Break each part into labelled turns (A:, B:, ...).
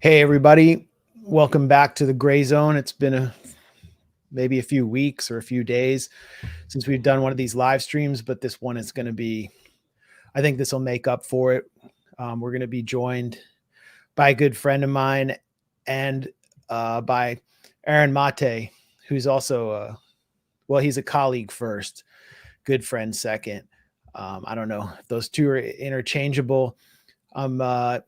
A: Hey everybody, welcome back to the Grayzone. It's been maybe a few weeks or a few days since we've done one of these live streams, but this one is going to be, I think this will make up for it. We're going to be joined by a good friend of mine and by Aaron Mate, who's also, he's a colleague first, good friend second. I don't know if those two are interchangeable. I'm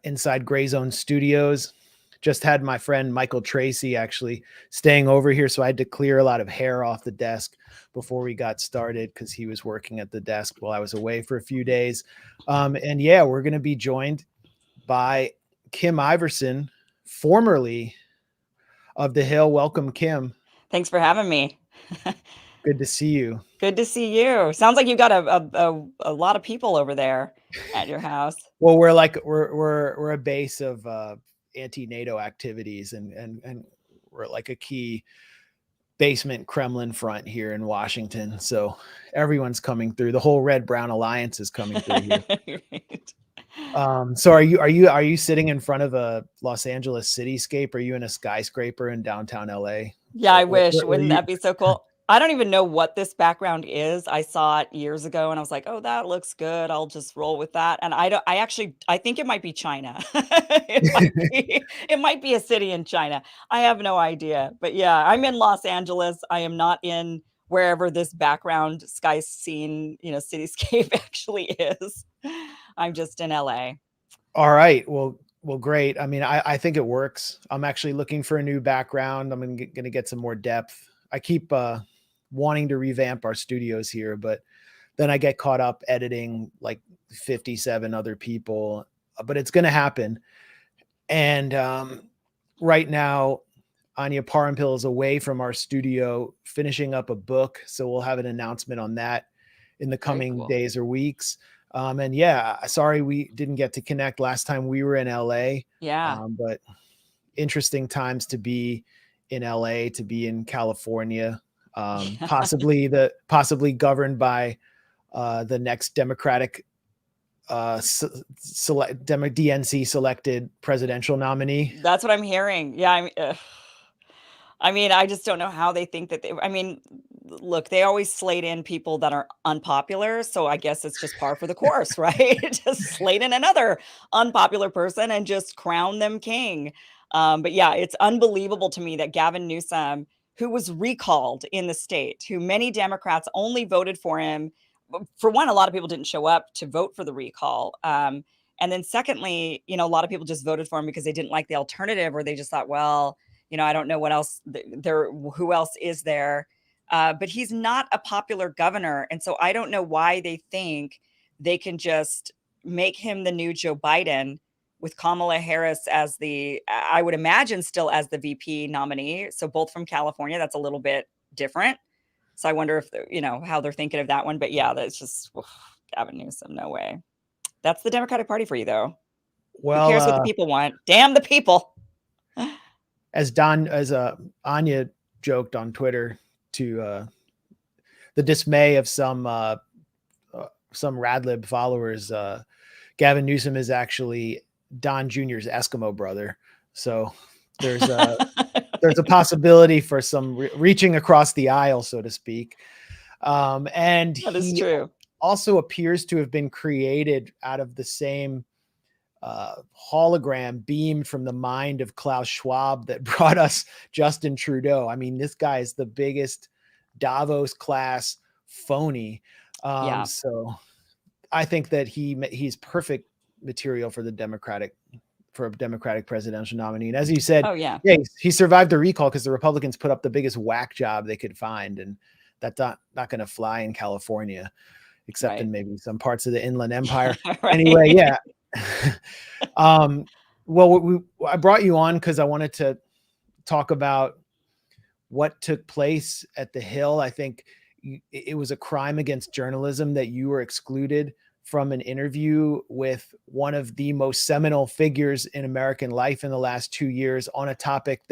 A: inside Grayzone Studios. Just had my friend Michael Tracy actually staying over here, so I had to clear a lot of hair off the desk before we got started because he was working at the desk while I was away for a few days. And yeah, we're going to be joined by Kim Iversen, formerly of The Hill. Welcome, Kim.
B: Thanks for having me.
A: Good to see you.
B: Good to see you. Sounds like you've got a lot of people over there at your house.
A: Well, we're a base of anti-NATO activities, and we're like a key basement Kremlin front here in Washington. So everyone's coming through. The whole Red Brown Alliance is coming through here. Right. So are you sitting in front of a Los Angeles cityscape? Are you in a skyscraper in downtown LA?
B: Yeah, I wish. Wouldn't that be so cool? I don't even know what this background is. I saw it years ago and I was like, oh, that looks good. I'll just roll with that. And I think it might be China. It might be a city in China. I have no idea. But yeah, I'm in Los Angeles. I am not in wherever this background sky scene, cityscape actually is. I'm just in LA.
A: All right. Well, great. I mean, I think it works. I'm actually looking for a new background. I'm going to get some more depth. I keep wanting to revamp our studios here, but then I get caught up editing like 57 other people, but it's going to happen. And right now, Anya Parampil is away from our studio finishing up a book. So we'll have an announcement on that in the coming days or weeks. And yeah, sorry we didn't get to connect last time we were in LA.
B: Yeah.
A: But interesting times to be in LA, to be in California, possibly governed by the next Democratic DNC selected presidential nominee.
B: That's what I'm hearing. Yeah. I mean, I just don't know how they think that look, they always slate in people that are unpopular. So I guess it's just par for the course, right? Just slate in another unpopular person and just crown them king. But yeah, it's unbelievable to me that Gavin Newsom, who was recalled in the state, who many Democrats only voted for him. For one, a lot of people didn't show up to vote for the recall. And then secondly, a lot of people just voted for him because they didn't like the alternative, or they just thought, well, I don't know what else who else is there. But he's not a popular governor. And so I don't know why they think they can just make him the new Joe Biden with Kamala Harris as I would imagine still as the VP nominee. So both from California, that's a little bit different. So I wonder if, how they're thinking of that one. But yeah, that's just Gavin Newsom. No way. That's the Democratic Party for you, though.
A: Well,
B: who cares what the people want? Damn the people.
A: As Anya joked on Twitter, to the dismay of some Radlib followers, Gavin Newsom is actually Don Jr.'s Eskimo brother. So there's a possibility for some reaching across the aisle, so to speak. And
B: that is true.
A: Also appears to have been created out of the same hologram beamed from the mind of Klaus Schwab that brought us Justin Trudeau. I mean, this guy is the biggest Davos class phony. So I think that he's perfect material for a Democratic presidential nominee. And as you said, he survived the recall because the Republicans put up the biggest whack job they could find. And that's not going to fly in California, except in maybe some parts of the Inland Empire. Anyway, yeah. I brought you on because I wanted to talk about what took place at the Hill. I think it was a crime against journalism that you were excluded from an interview with one of the most seminal figures in American life in the last 2 years on a topic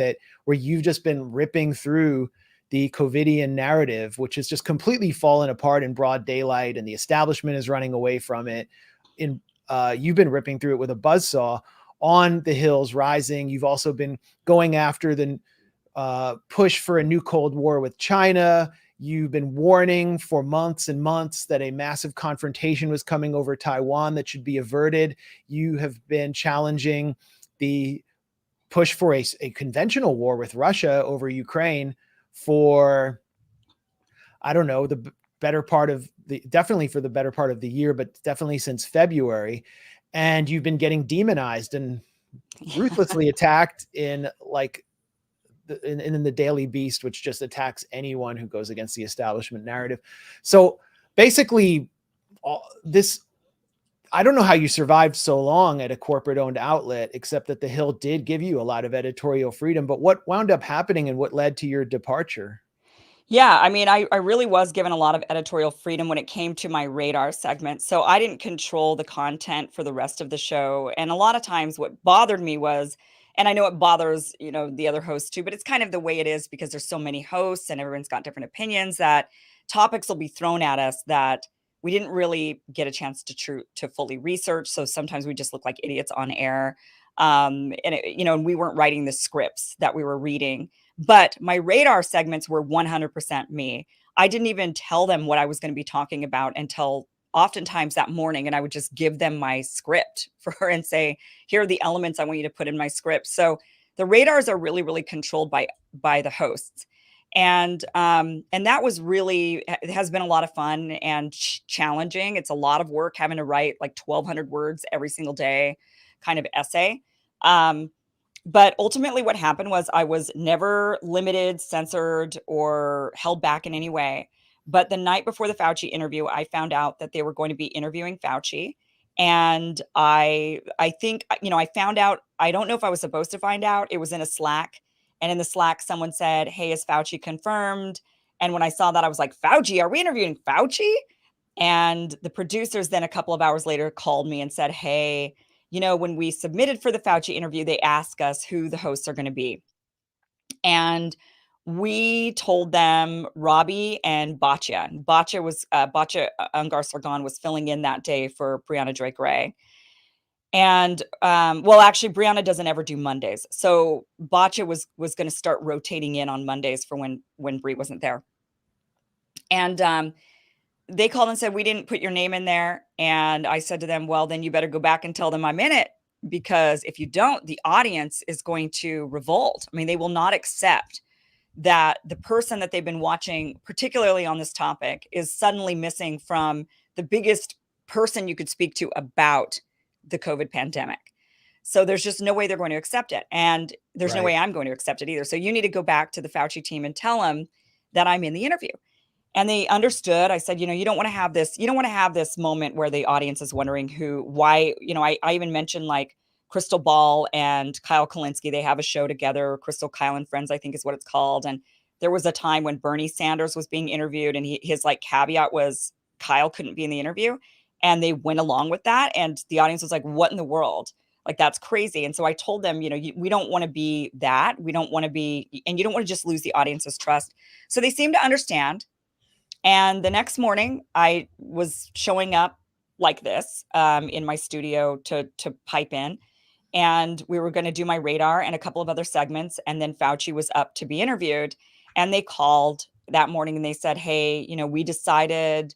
A: where you've just been ripping through the COVIDian narrative, which has just completely fallen apart in broad daylight, and the establishment is running away from it. You've been ripping through it with a buzzsaw. on the hills rising. You've also been going after the push for a new Cold War with China. You've been warning for months and months that a massive confrontation was coming over Taiwan that should be averted. You have been challenging the push for a conventional war with Russia over Ukraine for, I don't know, the better part of definitely for the better part of the year, but definitely since February. And you've been getting demonized and ruthlessly attacked in like in the Daily Beast, which just attacks anyone who goes against the establishment narrative. So basically, this, I don't know how you survived so long at a corporate owned outlet, except that the Hill did give you a lot of editorial freedom. But what wound up happening and what led to your departure?
B: Yeah, I mean, I really was given a lot of editorial freedom when it came to my radar segment. So I didn't control the content for the rest of the show. And a lot of times what bothered me was, and I know it bothers, the other hosts too, but it's kind of the way it is because there's so many hosts and everyone's got different opinions, that topics will be thrown at us that we didn't really get a chance to fully research. So sometimes we just look like idiots on air. And we weren't writing the scripts that we were reading. But my radar segments were 100% me. I didn't even tell them what I was going to be talking about until oftentimes that morning. And I would just give them my script and say, here are the elements I want you to put in my script. So the radars are really, really controlled by the hosts. And that was really, it has been a lot of fun and challenging. It's a lot of work having to write like 1,200 words every single day kind of essay. But ultimately what happened was I was never limited, censored, or held back in any way. But the night before the Fauci interview, I found out that they were going to be interviewing Fauci. And I think, I found out, I don't know if I was supposed to find out. It was in a Slack. And in the Slack, someone said, hey, is Fauci confirmed? And when I saw that, I was like, Fauci, are we interviewing Fauci? And the producers then a couple of hours later called me and said, hey, when we submitted for the Fauci interview, they asked us who the hosts are going to be. And we told them Robbie and Batya. Batya Ungar Sargon was filling in that day for Brianna Drake Ray. And actually, Brianna doesn't ever do Mondays. So Batya was going to start rotating in on Mondays for when Brie wasn't there. And they called and said, we didn't put your name in there. And I said to them, well, then you better go back and tell them I'm in it, because if you don't, the audience is going to revolt. I mean, they will not accept that the person that they've been watching, particularly on this topic, is suddenly missing from the biggest person you could speak to about the COVID pandemic. So there's just no way they're going to accept it. And there's no way I'm going to accept it either. So you need to go back to the Fauci team and tell them that I'm in the interview. And they understood. I said, you don't want to have this. You don't want to have this moment where the audience is wondering why. I even mentioned like Crystal Ball and Kyle Kalinske. They have a show together, Crystal, Kyle and Friends, I think is what it's called. And there was a time when Bernie Sanders was being interviewed, and his like caveat was Kyle couldn't be in the interview. And they went along with that. And the audience was like, what in the world? Like, that's crazy. And so I told them, we don't want to be that. We don't want to be, and you don't want to just lose the audience's trust. So they seem to understand. And the next morning, I was showing up like this in my studio to pipe in. And we were going to do my radar and a couple of other segments. And then Fauci was up to be interviewed. And they called that morning and they said, hey, we decided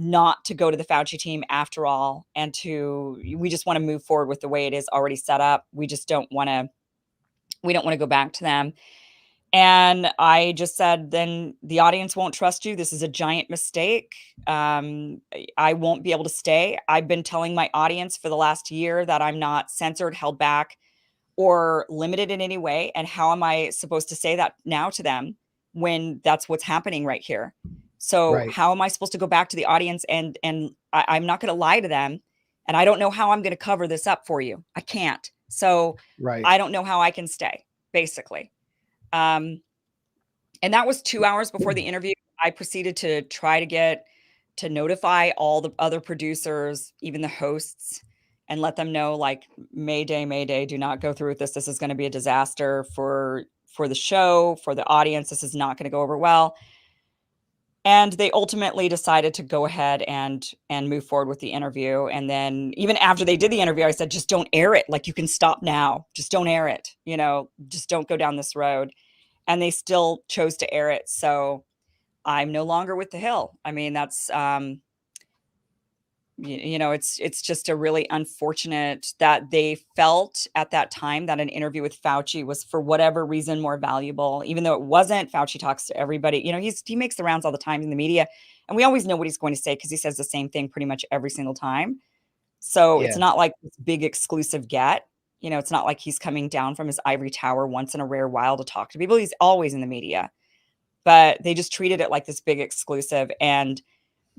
B: not to go to the Fauci team after all. And we just want to move forward with the way it is already set up. We don't want to go back to them. And I just said, then the audience won't trust you. This is a giant mistake. I won't be able to stay. I've been telling my audience for the last year that I'm not censored, held back, or limited in any way. And how am I supposed to say that now to them when that's what's happening right here? So how am I supposed to go back to the audience and I'm not going to lie to them. And I don't know how I'm going to cover this up for you. I can't. So I don't know how I can stay, basically. And that was 2 hours before the interview. I proceeded to try to notify all the other producers, even the hosts, and let them know, like, Mayday, do not go through with this. This is going to be a disaster for the show, for the audience. This is not going to go over well. And they ultimately decided to go ahead and move forward with the interview. And then even after they did the interview, I said, just don't air it. Like, you can stop now. Just don't air it. You know, just don't go down this road. And they still chose to air it. So I'm no longer with the Hill. I mean, that's you know, it's just a really unfortunate that they felt at that time that an interview with Fauci was, for whatever reason, more valuable, even though it wasn't. Fauci talks to everybody. You know, he makes the rounds all the time in the media, and we always know what he's going to say because he says the same thing pretty much every single time. So it's
A: Yeah.
B: not like this big exclusive get. You know, it's not like he's coming down from his ivory tower once in a rare while to talk to people. He's always in the media, but they just treated it like this big exclusive, and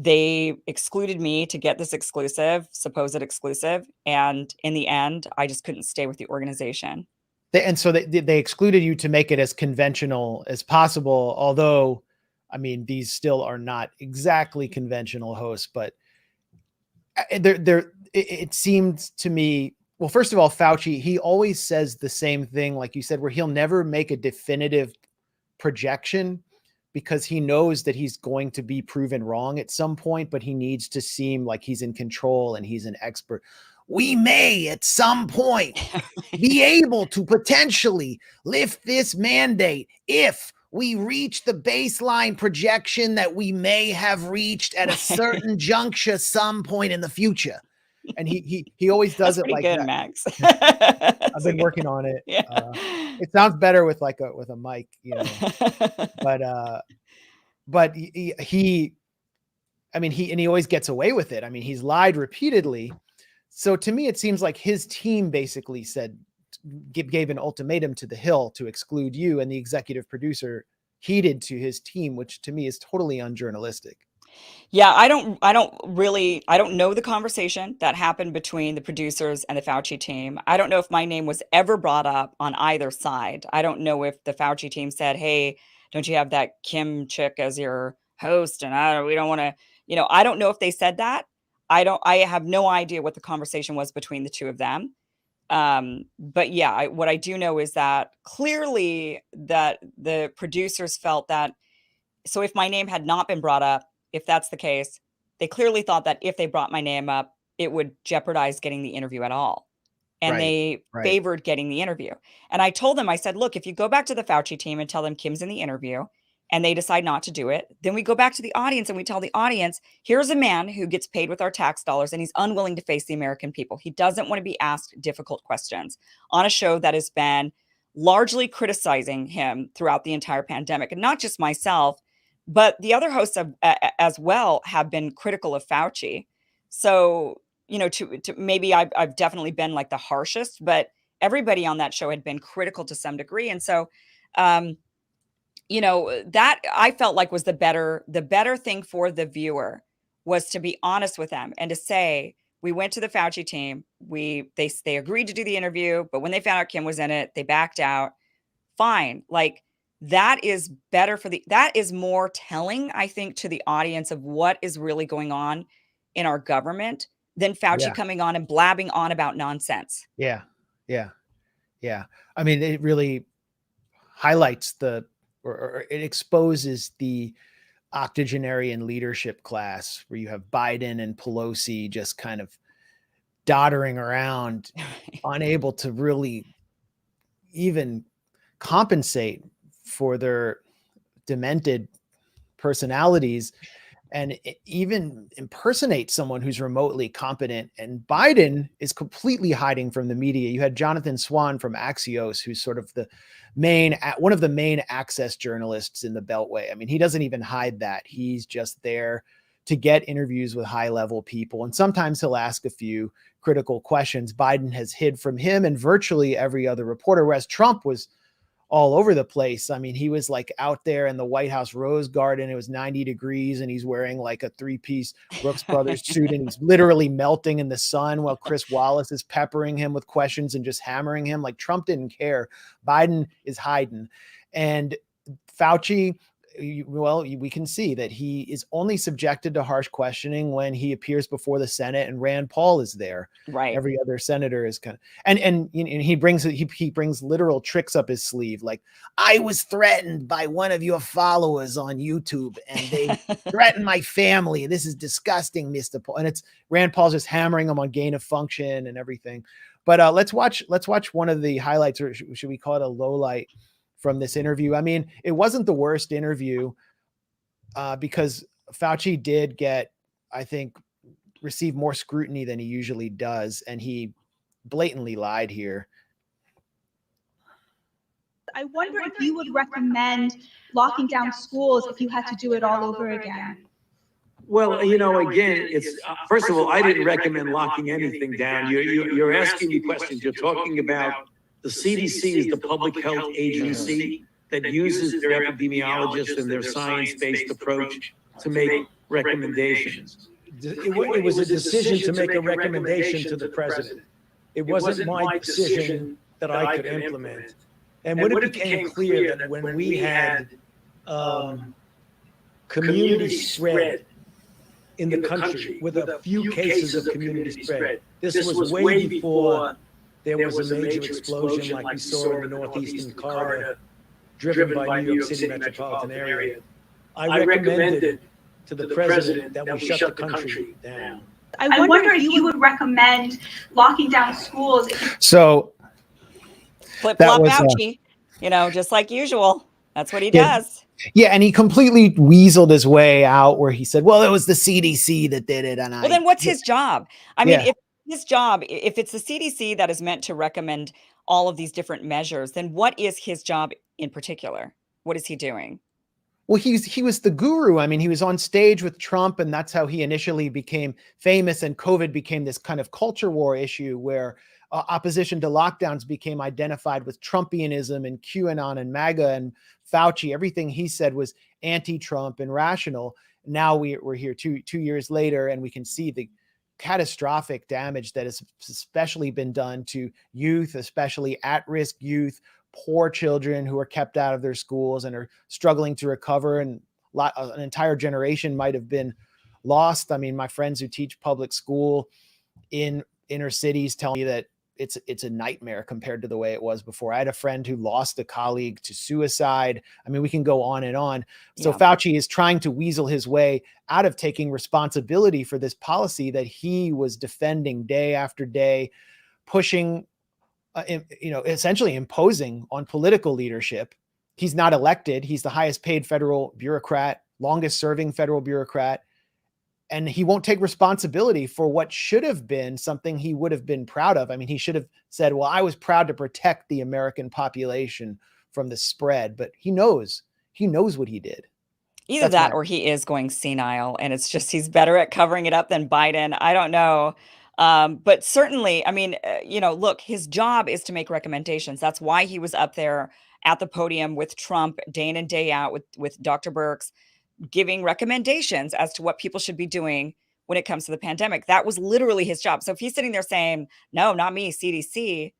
B: they excluded me to get this supposed exclusive. And in the end, I just couldn't stay with the organization.
A: So they excluded you to make it as conventional as possible. Although, I mean, these still are not exactly conventional hosts, but it seemed to me, well, first of all, Fauci, he always says the same thing, like you said, where he'll never make a definitive projection because he knows that he's going to be proven wrong at some point, but he needs to seem like he's in control and he's an expert. We may at some point be able to potentially lift this mandate if we reach the baseline projection that we may have reached at a certain juncture some point in the future. And he always does it like
B: good,
A: that.
B: Max.
A: I've been working on it.
B: Yeah.
A: It sounds better with a mic, you know. But he I mean, he always gets away with it. I mean, he's lied repeatedly. So to me, it seems like his team basically gave an ultimatum to the Hill to exclude you, and the executive producer heeded to his team, which to me is totally unjournalistic.
B: Yeah, I don't know the conversation that happened between the producers and the Fauci team. I don't know if my name was ever brought up on either side. I don't know if the Fauci team said, "Hey, don't you have that Kim chick as your host?" And we don't want to, you know, I don't know if they said that. I have no idea what the conversation was between the two of them. But yeah, what I do know is that clearly that the producers felt that, so if my name had not been brought up, if that's the case, they clearly thought that if they brought my name up, it would jeopardize getting the interview at all. And
A: Right.
B: they
A: Right.
B: favored getting the interview. And I told them, I said, look, if you go back to the Fauci team and tell them Kim's in the interview and they decide not to do it, then we go back to the audience and we tell the audience, here's a man who gets paid with our tax dollars and he's unwilling to face the American people. He doesn't want to be asked difficult questions on a show that has been largely criticizing him throughout the entire pandemic. And not just myself, but the other hosts as well have been critical of Fauci. So, you know, to maybe I've definitely been like the harshest, but everybody on that show had been critical to some degree. And so, you know, that I felt like was the better thing for the viewer was to be honest with them and to say, we went to the Fauci team. They agreed to do the interview, but when they found out Kim was in it, they backed out. Fine. Like, that is better that is more telling, I think, to the audience of what is really going on in our government than Fauci coming on and blabbing on about nonsense.
A: Yeah. Yeah. Yeah. I mean, it really highlights or it exposes the octogenarian leadership class where you have Biden and Pelosi just kind of doddering around, unable to really even compensate for their demented personalities and even impersonate someone who's remotely competent. And Biden is completely hiding from the media. You had Jonathan Swan from Axios, who's sort of one of the main access journalists in the Beltway. I mean, he doesn't even hide that. He's just there to get interviews with high level people. And sometimes he'll ask a few critical questions. Biden has hid from him and virtually every other reporter, whereas Trump was all over the place. I mean, he was like out there in the White House Rose Garden. It was 90 degrees and he's wearing like a 3-piece Brooks Brothers suit and he's literally melting in the sun while Chris Wallace is peppering him with questions and just hammering him. Like, Trump didn't care. Biden is hiding. And Fauci, we can see that he is only subjected to harsh questioning when he appears before the Senate and Rand Paul is there.
B: Right.
A: Every other senator is kind of, and he brings literal tricks up his sleeve. Like, I was threatened by one of your followers on YouTube and they threatened my family. This is disgusting, Mr. Paul. And it's Rand Paul's just hammering him on gain of function and everything. But let's watch one of the highlights, or should we call it a low light, from this interview. I mean, it wasn't the worst interview because Fauci did get, I think, receive more scrutiny than he usually does. And he blatantly lied here.
C: I wonder if you would recommend locking down schools if you had to do it all over again.
D: Well, again, it's first of all, I didn't recommend locking anything down. You're asking me questions. You're talking about the CDC is the public health agency that uses their epidemiologists and their science-based approach to make recommendations.
E: It was a decision to make a recommendation to the president. It wasn't my decision that I could implement. And when it became clear that when we had community spread in the country with a few cases of community spread, this was way before there was a major explosion like we saw in the northeastern corridor, driven by New York City metropolitan area. I recommended to the president that we shut the country down.
C: I wonder if you would recommend locking down schools.
A: So
B: flip-flop Fauci, just like usual. That's what he does.
A: Yeah, and he completely weaseled his way out where he said, well, it was the CDC that did it.
B: Well, then what's his job? I mean, if his job, if it's the CDC that is meant to recommend all of these different measures, then what is his job in particular? What is he doing?
A: Well, he was the guru. I mean, he was on stage with Trump, and that's how he initially became famous. And COVID became this kind of culture war issue where opposition to lockdowns became identified with Trumpianism and QAnon and MAGA and Fauci. Everything he said was anti-Trump and rational. Now we're here two years later, and we can see the catastrophic damage that has especially been done to youth, especially at-risk youth, poor children who are kept out of their schools and are struggling to recover. And an entire generation might have been lost. I mean, my friends who teach public school in inner cities tell me that it's a nightmare compared to the way it was before. I had a friend who lost a colleague to suicide. I mean, we can go on and on. So Fauci is trying to weasel his way out of taking responsibility for this policy that he was defending day after day, pushing, essentially imposing on political leadership. He's not elected. He's the highest paid federal bureaucrat, longest serving federal bureaucrat. And he won't take responsibility for what should have been something he would have been proud of. I mean, he should have said, well, I was proud to protect the American population from the spread, but he knows what he did.
B: Either that or he is going senile, and it's just he's better at covering it up than Biden. I don't know. But certainly, I mean, look, his job is to make recommendations. That's why he was up there at the podium with Trump day in and day out with Dr. Birx, giving recommendations as to what people should be doing when it comes to the pandemic. That was literally his job. So if he's sitting there saying, no, not me, CDC,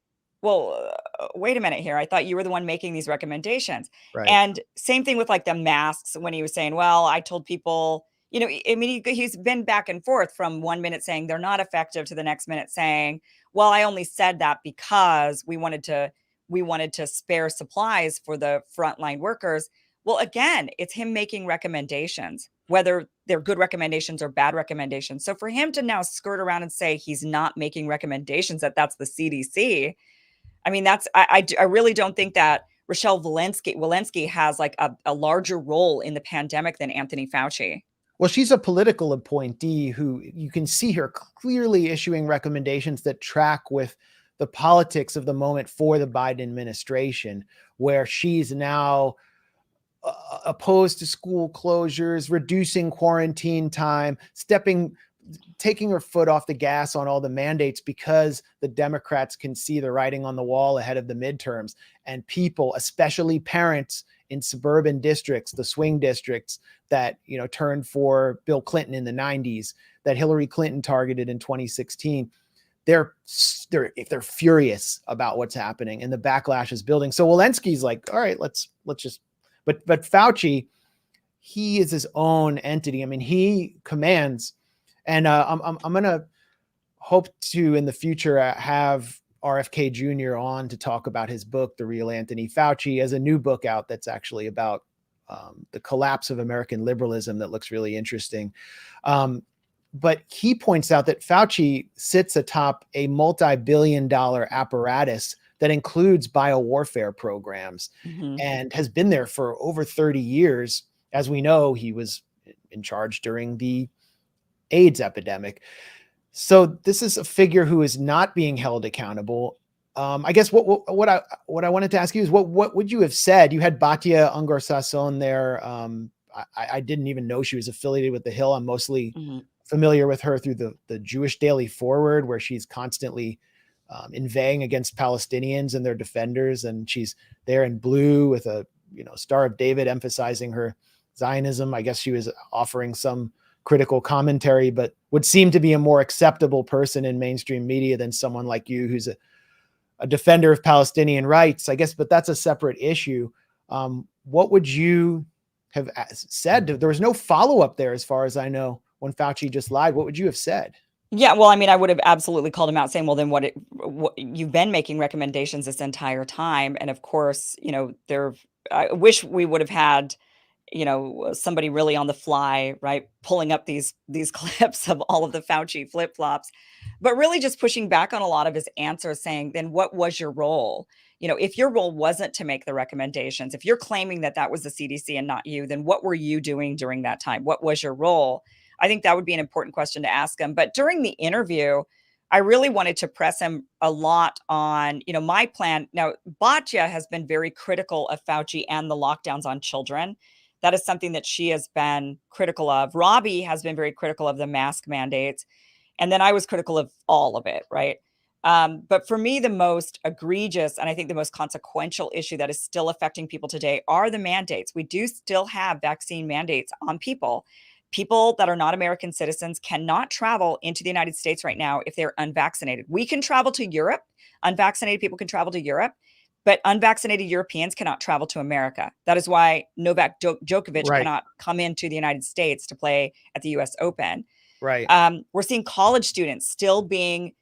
B: well, wait a minute here. I thought you were the one making these recommendations.
A: Right.
B: And same thing with like the masks when he was saying, well, I told people, I mean, he's been back and forth from 1 minute saying they're not effective to the next minute saying, well, I only said that because we wanted to spare supplies for the frontline workers. Well, again, it's him making recommendations, whether they're good recommendations or bad recommendations. So for him to now skirt around and say he's not making recommendations, that's the CDC. I mean, I really don't think that Rochelle Walensky has like a larger role in the pandemic than Anthony Fauci.
A: Well, she's a political appointee who you can see her clearly issuing recommendations that track with the politics of the moment for the Biden administration, where she's now opposed to school closures, reducing quarantine time, taking her foot off the gas on all the mandates because the Democrats can see the writing on the wall ahead of the midterms. And people, especially parents in suburban districts, the swing districts that, turned for Bill Clinton in the 90s, that Hillary Clinton targeted in 2016, they're furious about what's happening and the backlash is building. So Walensky's like, all right, let's just, but Fauci, he is his own entity. I mean, he commands, and I'm going to hope to in the future have RFK Jr. on to talk about his book, The Real Anthony Fauci. He has a new book out that's actually about the collapse of American liberalism that looks really interesting. But he points out that Fauci sits atop a multi-billion-dollar apparatus that includes biowarfare programs and has been there for over 30 years. As we know, he was in charge during the AIDS epidemic. So this is a figure who is not being held accountable. I guess what I wanted to ask you is what would you have said? You had Batia Ungar-Sasson there. I didn't even know she was affiliated with The Hill. I'm mostly familiar with her through the Jewish Daily Forward, where she's constantly inveighing against Palestinians and their defenders, and she's there in blue with a Star of David emphasizing her Zionism. I guess she was offering some critical commentary, but would seem to be a more acceptable person in mainstream media than someone like you, who's a defender of Palestinian rights, I guess, but that's a separate issue. What would you have said? There was no follow-up there, as far as I know, when Fauci just lied. What would you have said?
B: Yeah, well, I mean, I would have absolutely called him out, saying, well, then what you've been making recommendations this entire time. And of course, I wish we would have had, somebody really on the fly, right, pulling up these clips of all of the Fauci flip-flops, but really just pushing back on a lot of his answers, saying, then what was your role? If your role wasn't to make the recommendations, if you're claiming that that was the CDC and not you, then what were you doing during that time? What was your role? I think that would be an important question to ask him. But during the interview, I really wanted to press him a lot on, my plan. Now, Batya has been very critical of Fauci and the lockdowns on children. That is something that she has been critical of. Robbie has been very critical of the mask mandates. And then I was critical of all of it, right? But for me, the most egregious and I think the most consequential issue that is still affecting people today are the mandates. We do still have vaccine mandates on people. People that are not American citizens cannot travel into the United States right now if they're unvaccinated. We can travel to Europe. Unvaccinated people can travel to Europe, but unvaccinated Europeans cannot travel to America. That is why Novak Djokovic cannot come into the United States to play at the US Open.
A: Right.
B: We're seeing college students still getting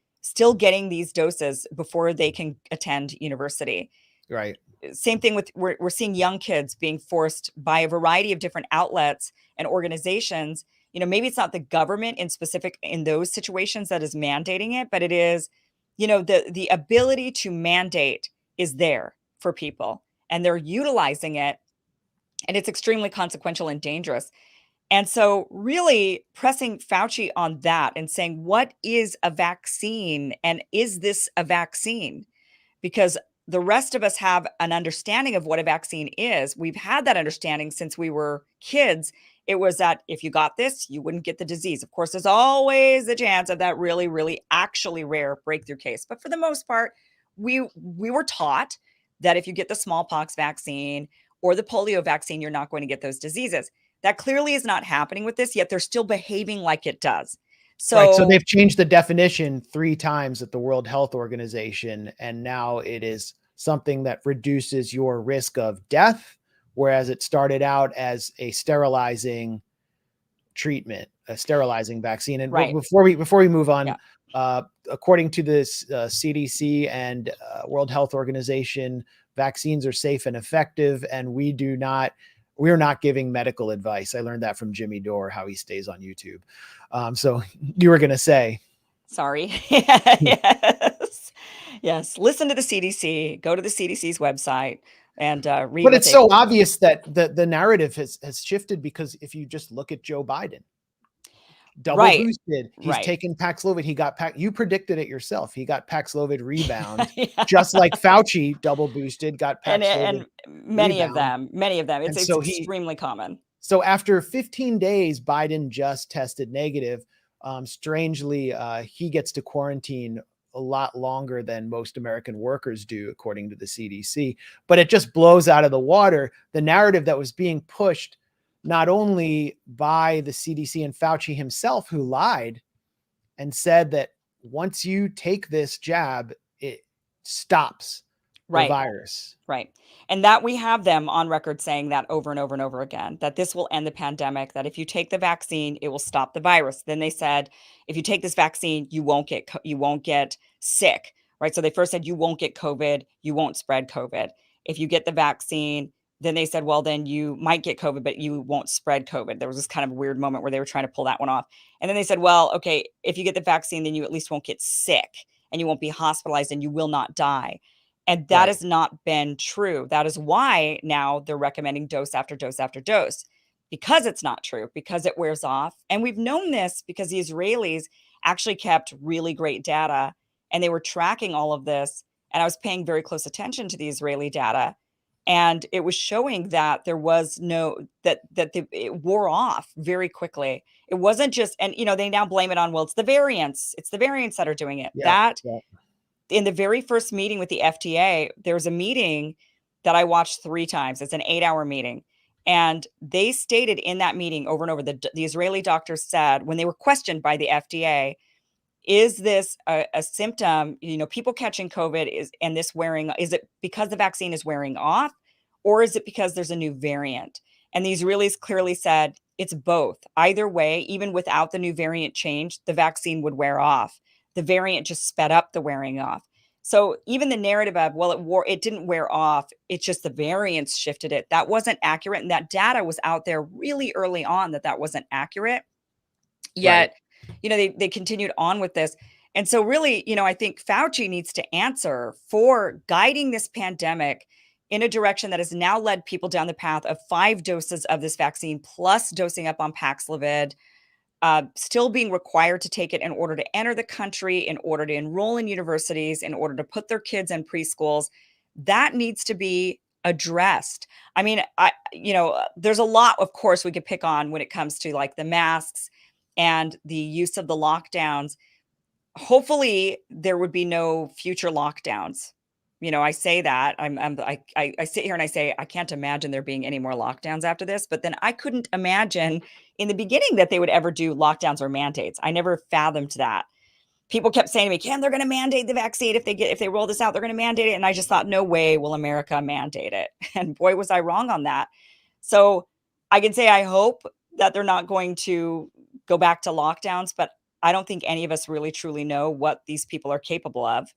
B: these doses before they can attend university. Right. Same thing with we're seeing young kids being forced by a variety of different outlets and organizations. Maybe it's not the government in specific in those situations that is mandating it, but it is, the ability to mandate is there for people and they're utilizing it, and it's extremely consequential and dangerous. And so really pressing Fauci on that and saying, what is a vaccine? And is this a vaccine? Because the rest of us have an understanding of what a vaccine is. We've had that understanding since we were kids. It was that if you got this, you wouldn't get the disease. Of course, there's always a chance of that really, really actually rare breakthrough case. But for the most part, we were taught that if you get the smallpox vaccine or the polio vaccine, you're not going to get those diseases. That clearly is not happening with this, yet they're still behaving like it does.
A: So they've changed the definition 3 times at the World Health Organization, and now it is something that reduces your risk of death, whereas it started out as a sterilizing treatment, a sterilizing vaccine. And before we move on, according to this CDC and World Health Organization, vaccines are safe and effective, and we're not giving medical advice. I learned that from Jimmy Dore, how he stays on YouTube. So you were going to say.
B: Sorry. Yes. Listen to the CDC, go to the CDC's website and read.
A: But it's so obvious that the narrative has shifted, because if you just look at Joe Biden, double boosted, he's taken Paxlovid. You predicted it yourself. He got Paxlovid rebound, just like Fauci double boosted, got Paxlovid
B: and many of them. It's extremely common.
A: So after 15 days, Biden just tested negative. Strangely, he gets to quarantine a lot longer than most American workers do, according to the CDC. But it just blows out of the water the narrative that was being pushed not only by the CDC and Fauci himself, who lied and said that once you take this jab, it stops the
B: Right.
A: virus.
B: Right. And that we have them on record saying that over and over and over again, that this will end the pandemic, that if you take the vaccine, it will stop the virus. Then they said, if you take this vaccine, you won't get sick, right? So they first said you won't get COVID, you won't spread COVID. If you get the vaccine, then they said, well, then you might get COVID, but you won't spread COVID. There was this kind of weird moment where they were trying to pull that one off. And then they said, well, okay, if you get the vaccine, then you at least won't get sick and you won't be hospitalized and you will not die. And that
A: Right.
B: has not been true. That is why now they're recommending dose after dose after dose, because it's not true, because it wears off. And we've known this because the Israelis actually kept really great data and they were tracking all of this. And I was paying very close attention to the Israeli data. And it was showing that there was it wore off very quickly. It wasn't just, and they now blame it on, well, it's the variants. It's the variants that are doing it.
A: Yeah.
B: In the very first meeting with the FDA, there was a meeting that I watched 3 times. It's an 8-hour meeting. And they stated in that meeting over and over, the Israeli doctors said, when they were questioned by the FDA, is this a symptom, people catching COVID is it because the vaccine is wearing off, or is it because there's a new variant? And the Israelis clearly said it's both. Either way, even without the new variant change, the vaccine would wear off. The variant just sped up the wearing off. So even the narrative of, well, it didn't wear off, it's just the variants shifted it, that wasn't accurate. And that data was out there really early on that wasn't accurate. Yet, they continued on with this. And so really, I think Fauci needs to answer for guiding this pandemic in a direction that has now led people down the path of 5 doses of this vaccine, plus dosing up on Paxlovid, still being required to take it in order to enter the country, in order to enroll in universities, in order to put their kids in preschools. That needs to be addressed. I mean, there's a lot, of course, we could pick on when it comes to like the masks and the use of the lockdowns. Hopefully there would be no future lockdowns. I say that I sit here and I say, I can't imagine there being any more lockdowns after this, but then I couldn't imagine in the beginning that they would ever do lockdowns or mandates. I never fathomed that. People kept saying to me, Cam, they're going to mandate the vaccine. If they roll this out, they're going to mandate it. And I just thought, no way will America mandate it. And boy, was I wrong on that. So I can say, I hope that they're not going to go back to lockdowns, but I don't think any of us really truly know what these people are capable of.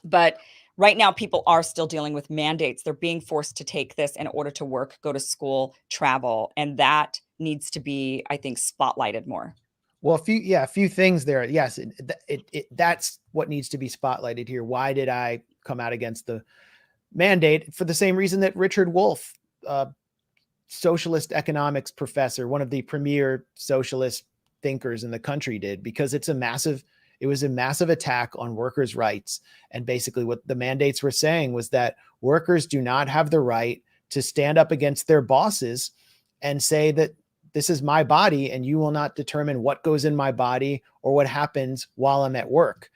B: But right now, people are still dealing with mandates. They're being forced to take this in order to work, go to school, travel. And that needs to be, I think, spotlighted more.
A: Well, a few things there. Yes, that's what needs to be spotlighted here. Why did I come out against the mandate? For the same reason that Richard Wolff, socialist economics professor, one of the premier socialist thinkers in the country, did, because it was a massive attack on workers' rights. And basically what the mandates were saying was that workers do not have the right to stand up against their bosses and say that this is my body and you will not determine what goes in my body or what happens while I'm at work.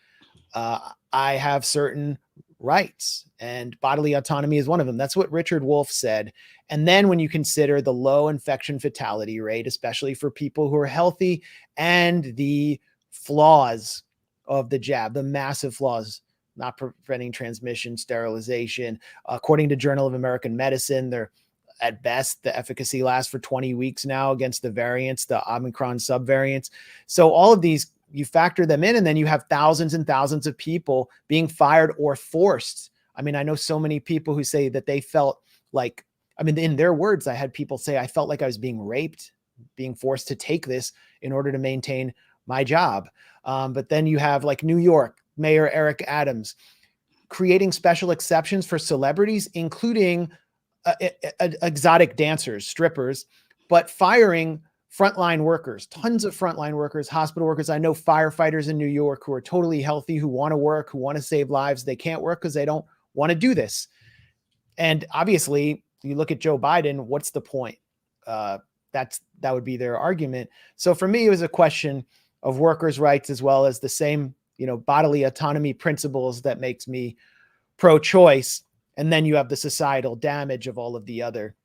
A: I have certain rights and bodily autonomy is one of them. That's what Richard Wolff said. And then when you consider the low infection fatality rate, especially for people who are healthy, and the flaws of the jab, the massive flaws, not preventing transmission, sterilization. According to Journal of American Medicine, they're at best, the efficacy lasts for 20 weeks now against the variants, the Omicron subvariants. So all of these, you factor them in, and then you have thousands and thousands of people being fired or forced. I mean, I know so many people who say that they felt like, in their words, I had people say, I felt like I was being raped, being forced to take this in order to maintain my job. But then you have like New York, Mayor Eric Adams, creating special exceptions for celebrities, including exotic dancers, strippers, but firing frontline workers, tons of frontline workers, hospital workers. I know firefighters in New York who are totally healthy, who want to work, who want to save lives. They can't work because they don't want to do this. And obviously, you look at Joe Biden, what's the point? That would be their argument. So for me, it was a question of workers' rights, as well as the same, bodily autonomy principles that makes me pro-choice. And then you have the societal damage of all of the other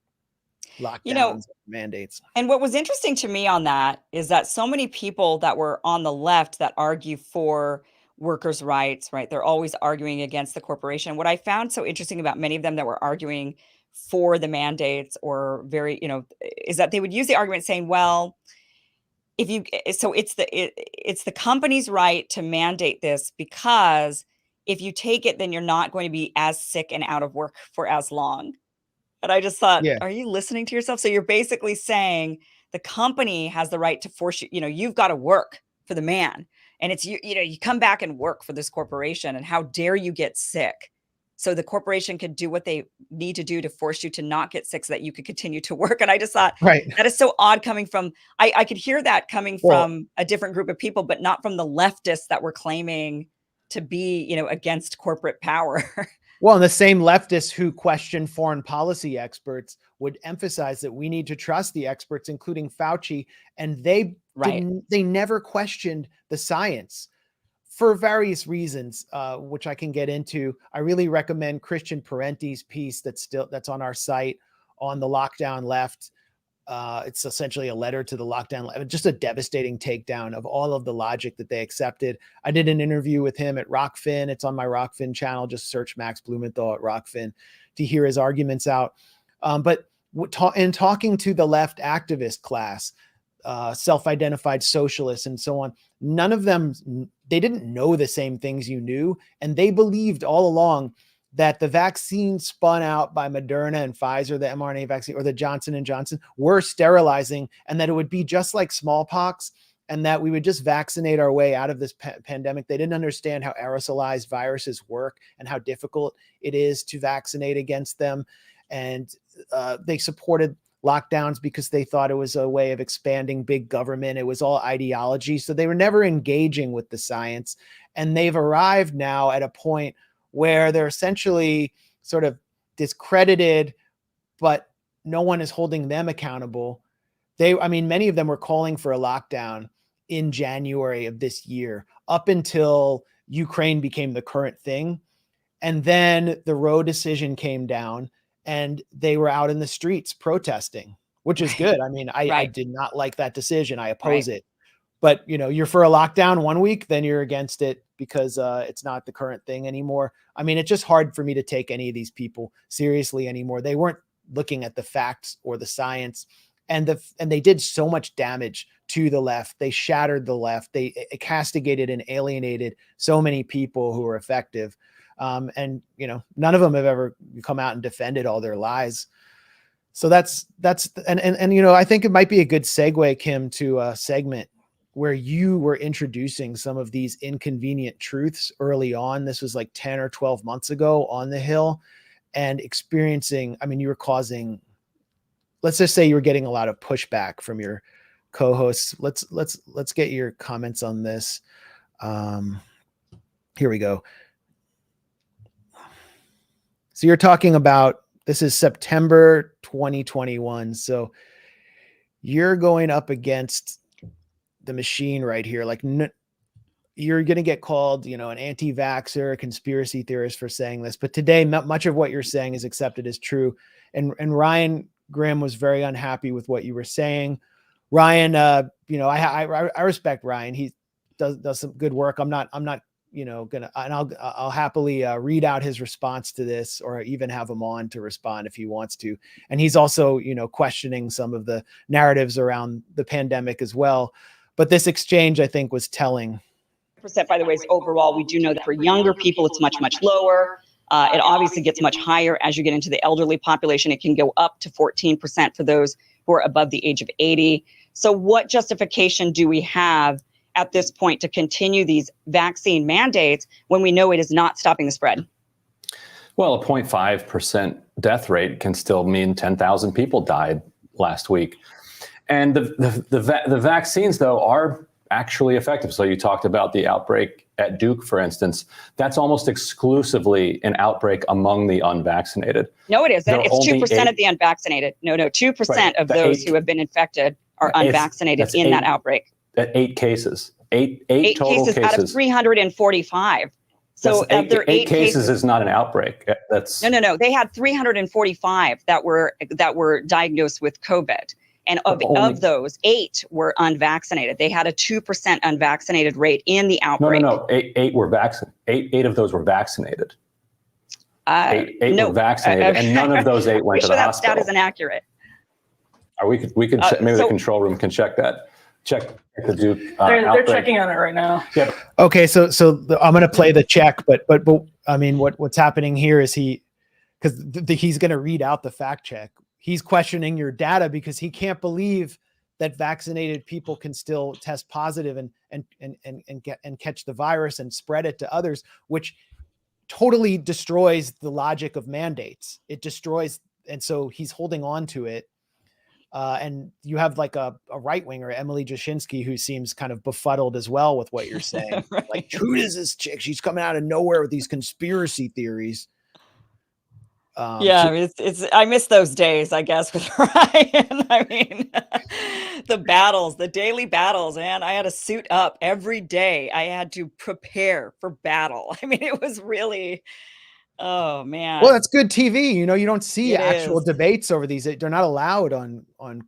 A: lockdowns, mandates.
B: And what was interesting to me on that is that so many people that were on the left that argue for workers' rights, right? They're always arguing against the corporation. What I found so interesting about many of them that were arguing for the mandates or very, is that they would use the argument saying, well, it's the company's right to mandate this because if you take it, then you're not going to be as sick and out of work for as long. And I just thought,
A: Yeah.
B: are you listening to yourself? So you're basically saying the company has the right to force you, you've got to work for the man. And it's, you come back and work for this corporation, and how dare you get sick? So the corporation could do what they need to do to force you to not get sick so that you could continue to work. And I just thought,
A: Right.
B: that is so odd coming from, I could hear that coming from a different group of people, but not from the leftists that were claiming to be, against corporate power.
A: Well, and the same leftists who question foreign policy experts would emphasize that we need to trust the experts, including Fauci, and they never questioned the science for various reasons, which I can get into. I really recommend Christian Parenti's piece that's on our site on the lockdown left. It's essentially a letter to the lockdown left, just a devastating takedown of all of the logic that they accepted. I did an interview with him at Rockfin. It's on my Rockfin channel. Just search Max Blumenthal at Rockfin to hear his arguments out. But in talking to the left activist class, self-identified socialists and so on, none of them, they didn't know the same things you knew. And they believed all along that the vaccine spun out by Moderna and Pfizer, the mRNA vaccine, or the Johnson & Johnson, were sterilizing, and that it would be just like smallpox, and that we would just vaccinate our way out of this pandemic. They didn't understand how aerosolized viruses work and how difficult it is to vaccinate against them. And they supported lockdowns because they thought it was a way of expanding big government. It was all ideology. So they were never engaging with the science. And they've arrived now at a point where they're essentially sort of discredited, but no one is holding them accountable. Many of them were calling for a lockdown in January of this year, up until Ukraine became the current thing. And then the Roe decision came down, and they were out in the streets protesting, which is good. I did not like that decision. I oppose it. But, you're for a lockdown 1 week, then you're against it because it's not the current thing anymore. It's just hard for me to take any of these people seriously anymore. They weren't looking at the facts or the science, and they did so much damage to the left. They shattered the left. They castigated and alienated so many people who were effective. And none of them have ever come out and defended all their lies. So that's I think it might be a good segue, Kim, to a segment where you were introducing some of these inconvenient truths early on. This was like 10 or 12 months ago on the Hill, and experiencing, you were causing, let's just say you were getting a lot of pushback from your co-hosts. Let's get your comments on this. Here we go. So you're talking about, this is September 2021. So you're going up against the machine right here. Like, you're going to get called, an anti-vaxxer, a conspiracy theorist for saying this. But today, much of what you're saying is accepted as true. And Ryan Grimm was very unhappy with what you were saying. Ryan, I respect Ryan. He does some good work. I'm not I'll happily read out his response to this, or even have him on to respond if he wants to. And he's also, questioning some of the narratives around the pandemic as well. But this exchange, I think, was telling.
B: By the way, is overall, we do know that for younger people, it's much, much lower. It obviously gets much higher as you get into the elderly population. It can go up to 14% for those who are above the age of 80. So what justification do we have at this point to continue these vaccine mandates when we know it is not stopping the spread?
F: Well, a 0.5% death rate can still mean 10,000 people died last week. And the vaccines, though, are actually effective. So you talked about the outbreak at Duke, for instance. That's almost exclusively an outbreak among the unvaccinated.
B: No, it isn't. It's 2% of the unvaccinated. No, 2% of those who have been infected are unvaccinated in that outbreak.
F: At 8 cases. Eight total cases
B: out of 345. So of their 8
F: cases is not an outbreak. That's
B: no. They had 345 that were diagnosed with COVID, And of those, 8 were unvaccinated. They had a 2% unvaccinated rate in the outbreak.
F: No. 8 were vaccinated. 8 of those were vaccinated. 8 were vaccinated, and none of those 8 went to the hospital.
B: That is inaccurate.
F: We could maybe the control room can check that. Check the Duke.
G: They're checking on it right now.
F: Yep.
A: Okay, so I'm going to play the check, but I mean, what's happening here is because he's going to read out the fact check. He's questioning your data because he can't believe that vaccinated people can still test positive and catch the virus and spread it to others, which totally destroys the logic of mandates. It destroys, and so he's holding on to it. And you have like a right winger, Emily Jashinsky, who seems kind of befuddled as well with what you're saying.
B: Right.
A: Like, Trude is this chick. She's coming out of nowhere with these conspiracy theories.
B: I mean, I miss those days, I guess, with Ryan. I mean, the daily battles, man. I had to suit up every day. I had to prepare for battle. I mean, it was really, oh man.
A: Well, that's good TV. You know, you don't see
B: It
A: actual
B: is.
A: debates over these. They're not allowed on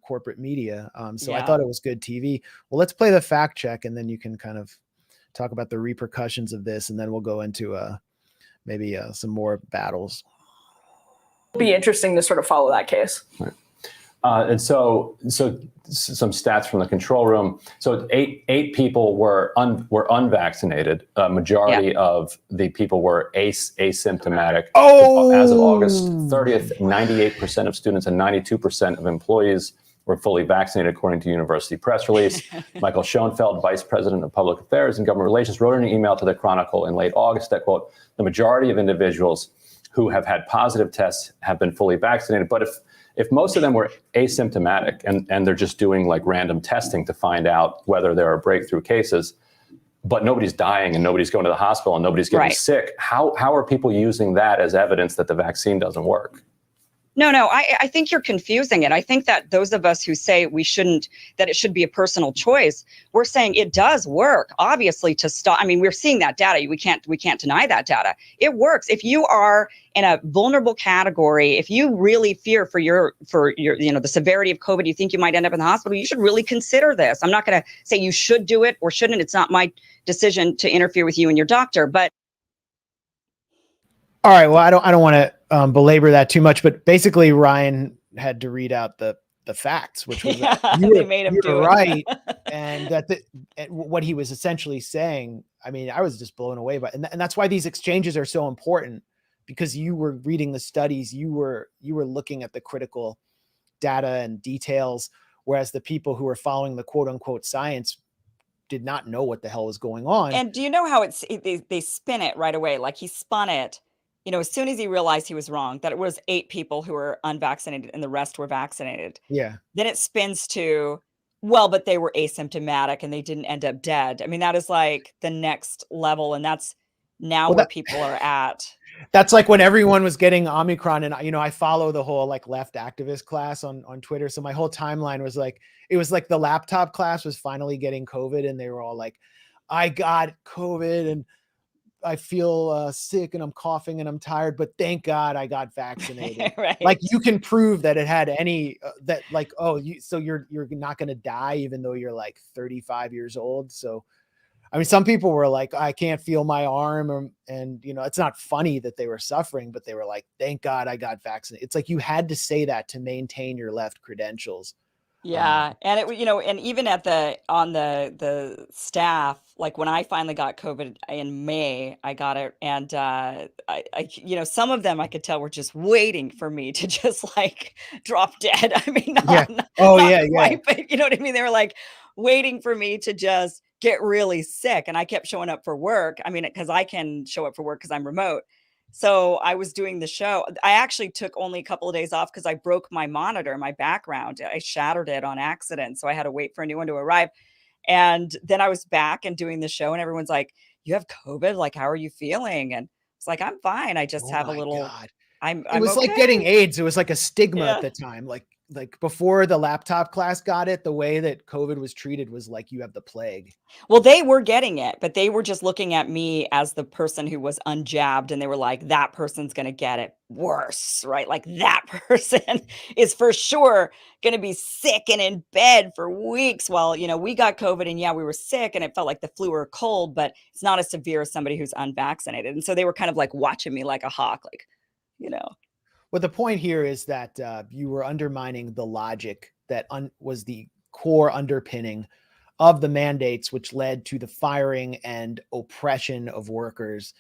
A: corporate media. So I
B: Yeah.
A: thought it was good TV. Well, let's play the fact check, and then you can kind of talk about the repercussions of this, and then we'll go into maybe some more battles.
G: It'll be interesting to sort of follow that case.
F: And so some stats from the control room. So 8 people were unvaccinated. Majority of the people were asymptomatic.
A: Oh!
F: As of August 30th, 98% of students and 92% of employees were fully vaccinated, according to university press release. Michael Schoenfeld, vice president of public affairs and government relations, wrote in an email to the Chronicle in late August that, quote, the majority of individuals who have had positive tests have been fully vaccinated. But if most of them were asymptomatic and they're just doing like random testing to find out whether there are breakthrough cases, but nobody's dying and nobody's going to the hospital and nobody's getting sick, how are people using that as evidence that the vaccine doesn't work?
B: No, I think you're confusing it. I think that those of us who say that it should be a personal choice, we're saying it does work, obviously, to stop. I mean, we're seeing that data. We can't deny that data. It works. If you are in a vulnerable category, if you really fear for your, the severity of COVID, you think you might end up in the hospital, you should really consider this. I'm not going to say you should do it or shouldn't. It's not my decision to interfere with you and your doctor, but.
A: All right. Well, I don't want to belabor that too much, but basically Ryan had to read out the facts, which was
B: they made him do
A: right. And what he was essentially saying, I mean, I was just blown away by, and that's why these exchanges are so important, because you were reading the studies, you were looking at the critical data and details, whereas the people who were following the quote unquote science did not know what the hell was going on.
B: And do you know how they spin it right away? Like he spun it, as soon as he realized he was wrong, that it was 8 people who were unvaccinated and the rest were vaccinated.
A: Yeah.
B: Then it spins to, well, but they were asymptomatic and they didn't end up dead. I mean, that is like the next level. And that's now where people are at.
A: That's like when everyone was getting Omicron, and I follow the whole like left activist class on Twitter. So my whole timeline was like, it was like the laptop class was finally getting COVID, and they were all like, I got COVID and I feel sick and I'm coughing and I'm tired, but thank God I got vaccinated.
B: Right.
A: Like you can prove that it had any that like, so you're not going to die even though you're like 35 years old. So I mean, some people were like, I can't feel my arm, and it's not funny that they were suffering, but they were like, thank God I got vaccinated. It's like you had to say that to maintain your left credentials.
B: Yeah. And and even on the staff, like when I finally got COVID in May, I got it. And I some of them I could tell were just waiting for me to just like drop dead. I mean, not quite, but you know what I mean? They were like waiting for me to just get really sick. And I kept showing up for work. I mean, because I can show up for work because I'm remote. So I was doing the show. I actually took only a couple of days off because I broke my monitor, my background. I shattered it on accident. So I had to wait for a new one to arrive. And then I was back and doing the show, and everyone's like, you have COVID? Like, how are you feeling? And it's like, I'm fine. I just have a little,
A: God.
B: I'm
A: it was
B: okay.
A: like getting AIDS. It was like a stigma at the time. Like like before the laptop class got it, the way that COVID was treated was like you have the plague.
B: Well, they were getting it, but they were just looking at me as the person who was unjabbed, and they were like, that person's going to get it worse, right? Like that person is for sure going to be sick and in bed for weeks while, you know, we got COVID and yeah, we were sick and it felt like the flu or a cold, but it's not as severe as somebody who's unvaccinated. And so they were kind of like watching me like a hawk, like, you know.
A: Well, the point here is that you were undermining the logic that was the core underpinning of the mandates, which led to the firing and oppression of workers.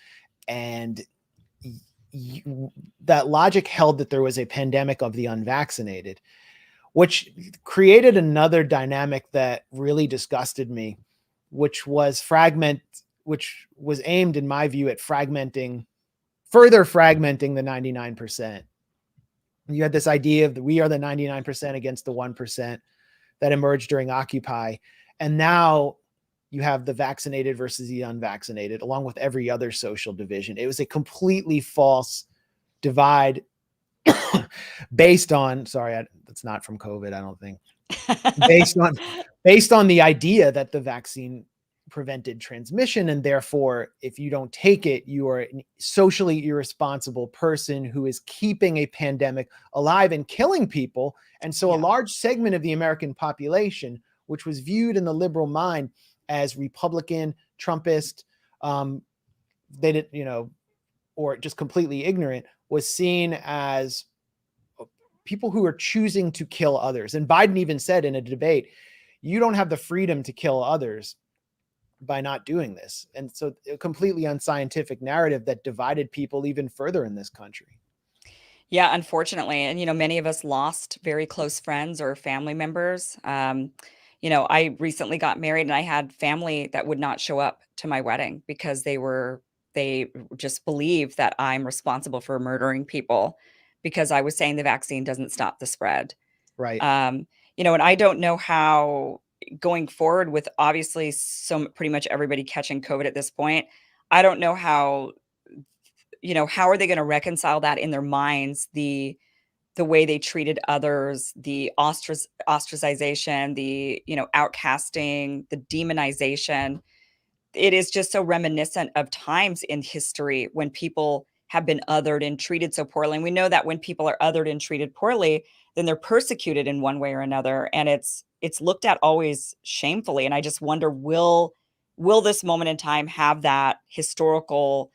A: And that logic held that there was a pandemic of the unvaccinated, which created another dynamic that really disgusted me, which was aimed, in my view, at further fragmenting the 99%. You had this idea of we are the 99% against the 1% that emerged during Occupy. And now you have the vaccinated versus the unvaccinated, along with every other social division. It was a completely false divide based on, that's not from COVID, I don't think. based on the idea that the vaccine prevented transmission, and therefore if you don't take it, you are a socially irresponsible person who is keeping a pandemic alive and killing people. And so a large segment of the American population, which was viewed in the liberal mind as Republican, Trumpist, they didn't, you know, or just completely ignorant, was seen as people who are choosing to kill others. And Biden even said in a debate, you don't have the freedom to kill others by not doing this. And so a completely unscientific narrative that divided people even further in this country.
B: Yeah, unfortunately. And, you know, many of us lost very close friends or family members. You know, I recently got married and I had family that would not show up to my wedding because they just believe that I'm responsible for murdering people because I was saying the vaccine doesn't stop the spread.
A: Right.
B: You know, and I don't know how going forward with obviously pretty much everybody catching COVID at this point, I don't know how, you know, how are they going to reconcile that in their minds, the way they treated others, the ostracization, the, you know, outcasting, the demonization. It is just so reminiscent of times in history when people have been othered and treated so poorly. And we know that when people are othered and treated poorly, then they're persecuted in one way or another. And it's looked at always shamefully. And I just wonder, will this moment in time have that historical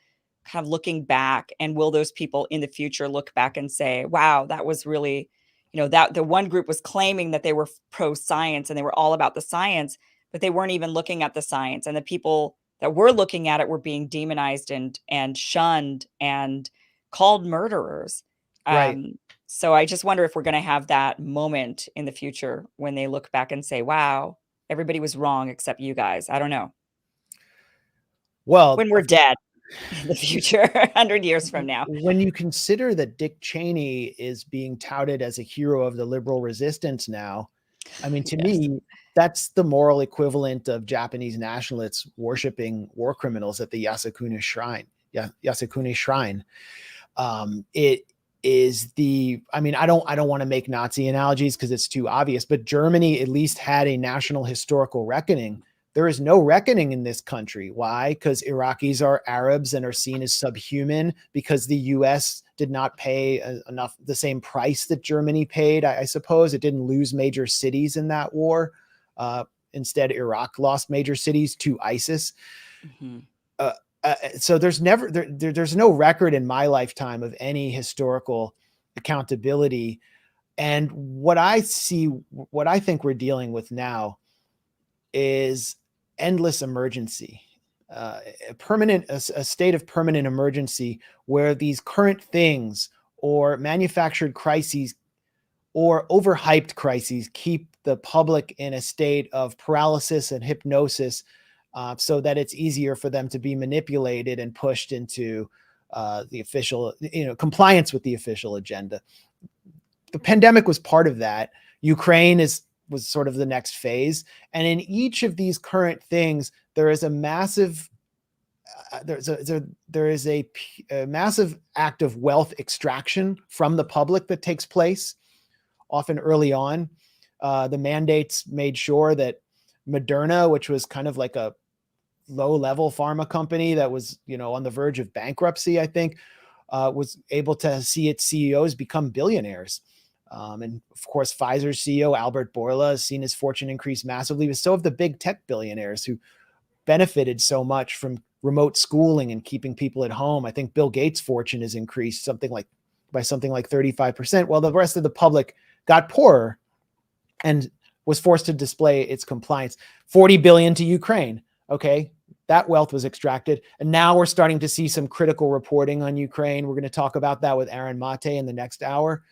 B: kind of looking back, and will those people in the future look back and say, wow, that was really, you know, that the one group was claiming that they were pro science and they were all about the science, but they weren't even looking at the science. And the people that were looking at it were being demonized and shunned and called murderers.
A: Right.
B: So I just wonder if we're going to have that moment in the future when they look back and say, wow, everybody was wrong except you guys. I don't know.
A: Well,
B: when we're dead in the future, 100 years from now.
A: When you consider that Dick Cheney is being touted as a hero of the liberal resistance now, I mean, to me, that's the moral equivalent of Japanese nationalists worshiping war criminals at the Yasukuni Shrine. It is I mean, I don't want to make Nazi analogies because it's too obvious, but Germany at least had a national historical reckoning. There is no reckoning in this country. Why? Because Iraqis are Arabs and are seen as subhuman, because the US did not pay the same price that Germany paid. I suppose it didn't lose major cities in that war. Instead, Iraq lost major cities to ISIS. Mm-hmm. So there's no record in my lifetime of any historical accountability. And what I think we're dealing with now is endless emergency, a state of permanent emergency where these current things or manufactured crises or overhyped crises keep the public in a state of paralysis and hypnosis, so that it's easier for them to be manipulated and pushed into the official, compliance with the official agenda. The pandemic was part of that. Ukraine was sort of the next phase. And in each of these current things, there is a massive, there is a massive act of wealth extraction from the public that takes place, often early on. The mandates made sure that Moderna, which was kind of like a low-level pharma company that was, on the verge of bankruptcy, I think, was able to see its CEOs become billionaires. And of course, Pfizer's CEO, Albert Bourla, has seen his fortune increase massively, but so have the big tech billionaires who benefited so much from remote schooling and keeping people at home. I think Bill Gates' fortune has increased something like 35%, while the rest of the public got poorer and was forced to display its compliance. 40 billion to Ukraine. Okay. That wealth was extracted. And now we're starting to see some critical reporting on Ukraine. We're going to talk about that with Aaron Mate in the next hour.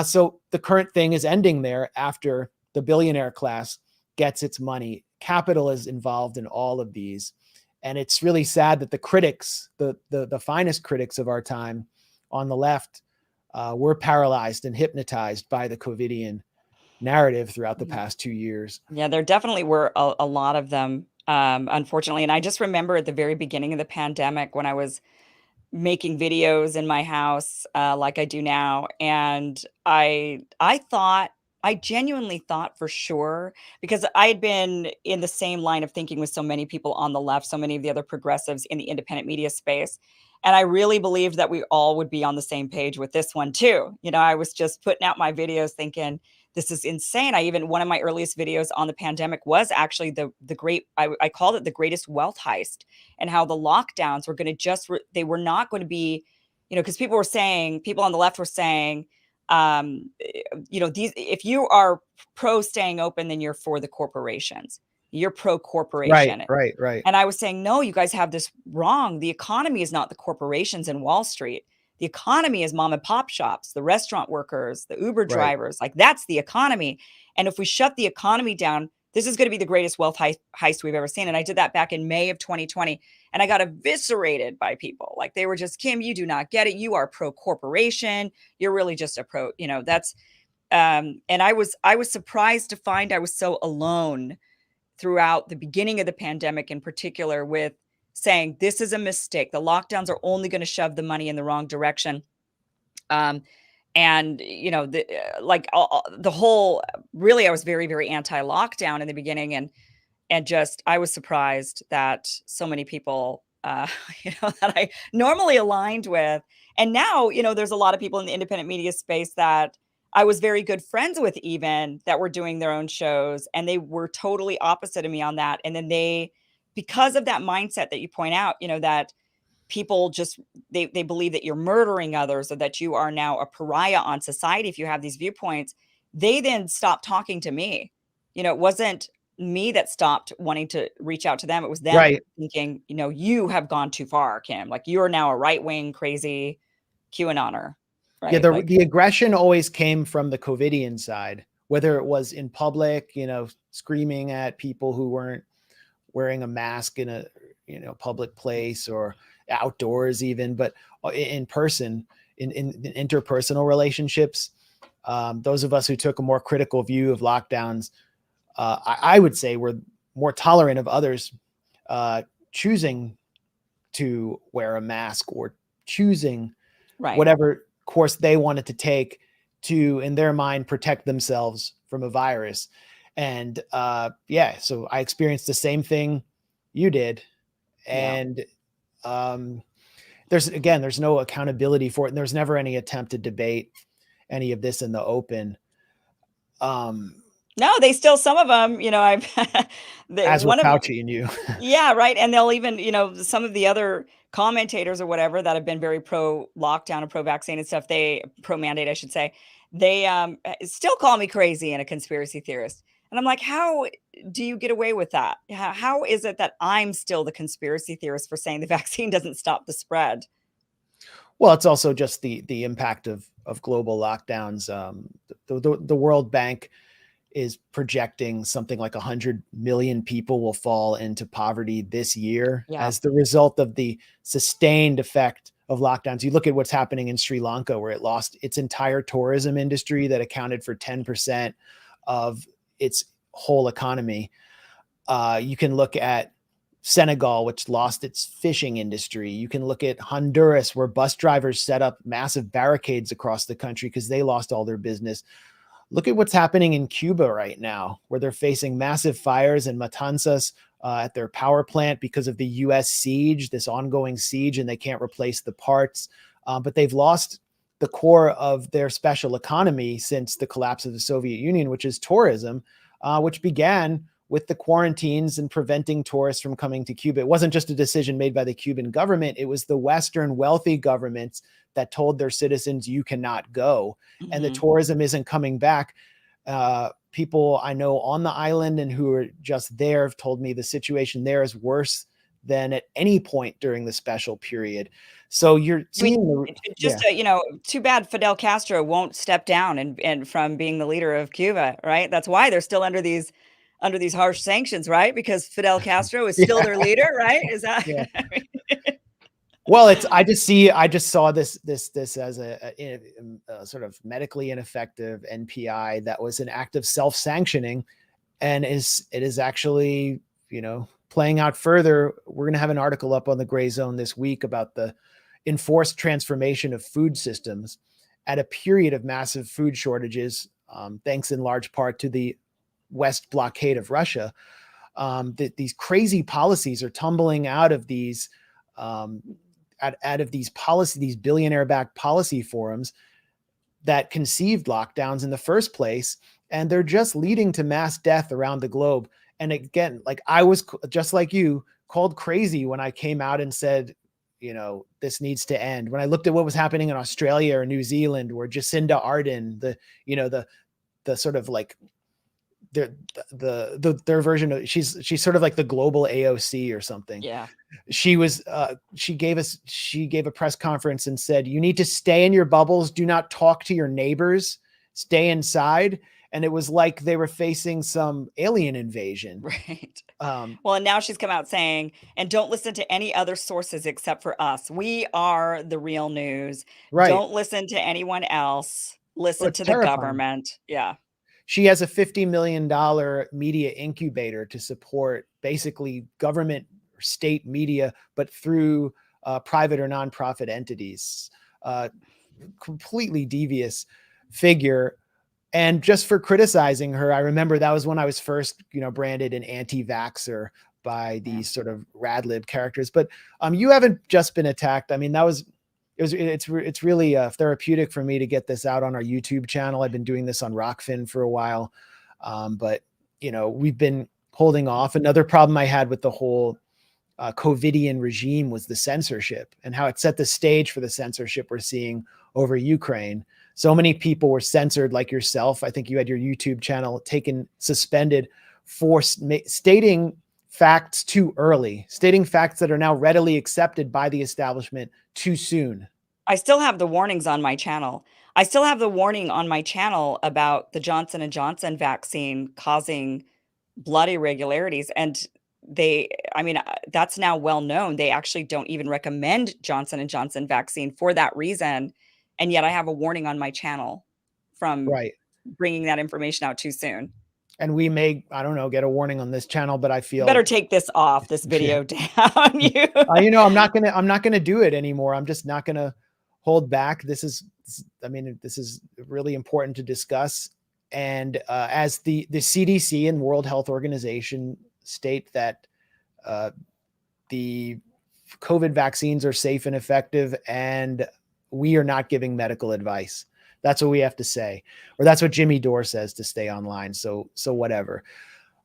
A: So the current thing is ending there after the billionaire class gets its money. Capital is involved in all of these. And it's really sad that the critics, the finest critics of our time on the left, were paralyzed and hypnotized by the COVIDian narrative throughout the past 2 years.
B: Yeah, there definitely were a lot of them, unfortunately. And I just remember at the very beginning of the pandemic when I was making videos in my house, like I do now. And I genuinely thought for sure, because I had been in the same line of thinking with so many people on the left, so many of the other progressives in the independent media space. And I really believed that we all would be on the same page with this one too. I was just putting out my videos thinking, this is insane. One of my earliest videos on the pandemic was actually I called it the greatest wealth heist, and how the lockdowns were going to they were not going to be, because people on the left were saying, if you are pro staying open, then you're for the corporations. You're pro corporation.
A: Right.
B: And I was saying, no, you guys have this wrong. The economy is not the corporations in Wall Street. The economy is mom and pop shops, the restaurant workers, the Uber drivers. Like, that's the economy. And if we shut the economy down, this is going to be the greatest wealth heist we've ever seen. And I did that back in May of 2020. And I got eviscerated by people. Like, they were just, Kim, you do not get it. You are pro corporation. You're really just a pro, that's, and I was surprised to find I was so alone throughout the beginning of the pandemic, in particular, with saying this is a mistake. The lockdowns are only going to shove the money in the wrong direction. And the whole, really, I was very, very anti-lockdown in the beginning, and just, I was surprised that so many people, that I normally aligned with. And now, there's a lot of people in the independent media space that I was very good friends with, even, that were doing their own shows, and they were totally opposite of me on that. And then because of that mindset that you point out, that people just, they believe that you're murdering others, or that you are now a pariah on society if you have these viewpoints, they then stopped talking to me. It wasn't me that stopped wanting to reach out to them. It was them thinking, you have gone too far, Kim. Like, you are now a right-wing, crazy QAnoner. Right?
A: Yeah, the aggression always came from the COVIDian side, whether it was in public, screaming at people who weren't wearing a mask in a public place, or outdoors even, but in person, in interpersonal relationships, those of us who took a more critical view of lockdowns, I would say, were more tolerant of others choosing to wear a mask, or choosing whatever course they wanted to take to, in their mind, protect themselves from a virus. And so I experienced the same thing you did. And there's no accountability for it. And there's never any attempt to debate any of this in the open.
B: No, they still, some of them, I've
A: as with Fauci and you.
B: Yeah, right. And they'll even, some of the other commentators or whatever that have been very pro lockdown and pro vaccine and stuff, pro mandate, I should say, they still call me crazy and a conspiracy theorist. And I'm like, how do you get away with that? How is it that I'm still the conspiracy theorist for saying the vaccine doesn't stop the spread?
A: Well, it's also just the impact of global lockdowns. The World Bank is projecting something like 100 million people will fall into poverty this year as the result of the sustained effect of lockdowns. You look at what's happening in Sri Lanka, where it lost its entire tourism industry that accounted for 10% of its whole economy. You can look at Senegal, which lost its fishing industry. You can look at Honduras, where bus drivers set up massive barricades across the country because they lost all their business. Look at what's happening in Cuba right now, where they're facing massive fires and matanzas at their power plant because of the U.S. siege, this ongoing siege, and they can't replace the parts. But they've lost the core of their special economy since the collapse of the Soviet Union, which is tourism, which began with the quarantines and preventing tourists from coming to Cuba. It wasn't just a decision made by the Cuban government. It was the Western wealthy governments that told their citizens, you cannot go. And the tourism isn't coming back. People I know on the island and who are just there have told me the situation there is worse than at any point during the special period. So you're seeing
B: too bad Fidel Castro won't step down and from being the leader of Cuba, right? That's why they're still under these harsh sanctions, right? Because Fidel Castro is still their leader, right? Is that?
A: Yeah. Well, I just saw this as a sort of medically ineffective NPI that was an act of self-sanctioning, and it is actually, playing out further. We're going to have an article up on the Grayzone this week about the enforced transformation of food systems at a period of massive food shortages, thanks in large part to the West blockade of Russia. These crazy policies are tumbling out of these these billionaire-backed policy forums that conceived lockdowns in the first place, and they're just leading to mass death around the globe. And again, like I was just like you, called crazy when I came out and said, this needs to end. When I looked at what was happening in Australia or New Zealand, where Jacinda Ardern, the sort of like their version of, she's sort of like the global AOC or something.
B: Yeah.
A: She gave a press conference and said, you need to stay in your bubbles. Do not talk to your neighbors, stay inside. And it was like they were facing some alien invasion.
B: Right. Well, and now she's come out saying, and don't listen to any other sources except for us. We are the real news.
A: Right.
B: Don't listen to anyone else. Listen to the government. Yeah.
A: She has a $50 million media incubator to support basically government or state media, but through private or nonprofit entities. Completely devious figure. And just for criticizing her, I remember that was when I was first, branded an anti-vaxxer by these sort of rad-lib characters. But you haven't just been attacked. I mean, it's really therapeutic for me to get this out on our YouTube channel. I've been doing this on Rockfin for a while, but we've been holding off. Another problem I had with the whole COVIDian regime was the censorship and how it set the stage for the censorship we're seeing over Ukraine. So many people were censored, like yourself. I think you had your YouTube channel suspended for stating facts too early, stating facts that are now readily accepted by the establishment too soon.
B: I still have the warnings on my channel. I still have the warning on my channel about the Johnson & Johnson vaccine causing blood irregularities. And that's now well known. They actually don't even recommend Johnson & Johnson vaccine for that reason. And yet I have a warning on my channel from bringing that information out too soon.
A: And we may, I don't know, get a warning on this channel, but I feel
B: you better take this off, this video down.
A: I'm not going to do it anymore. I'm just not going to hold back. This is really important to discuss. And as the CDC and World Health Organization state that the COVID vaccines are safe and effective, and we are not giving medical advice. That's what we have to say, or that's what Jimmy Dore says to stay online. So whatever.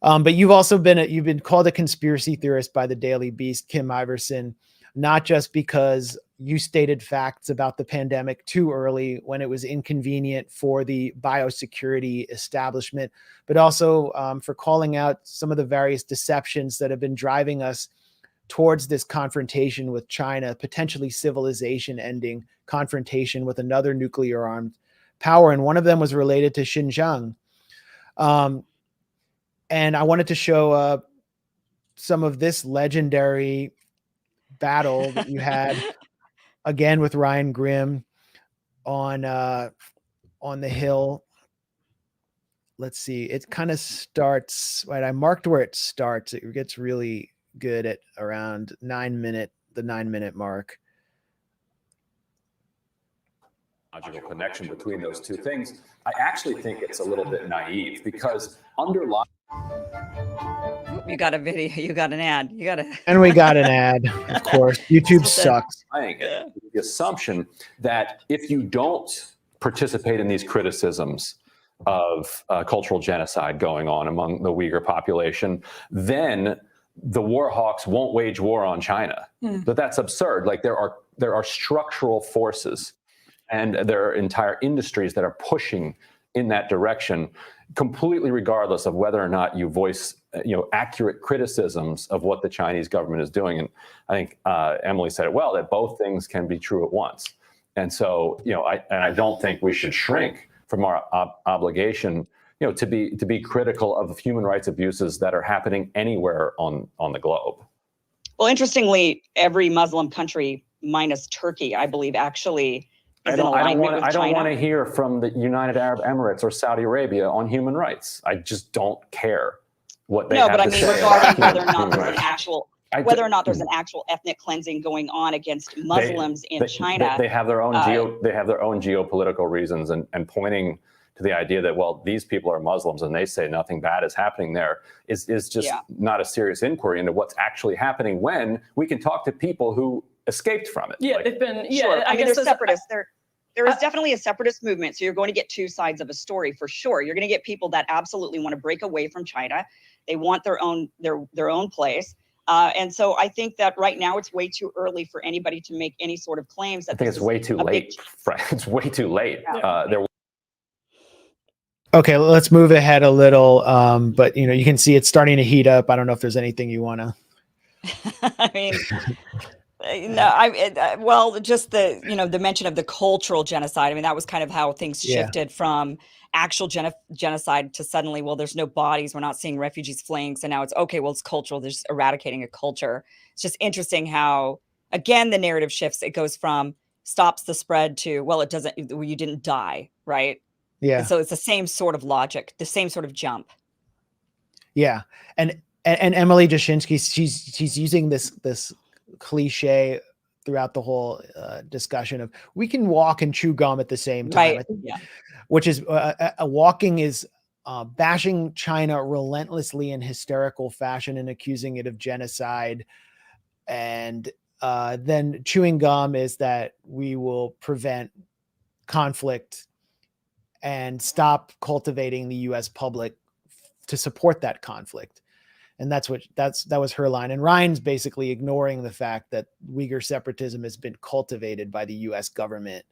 A: But you've been called a conspiracy theorist by the Daily Beast, Kim Iversen, not just because you stated facts about the pandemic too early when it was inconvenient for the biosecurity establishment, but also for calling out some of the various deceptions that have been driving us towards this confrontation with China, potentially civilization ending confrontation with another nuclear armed power. And one of them was related to Xinjiang. And I wanted to show some of this legendary battle that you had again with Ryan Grimm on the Hill. Let's see. It kind of starts, right? I marked where it starts. It gets really good at around the 9 minute mark.
F: logical connection between those two things. I actually think it's a little bit naive because underlying.
B: You got a video, you got an ad, you got a.
A: And we got an ad, of course. YouTube sucks.
F: The assumption that if you don't participate in these criticisms of cultural genocide going on among the Uyghur population, then the war hawks won't wage war on China. But that's absurd. Like there are structural forces and there are entire industries that are pushing in that direction, completely regardless of whether or not you voice accurate criticisms of what the Chinese government is doing. And I think Emily said it well, that both things can be true at once. And so, I don't think we should shrink from our obligation, to be critical of human rights abuses that are happening anywhere on the globe.
B: Well, interestingly, every Muslim country minus Turkey, I believe, actually is in alignment with China.
F: I don't want to hear from the United Arab Emirates or Saudi Arabia on human rights. I just don't care what they have to say.
B: No, but I mean, regarding whether or not there's an actual whether or not there's an actual ethnic cleansing going on against Muslims in China.
F: They have their own they have their own geopolitical reasons, and pointing to the idea that, well, these people are Muslims and they say nothing bad is happening there is just not a serious inquiry into what's actually happening when we can talk to people who escaped from it.
G: Yeah, they've been. Yeah,
B: sure. I mean, they're separatists. There is definitely a separatist movement. So you're going to get two sides of a story for sure. You're going to get people that absolutely want to break away from China. They want their own place. And so I think that right now it's way too early for anybody to make any sort of claims. That
F: I think it's way too late. It's way too late.
B: Yeah.
A: Okay, let's move ahead a little. But you can see it's starting to heat up. I don't know if there's anything you want to.
B: I mean, no, well, just the mention of the cultural genocide. I mean, that was kind of how things shifted from actual genocide to suddenly, well, there's no bodies. We're not seeing refugees fleeing. So now it's okay. Well, it's cultural. There's eradicating a culture. It's just interesting how, again, the narrative shifts. It goes from stops the spread to, well, it doesn't, you didn't die. Right.
A: Yeah.
B: And so it's the same sort of logic, the same sort of jump.
A: Yeah. And Emily Jashinsky, she's using this cliche throughout the whole discussion of we can walk and chew gum at the same time.
B: Right.
A: I think, which is walking is bashing China relentlessly in hysterical fashion and accusing it of genocide. And then chewing gum is that we will prevent conflict and stop cultivating the U.S. public to support that conflict. And that was her line. And Ryan's basically ignoring the fact that Uyghur separatism has been cultivated by the U.S. government,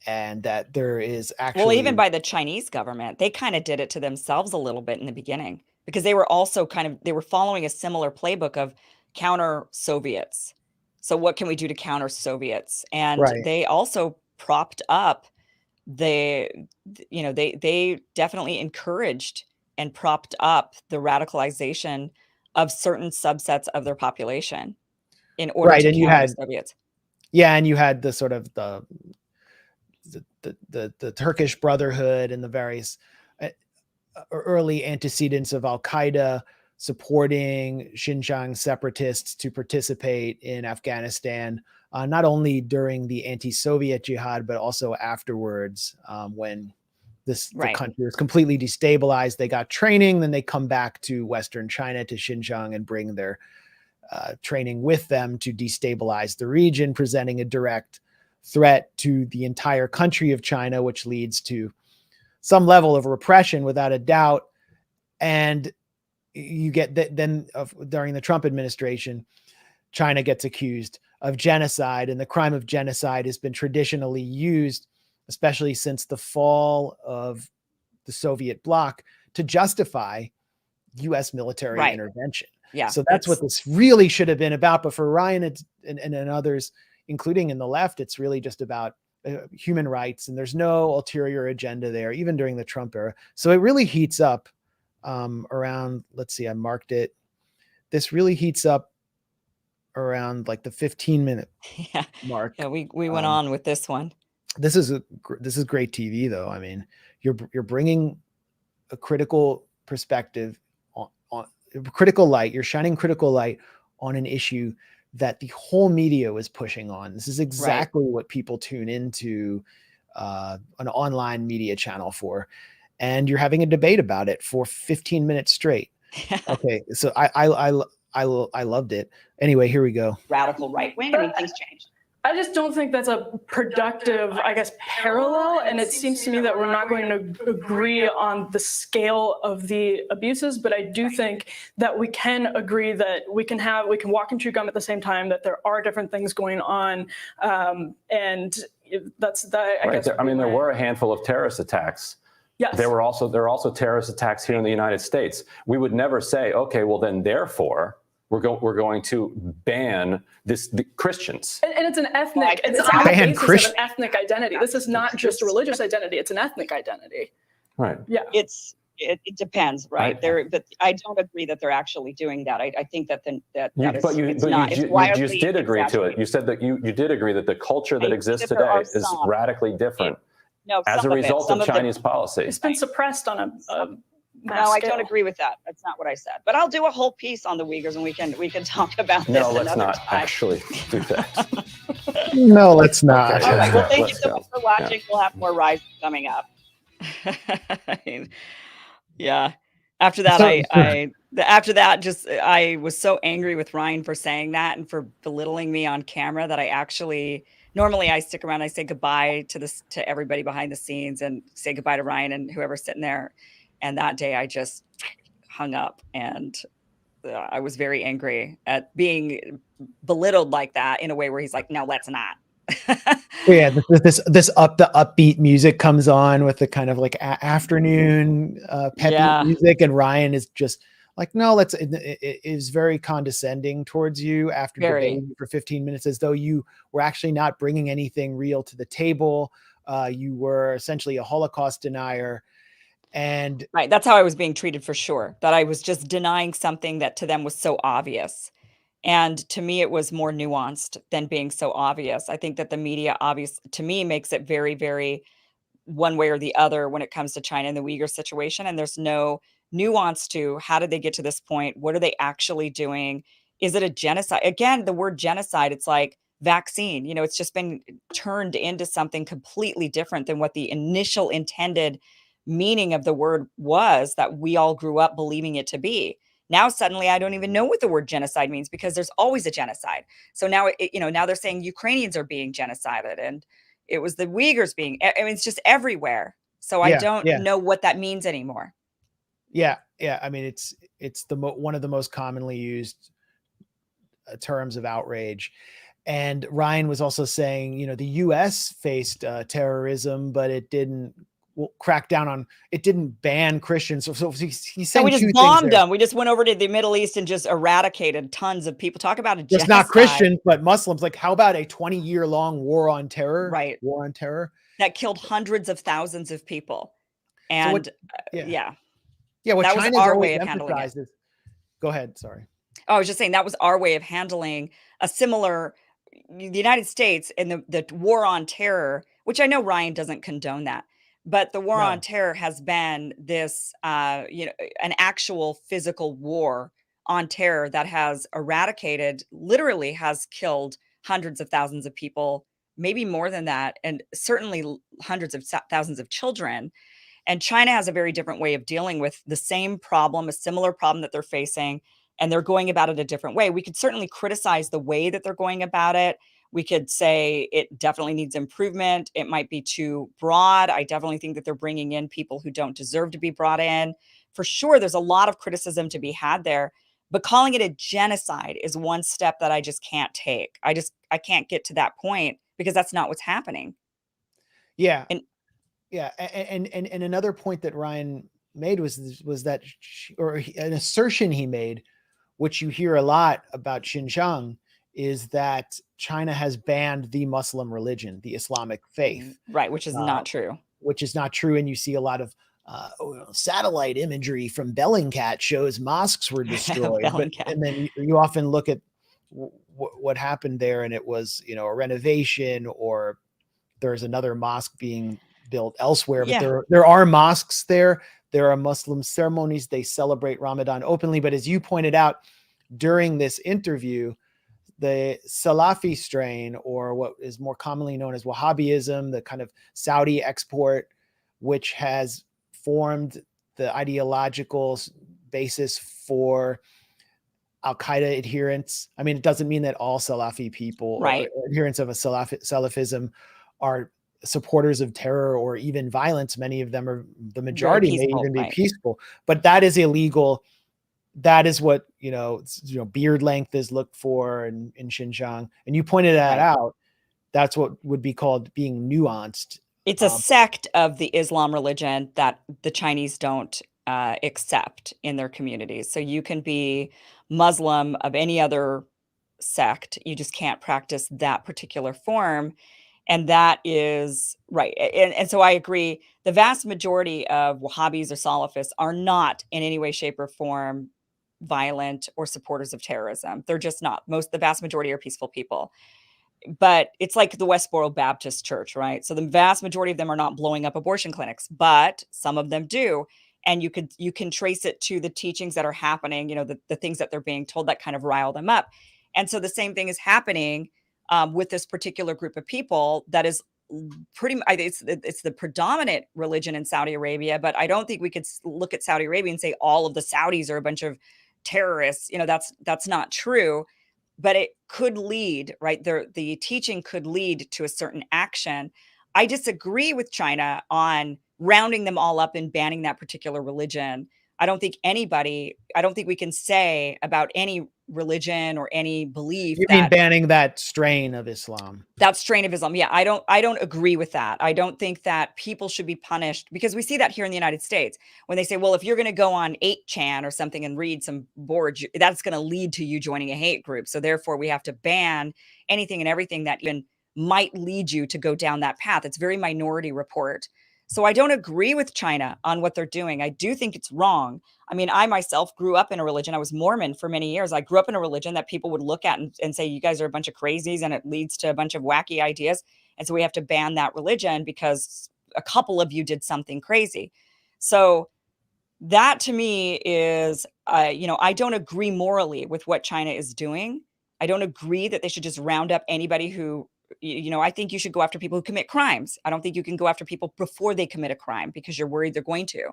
A: and that there is actually,
B: well, even by the Chinese government. They kind of did it to themselves a little bit in the beginning, because they were also they were following a similar playbook of counter Soviets. So what can we do to counter Soviets? And they also propped up they definitely encouraged and propped up the radicalization of certain subsets of their population in order to counter the Soviets.
A: Yeah, and you had the sort of the Turkish Brotherhood and the various early antecedents of Al-Qaeda supporting Xinjiang separatists to participate in Afghanistan, not only during the anti-Soviet jihad, but also afterwards, when the country was completely destabilized. They got training, then they come back to Western China, to Xinjiang, and bring their training with them to destabilize the region, presenting a direct threat to the entire country of China, which leads to some level of repression without a doubt. And you get that then during the Trump administration, China gets accused of genocide, and the crime of genocide has been traditionally used, especially since the fall of the Soviet bloc, to justify U.S. military intervention.
B: Yeah.
A: So that's what this really should have been about. But for Ryan and others, including in the left, it's really just about human rights, and there's no ulterior agenda there, even during the Trump era. So it really heats up around, let's see, I marked it. This really heats up around like the 15-minute mark.
B: Yeah, we went on with this one.
A: This is great TV, though. I mean, you're bringing a critical perspective on critical light. You're shining critical light on an issue that the whole media was pushing on. This is exactly what people tune into an online media channel for, and you're having a debate about it for 15 minutes straight. Okay, so I loved it. Anyway, here we go.
B: Radical right wing. I mean, things change.
G: I just don't think that's a productive, I guess, parallel. And it seems to me that we're not going to agree on the scale of the abuses, but I do think that we can agree that we can walk and chew gum at the same time, that there are different things going on. And that's that. I guess.
F: I mean, there were a handful of terrorist attacks.
G: Yes.
F: There are also terrorist attacks here in the United States. We would never say, okay, well then therefore we're going to ban the Christians.
G: And it's an ethnic, it's on the basis of an ethnic identity. This is not just a religious identity, it's an ethnic identity.
F: Right.
G: Yeah.
B: It depends, right? But I don't agree that they're actually doing that. I think that
F: you just did agree to it. You said that you did agree that the culture that exists today is radically different as a result of Chinese policy.
G: It's been suppressed on a
B: no, I don't agree with that. That's not what I said. But I'll do a whole piece on the Uyghurs, and we can talk about this.
F: No, let's not actually do that.
A: No, let's not.
B: Okay. All right. Well, thank you so much for watching. We'll have more Rise coming up. Yeah. After that, I was so angry with Ryan for saying that and for belittling me on camera that normally I stick around. I say goodbye to everybody behind the scenes and say goodbye to Ryan and whoever's sitting there. And that day I just hung up, and I was very angry at being belittled like that in a way where he's like, no, let's not.
A: Yeah, the upbeat music comes on with the kind of like afternoon peppy music, and Ryan is just like, no, it is very condescending towards you after debating for 15 minutes, as though you were actually not bringing anything real to the table. You were essentially a Holocaust denier. And
B: right, that's how I was being treated, for sure, that I was just denying something that to them was so obvious. And to me, it was more nuanced than being so obvious. I think that the media to me makes it very, very one way or the other when it comes to China and the Uyghur situation. And there's no nuance to how did they get to this point? What are they actually doing? Is it a genocide? Again, the word genocide, it's like vaccine, it's just been turned into something completely different than what the initial intended meaning of the word was, that we all grew up believing it to be. Now suddenly I don't even know what the word genocide means, because there's always a genocide. So now now they're saying Ukrainians are being genocided, and it was the Uyghurs being. I mean, it's just everywhere. So I don't know what that means anymore.
A: Yeah. I mean, it's one of the most commonly used terms of outrage. And Ryan was also saying, the U.S. faced terrorism, but it didn't crack down on, it didn't ban Christians. So he's saying
B: we just bombed them. We just went over to the Middle East and just eradicated tons of people. Talk about a genocide.
A: Just not Christians, but Muslims. Like, how about a 20-year-long war on terror?
B: Right.
A: War on terror.
B: That killed hundreds of thousands of people. And
A: So
B: what
A: that
B: China's
A: was
B: our way of handling it.
A: Go ahead. Sorry.
B: I was just saying that was our way of handling a similar, the United States and the war on terror, which I know Ryan doesn't condone that. But the war on terror has been this, an actual physical war on terror that has literally has killed hundreds of thousands of people, maybe more than that, and certainly hundreds of thousands of children. And China has a very different way of dealing with the same problem, a similar problem that they're facing, and they're going about it a different way. We could certainly criticize the way that they're going about it. We could say it definitely needs improvement. It might be too broad. I definitely think that they're bringing in people who don't deserve to be brought in. For sure, there's a lot of criticism to be had there, but calling it a genocide is one step that I just can't take. I can't get to that point, because that's not what's happening.
A: Yeah. And another point that Ryan made was that, an assertion he made, which you hear a lot about Xinjiang, is that China has banned the Muslim religion, the Islamic faith.
B: Right, which is not true.
A: Which is not true. And you see a lot of satellite imagery from Bellingcat shows mosques were destroyed. And then you often look at what happened there, and it was, a renovation, or there's another mosque being built elsewhere. But there are mosques there. There are Muslim ceremonies. They celebrate Ramadan openly. But as you pointed out during this interview, the Salafi strain, or what is more commonly known as Wahhabism, the kind of Saudi export, which has formed the ideological basis for al-Qaeda adherents. I mean, it doesn't mean that all Salafi people or adherents of a Salafism are supporters of terror or even violence. Many of them are, the majority may even be peaceful, but that is illegal. That is what, beard length is looked for in Xinjiang. And you pointed that out. That's what would be called being nuanced.
B: It's a sect of the Islam religion that the Chinese don't accept in their communities. So you can be Muslim of any other sect. You just can't practice that particular form. And that is right. And so I agree. The vast majority of Wahhabis or Salafists are not in any way, shape, or form violent or supporters of terrorism. They're just not. The vast majority are peaceful people. But it's like the Westboro Baptist Church, right? So the vast majority of them are not blowing up abortion clinics, but some of them do. And you can trace it to the teachings that are happening, the things that they're being told that kind of rile them up. And so the same thing is happening with this particular group of people that is it's the predominant religion in Saudi Arabia, but I don't think we could look at Saudi Arabia and say all of the Saudis are a bunch of terrorists. That's not true, but it could lead, right? The teaching could lead to a certain action. I disagree with China on rounding them all up and banning that particular religion. I don't think we can say about any religion or any belief.
A: You mean banning that strain of Islam? That
B: strain of Islam. Yeah, I don't agree with that. I don't think that people should be punished, because we see that here in the United States when they say, well, if you're going to go on 8chan or something and read some boards, that's going to lead to you joining a hate group. So therefore we have to ban anything and everything that even might lead you to go down that path. It's very Minority Report. So I don't agree with China on what they're doing. I do think it's wrong. I mean, I myself grew up in a religion. I was Mormon for many years. I grew up in a religion that people would look at and say, you guys are a bunch of crazies and it leads to a bunch of wacky ideas. And so we have to ban that religion because a couple of you did something crazy. So that to me is, I don't agree morally with what China is doing. I don't agree that they should just round up anybody who, I think you should go after people who commit crimes. I don't think you can go after people before they commit a crime because you're worried they're going to.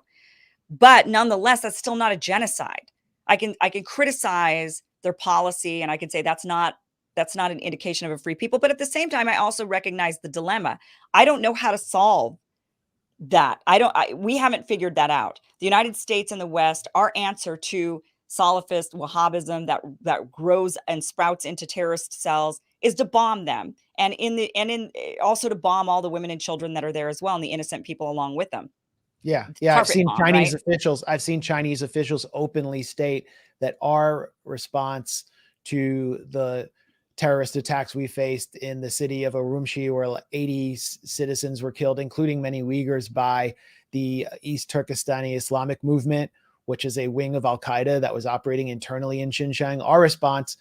B: But nonetheless, that's still not a genocide. I can criticize their policy and I can say that's not an indication of a free people. But at the same time, I also recognize the dilemma. I don't know how to solve that. We haven't figured that out. The United States and the West, our answer to Salafist Wahhabism that grows and sprouts into terrorist cells is to bomb them, and also to bomb all the women and children that are there as well, and the innocent people along with them.
A: Yeah. I've seen Chinese officials openly state that our response to the terrorist attacks we faced in the city of Urumqi, where 80 citizens were killed, including many Uyghurs, by the East Turkestani Islamic movement, which is a wing of al-Qaeda that was operating internally in Xinjiang. Our response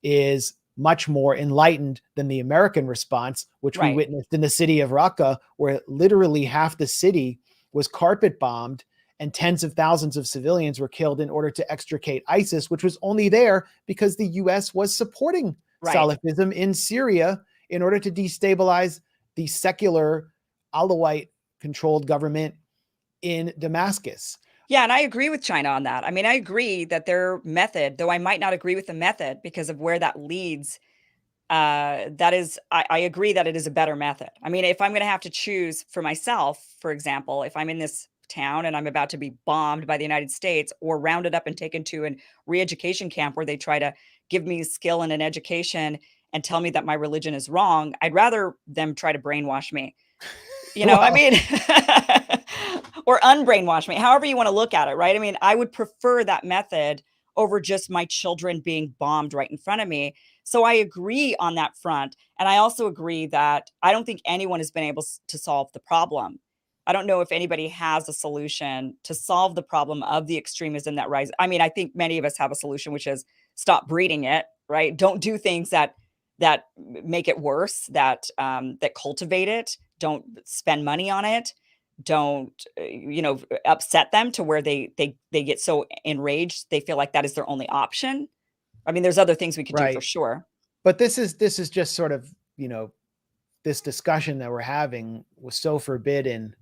A: is much more enlightened than the American response, which we witnessed in the city of Raqqa, where literally half the city was carpet bombed and tens of thousands of civilians were killed in order to extricate ISIS, which was only there because the US was supporting Salafism in Syria in order to destabilize the secular Alawite controlled government in Damascus.
B: Yeah, and I agree with China on that. I mean, I agree that their method, though I might not agree with the method because of where that leads, I agree that it is a better method. I mean, if I'm going to have to choose for myself, for example, if I'm in this town and I'm about to be bombed by the United States or rounded up and taken to a re-education camp where they try to give me skill and an education and tell me that my religion is wrong, I'd rather them try to brainwash me. I mean, or unbrainwash me, however you want to look at it, right? I mean, I would prefer that method over just my children being bombed right in front of me. So I agree on that front. And I also agree that I don't think anyone has been able to solve the problem. I don't know if anybody has a solution to solve the problem of the extremism that rises. I mean, I think many of us have a solution, which is stop breeding it, right? Don't do things that make it worse, that cultivate it. Don't spend money on it. Don't, upset them to where they get so enraged they feel like that is their only option. I mean, there's other things we could do for sure.
A: But this is just sort of, this discussion that we're having was so forbidden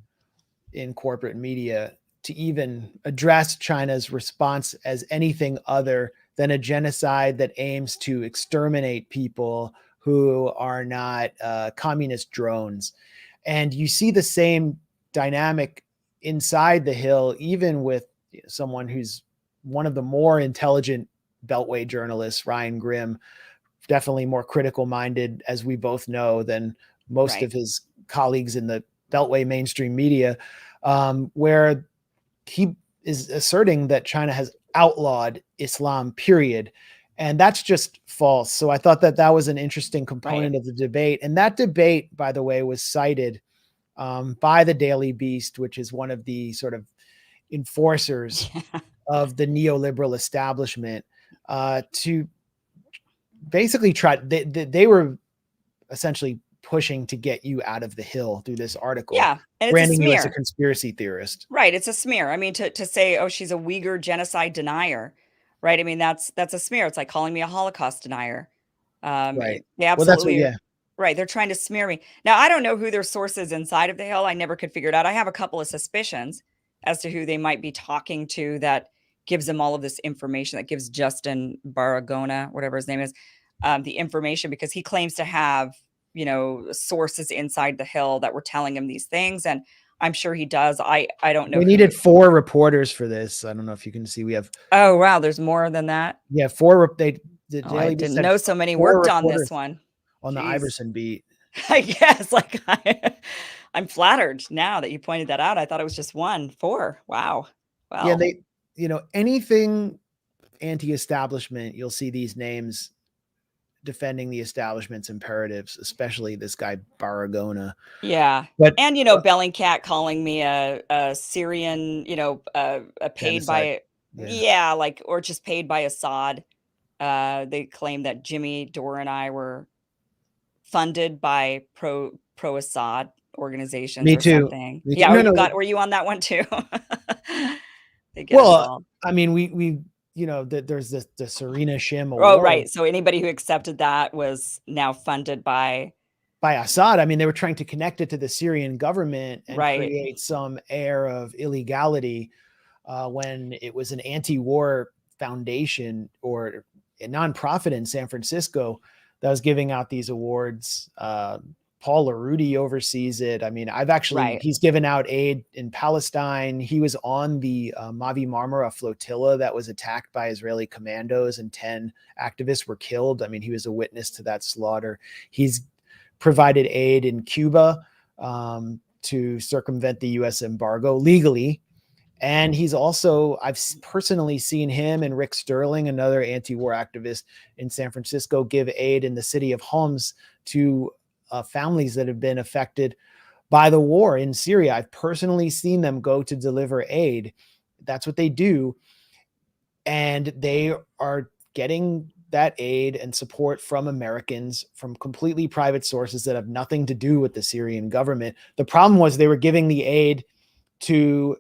A: in corporate media to even address China's response as anything other than a genocide that aims to exterminate people who are not communist drones. And you see the same dynamic inside the Hill, even with someone who's one of the more intelligent Beltway journalists, Ryan Grimm, definitely more critical minded, as we both know, than most of his colleagues in the Beltway mainstream media, where he is asserting that China has outlawed Islam, period. And that's just false. So I thought that was an interesting component of the debate. And that debate, by the way, was cited by the Daily Beast, which is one of the sort of enforcers of the neoliberal establishment, to basically they were essentially pushing to get you out of the Hill through this article.
B: Yeah. And
A: branding you as a conspiracy theorist.
B: Right. It's a smear. I mean, to say, oh, she's a Uyghur genocide denier. Right. I mean, that's a smear. It's like calling me a Holocaust denier.
A: Right.
B: They absolutely.
A: Well,
B: right. They're trying to smear me. Now, I don't know who their source is inside of the Hill. I never could figure it out. I have a couple of suspicions as to who they might be talking to that gives them all of this information, that gives Justin Baragona, whatever his name is, the information, because he claims to have, sources inside the Hill that were telling him these things. And I'm sure he does. I don't know.
A: We needed 4 reporters for this. I don't know if you can see. We have.
B: Oh, wow. There's more than that.
A: Yeah. 4. I
B: didn't know so many worked on this one.
A: On the Iversen beat.
B: I guess, like, I'm flattered now that you pointed that out. I thought it was just 4. Wow.
A: Yeah. Anything anti-establishment, you'll see these names defending the establishment's imperatives, especially this guy Baragona.
B: Yeah.
A: But
B: Bellingcat calling me a Syrian, a paid
A: genocide.
B: by or just paid by Assad. They claim that Jimmy Dore and I were funded by pro Assad organizations.
A: Me
B: or
A: too.
B: Something.
A: Me too.
B: Yeah, were you on that one too?
A: Well, I mean, we there's the Serena Shim award.
B: Oh, right. So anybody who accepted that was now funded by
A: Assad. I mean, they were trying to connect it to the Syrian government and
B: Right.
A: create some air of illegality when it was an anti-war foundation or a nonprofit in San Francisco that was giving out these awards. Paul LaRuti oversees it. I mean, he's given out aid in Palestine. He was on the Mavi Marmara flotilla that was attacked by Israeli commandos and 10 activists were killed. I mean, he was a witness to that slaughter. He's provided aid in Cuba to circumvent the US embargo legally. And he's also, I've personally seen him and Rick Sterling, another anti-war activist in San Francisco, give aid in the city of Homs to families that have been affected by the war in Syria. I've personally seen them go to deliver aid. That's what they do. And they are getting that aid and support from Americans, from completely private sources that have nothing to do with the Syrian government. The problem was they were giving the aid to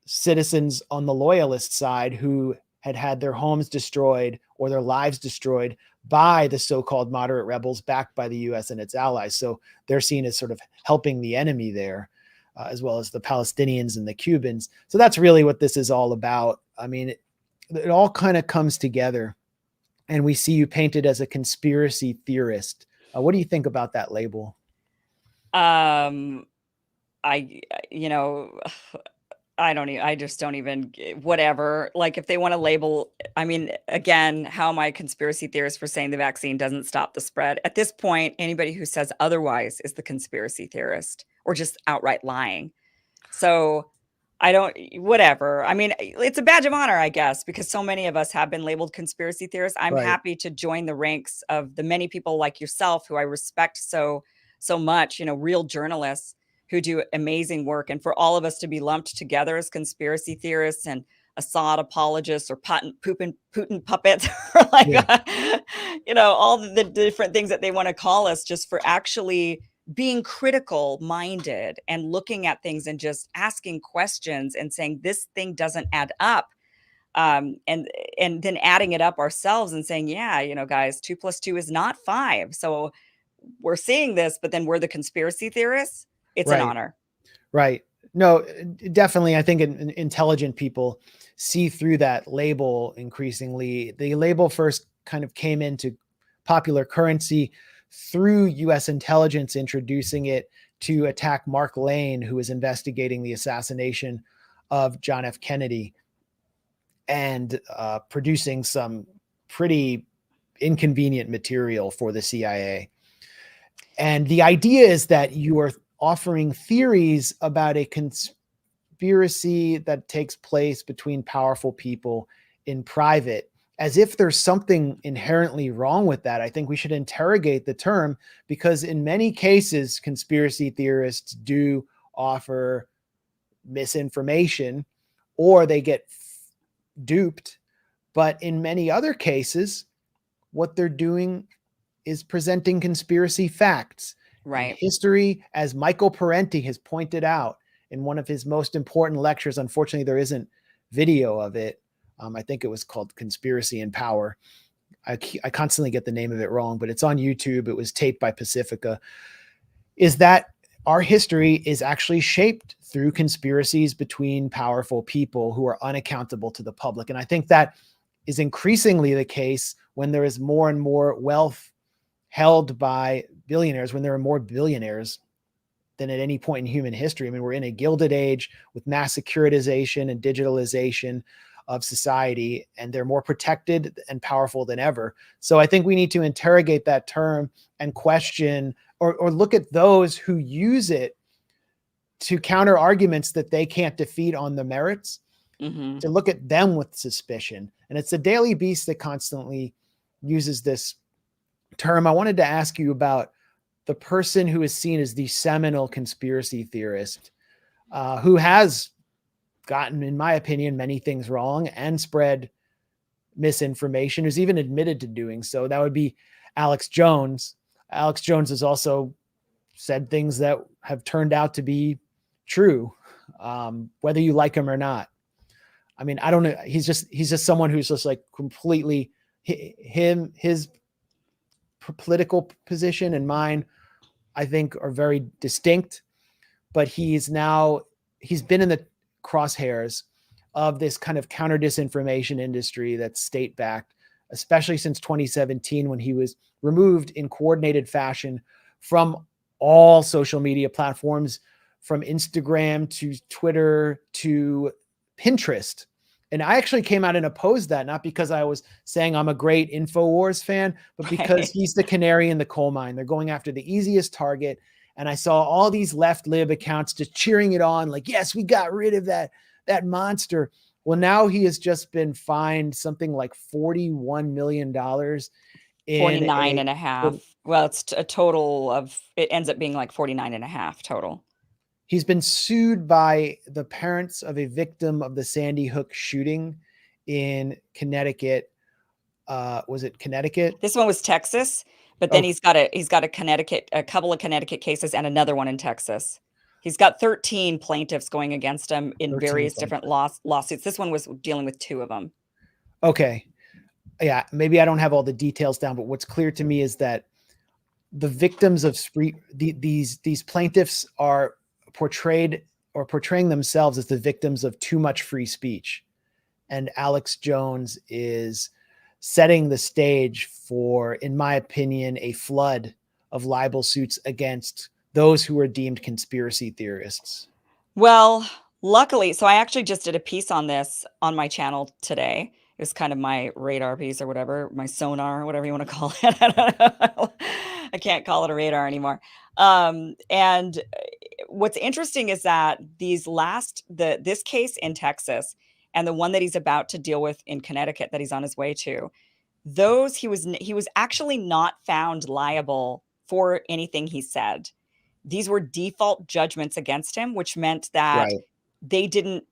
A: citizens on the loyalist side who had their homes destroyed or their lives destroyed by the so-called moderate rebels backed by the US and its allies. So they're seen as sort of helping the enemy there, as well as the Palestinians and the Cubans. So that's really what this is all about. I mean, it all kind of comes together, and we see you painted as a conspiracy theorist. What do you think about that label?
B: I just don't even, whatever. Like, if they want to label, I mean, again, how am I a conspiracy theorist for saying the vaccine doesn't stop the spread? At this point, anybody who says otherwise is the conspiracy theorist or just outright lying. So whatever. I mean, it's a badge of honor, I guess, because so many of us have been labeled conspiracy theorists. I'm happy to join the ranks of the many people like yourself who I respect so much, real journalists who do amazing work. And for all of us to be lumped together as conspiracy theorists and Assad apologists or Putin puppets, or all the different things that they want to call us, just for actually being critical minded and looking at things and just asking questions and saying this thing doesn't add up. and then adding it up ourselves and saying, yeah, you know, guys, 2 + 2 is not 5. So we're seeing this, but then we're the conspiracy theorists. It's an
A: Right.
B: honor.
A: Right. No, definitely. I think intelligent people see through that label increasingly. The label first kind of came into popular currency through US intelligence introducing it to attack Mark Lane, who was investigating the assassination of John F. Kennedy, and producing some pretty inconvenient material for the CIA. And the idea is that you are offering theories about a conspiracy that takes place between powerful people in private, as if there's something inherently wrong with that. I think we should interrogate the term, because in many cases, conspiracy theorists do offer misinformation or they get duped. But in many other cases, what they're doing is presenting conspiracy facts.
B: Right.
A: And history, as Michael Parenti has pointed out in one of his most important lectures, unfortunately, there isn't video of it. I think it was called Conspiracy and Power. I constantly get the name of it wrong, but it's on YouTube. It was taped by Pacifica. Is that our history is actually shaped through conspiracies between powerful people who are unaccountable to the public. And I think that is increasingly the case when there is more and more wealth held by billionaires, when there are more billionaires than at any point in human history. I mean, we're in a gilded age with mass securitization and digitalization of society, and they're more protected and powerful than ever. So I think we need to interrogate that term and question or look at those who use it to counter arguments that they can't defeat on the merits, to look at them with suspicion. And it's the Daily Beast that constantly uses this term. I wanted to ask you about the person who is seen as the seminal conspiracy theorist, who has gotten, in my opinion, many things wrong and spread misinformation, who's even admitted to doing so. That would be Alex Jones. Alex Jones has also said things that have turned out to be true, whether you like him or not. I mean, I don't know. He's just someone who's just like completely his political position and mine, I think, are very distinct, but he's been in the crosshairs of this kind of counter disinformation industry that's state backed, especially since 2017, when he was removed in coordinated fashion from all social media platforms, from Instagram to Twitter to Pinterest. And I actually came out and opposed that, not because I was saying I'm a great InfoWars fan, but because he's the canary in the coal mine. They're going after the easiest target. And I saw all these left lib accounts just cheering it on, like, yes, we got rid of that monster. Well, now he has just been fined something like $41 million.
B: 49 and a half. Well, it's a total of, it ends up being like 49 and a half total.
A: He's been sued by the parents of a victim of the Sandy Hook shooting in Connecticut. Was it Connecticut?
B: This one was Texas, but then he's got a couple of Connecticut cases and another one in Texas. He's got 13 plaintiffs going against him in various different lawsuits. This one was dealing with 2 of them. Okay.
A: Yeah, maybe I don't have all the details down, but what's clear to me is that the victims of these plaintiffs are portraying themselves as the victims of too much free speech. And Alex Jones is setting the stage for, in my opinion, a flood of libel suits against those who are deemed conspiracy theorists.
B: Well, luckily, so I actually just did a piece on this on my channel today. It was kind of my radar piece or whatever, my sonar, whatever you want to call it. I don't know. I can't call it a radar anymore. And what's interesting is that this case in Texas and the one that he's about to deal with in Connecticut that he's on his way to, he was actually not found liable for anything he said. These were default judgments against him, which meant that they didn't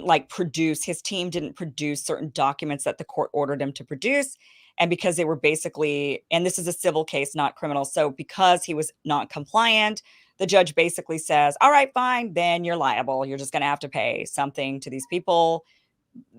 B: like produce, his team didn't produce certain documents that the court ordered him to produce. And because they were basically, and this is a civil case, not criminal. So because he was not compliant, the judge basically says, all right, fine, then you're liable. You're just going to have to pay something to these people.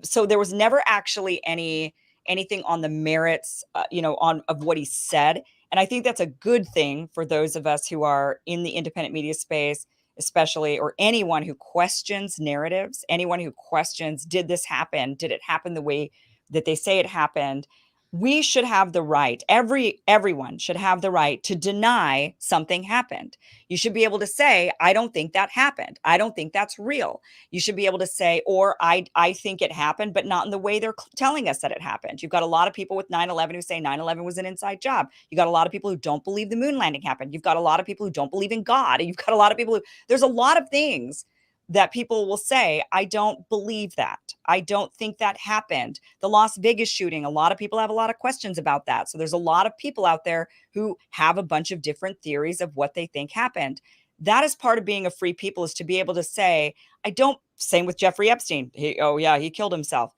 B: so there was never actually anything on the merits, of what he said. And I think that's a good thing for those of us who are in the independent media space, especially, or anyone who questions narratives, anyone who questions, did this happen? Did it happen the way that they say it happened? We should have the right, everyone should have the right to deny something happened. You should be able to say, I don't think that happened. I don't think that's real. You should be able to say, or I think it happened, but not in the way they're telling us that it happened. You've got a lot of people with 9/11 who say 9/11 was an inside job. You got a lot of people who don't believe the moon landing happened. You've got a lot of people who don't believe in God. And you've got a lot of people who, there's a lot of things that people will say, I don't believe that. I don't think that happened. The Las Vegas shooting, a lot of people have a lot of questions about that. So there's a lot of people out there who have a bunch of different theories of what they think happened. That is part of being a free people, is to be able to say, same with Jeffrey Epstein. He killed himself.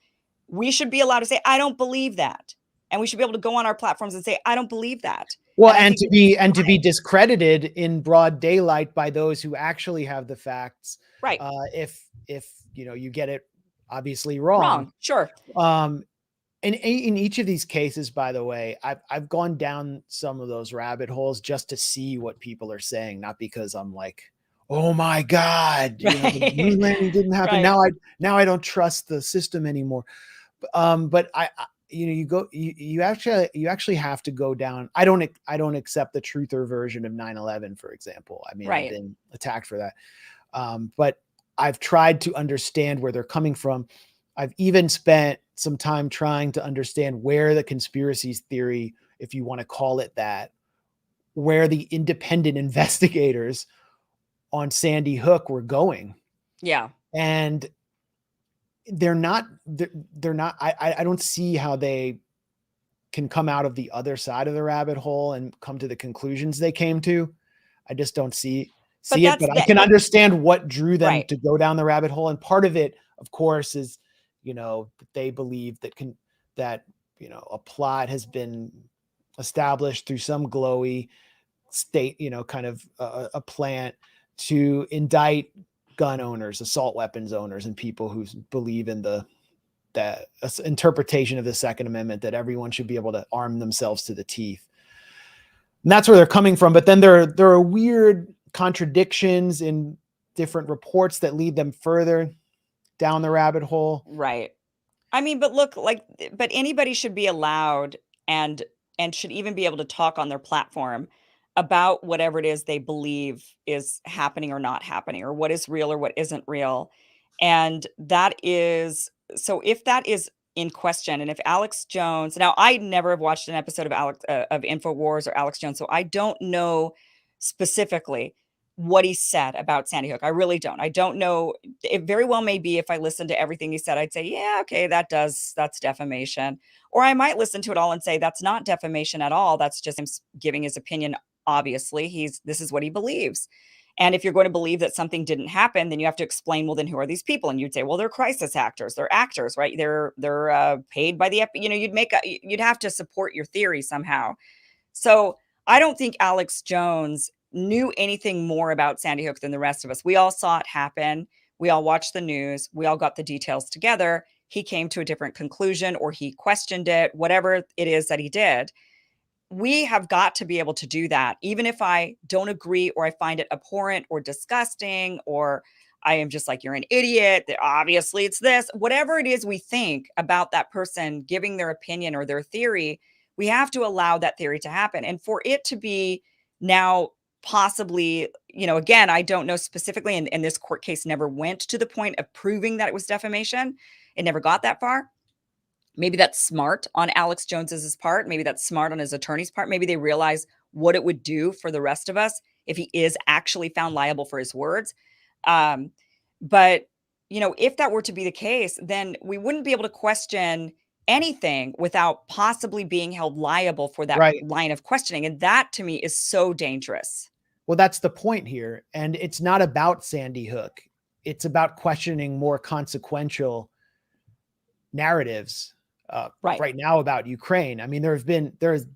B: We should be allowed to say, I don't believe that. And we should be able to go on our platforms and say, I don't believe that.
A: Well, and to be discredited in broad daylight by those who actually have the facts.
B: Right.
A: If you get it obviously wrong.
B: Sure.
A: And in each of these cases, by the way, I've gone down some of those rabbit holes just to see what people are saying, not because I'm like, oh my God, the moon landing didn't happen.
B: Right.
A: Now I don't trust the system anymore. But you actually have to go down. I don't accept the truther version of 9/11, for example. I mean, I've been attacked for that. But I've tried to understand where they're coming from. I've even spent some time trying to understand where the conspiracy theory, if you want to call it that, where the independent investigators on Sandy Hook were going.
B: Yeah.
A: And they're not, I don't see how they can come out of the other side of the rabbit hole and come to the conclusions they came to. I just don't see it, but I can understand what drew them to go down the rabbit hole. And part of it, of course, is, they believe that a plot has been established through some glowy state, kind of a plant to indict gun owners, assault weapons owners, and people who believe in that interpretation of the Second Amendment, that everyone should be able to arm themselves to the teeth. And that's where they're coming from. But then there are weird contradictions in different reports that lead them further down the rabbit hole.
B: Right. I mean, but look, but anybody should be allowed and should even be able to talk on their platform about whatever it is they believe is happening or not happening, or what is real or what isn't real. And that is, so if that is in question, and if Alex Jones, now I never have watched an episode of InfoWars or Alex Jones, so I don't know specifically what he said about Sandy Hook. I really don't. I don't know. It very well may be, if I listened to everything he said, I'd say, yeah, okay, that's defamation. Or I might listen to it all and say, that's not defamation at all. That's just him giving his opinion. Obviously, this is what he believes. And if you're going to believe that something didn't happen, then you have to explain, well, then who are these people? And you'd say, well, they're crisis actors. They're actors, right? They're paid by the, you'd have to support your theory somehow. So I don't think Alex Jones knew anything more about Sandy Hook than the rest of us. We all saw it happen. We all watched the news. We all got the details together. He came to a different conclusion, or he questioned it, whatever it is that he did. We have got to be able to do that. Even if I don't agree, or I find it abhorrent or disgusting, or I am just like, you're an idiot, obviously it's this, whatever it is we think about that person giving their opinion or their theory, we have to allow that theory to happen. And for it to be now possibly, again, I don't know specifically, and this court case never went to the point of proving that it was defamation. It never got that far. Maybe that's smart on Alex Jones's part. Maybe that's smart on his attorney's part. Maybe they realize what it would do for the rest of us if he is actually found liable for his words. But, if that were to be the case, then we wouldn't be able to question anything without possibly being held liable for that line of questioning. And that, to me, is so dangerous.
A: Well, that's the point here. And it's not about Sandy Hook. It's about questioning more consequential narratives right now about Ukraine. I mean, there has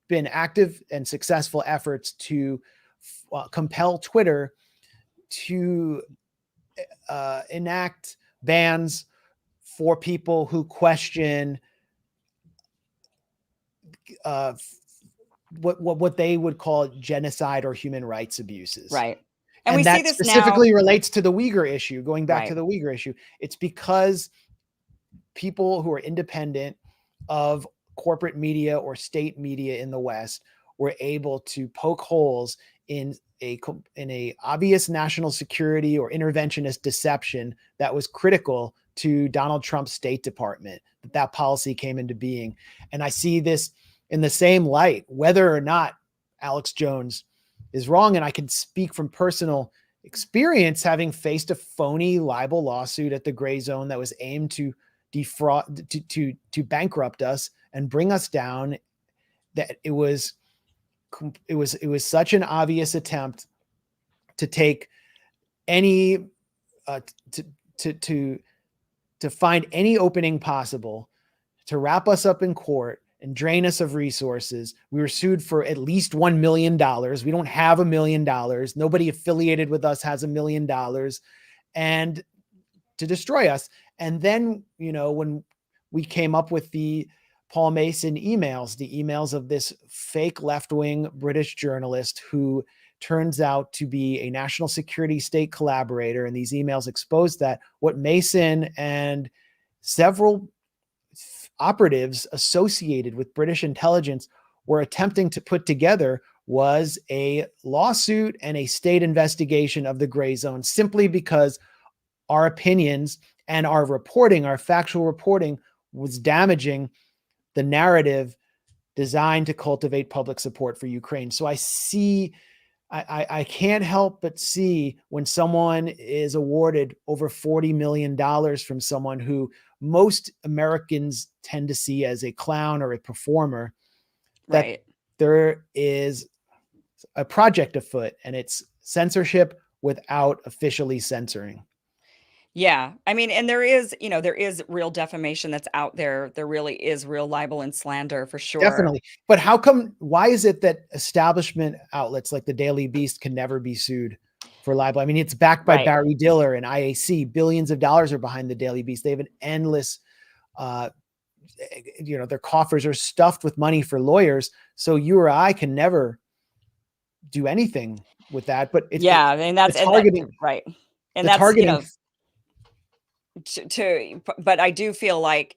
A: been active and successful efforts to compel Twitter to enact bans for people who question what they would call genocide or human rights abuses.
B: Right. And
A: And
B: we see
A: that
B: this
A: specifically
B: now.
A: relates to the Uyghur issue, going back
B: Right.
A: to the Uyghur issue. It's because people who are independent of corporate media or state media in the West were able to poke holes in a obvious national security or interventionist deception that was critical to Donald Trump's State Department, that policy came into being. And I see this in the same light, whether or not Alex Jones is wrong. And I can speak from personal experience, having faced a phony libel lawsuit at the Grayzone that was aimed to defraud, to bankrupt us and bring us down, that it was such an obvious attempt to take any to find any opening possible to wrap us up in court and drain us of resources. We were sued for at least $1 million. We don't have $1 million. Nobody affiliated with us has $1 million, and to destroy us. And then, when we came up with the Paul Mason emails, the emails of this fake left-wing British journalist who turns out to be a national security state collaborator. And these emails exposed that what Mason and several operatives associated with British intelligence were attempting to put together was a lawsuit and a state investigation of the Grayzone, simply because our opinions and our reporting, our factual reporting, was damaging the narrative designed to cultivate public support for Ukraine. So I can't help but see when someone is awarded over $40 million from someone who most Americans tend to see as a clown or a performer, that
B: Right.
A: there is a project afoot, and it's censorship without officially censoring.
B: Yeah. I mean, and there is real defamation that's out there. There really is real libel and slander for sure.
A: Definitely. But why is it that establishment outlets like the Daily Beast can never be sued for libel? I mean, it's backed by
B: Right.
A: Barry Diller and IAC. Billions of dollars are behind the Daily Beast. They have an endless, their coffers are stuffed with money for lawyers. So you or I can never do anything with that. But it's targeting,
B: right. And
A: the
B: that's,
A: targeting.
B: But I do feel like,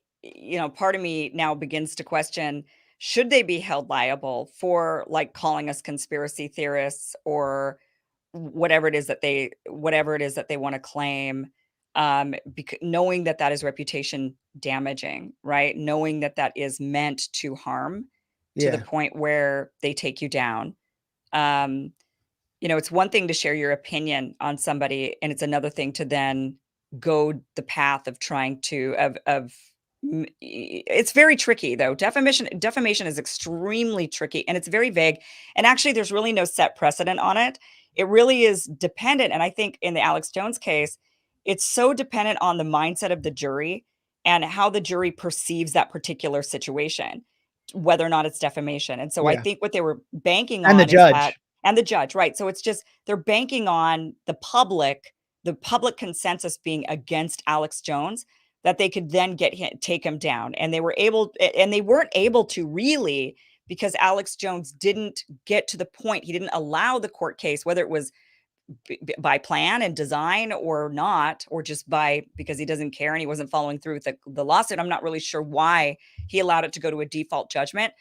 B: part of me now begins to question, should they be held liable for like calling us conspiracy theorists or whatever it is that they want to claim, knowing that is reputation damaging, right? Knowing that is meant to harm to the point where they take you down. It's one thing to share your opinion on somebody, and it's another thing to then go the path of trying to it's very tricky though. Defamation is extremely tricky, and it's very vague, and actually there's really no set precedent on it. It really is dependent, and I think in the Alex Jones case, it's so dependent on the mindset of the jury and how the jury perceives that particular situation, whether or not it's defamation. And so I think what they were banking on
A: is that,
B: and the judge, right? So it's just they're banking on the public consensus being against Alex Jones, that they could then take him down. And they weren't able to really, because Alex Jones didn't get to the point. He didn't allow the court case, whether it was by plan and design or not, or just because he doesn't care and he wasn't following through with the lawsuit. I'm not really sure why he allowed it to go to a default judgment.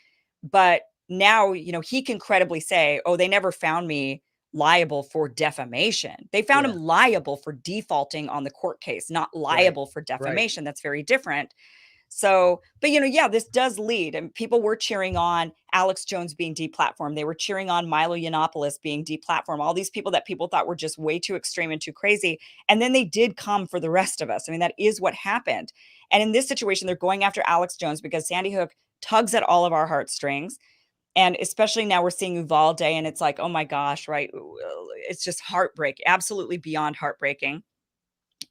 B: But now, he can credibly say, oh, they never found me liable for defamation. They found him liable for defaulting on the court case, not liable for defamation. That's very different. So, but this does lead, and people were cheering on Alex Jones being deplatformed. They were cheering on Milo Yiannopoulos being deplatformed. All these people that people thought were just way too extreme and too crazy. And then they did come for the rest of us. I mean, that is what happened. And in this situation, they're going after Alex Jones because Sandy Hook tugs at all of our heartstrings. And especially now we're seeing Uvalde, and it's like, oh my gosh, right? It's just heartbreaking, absolutely beyond heartbreaking.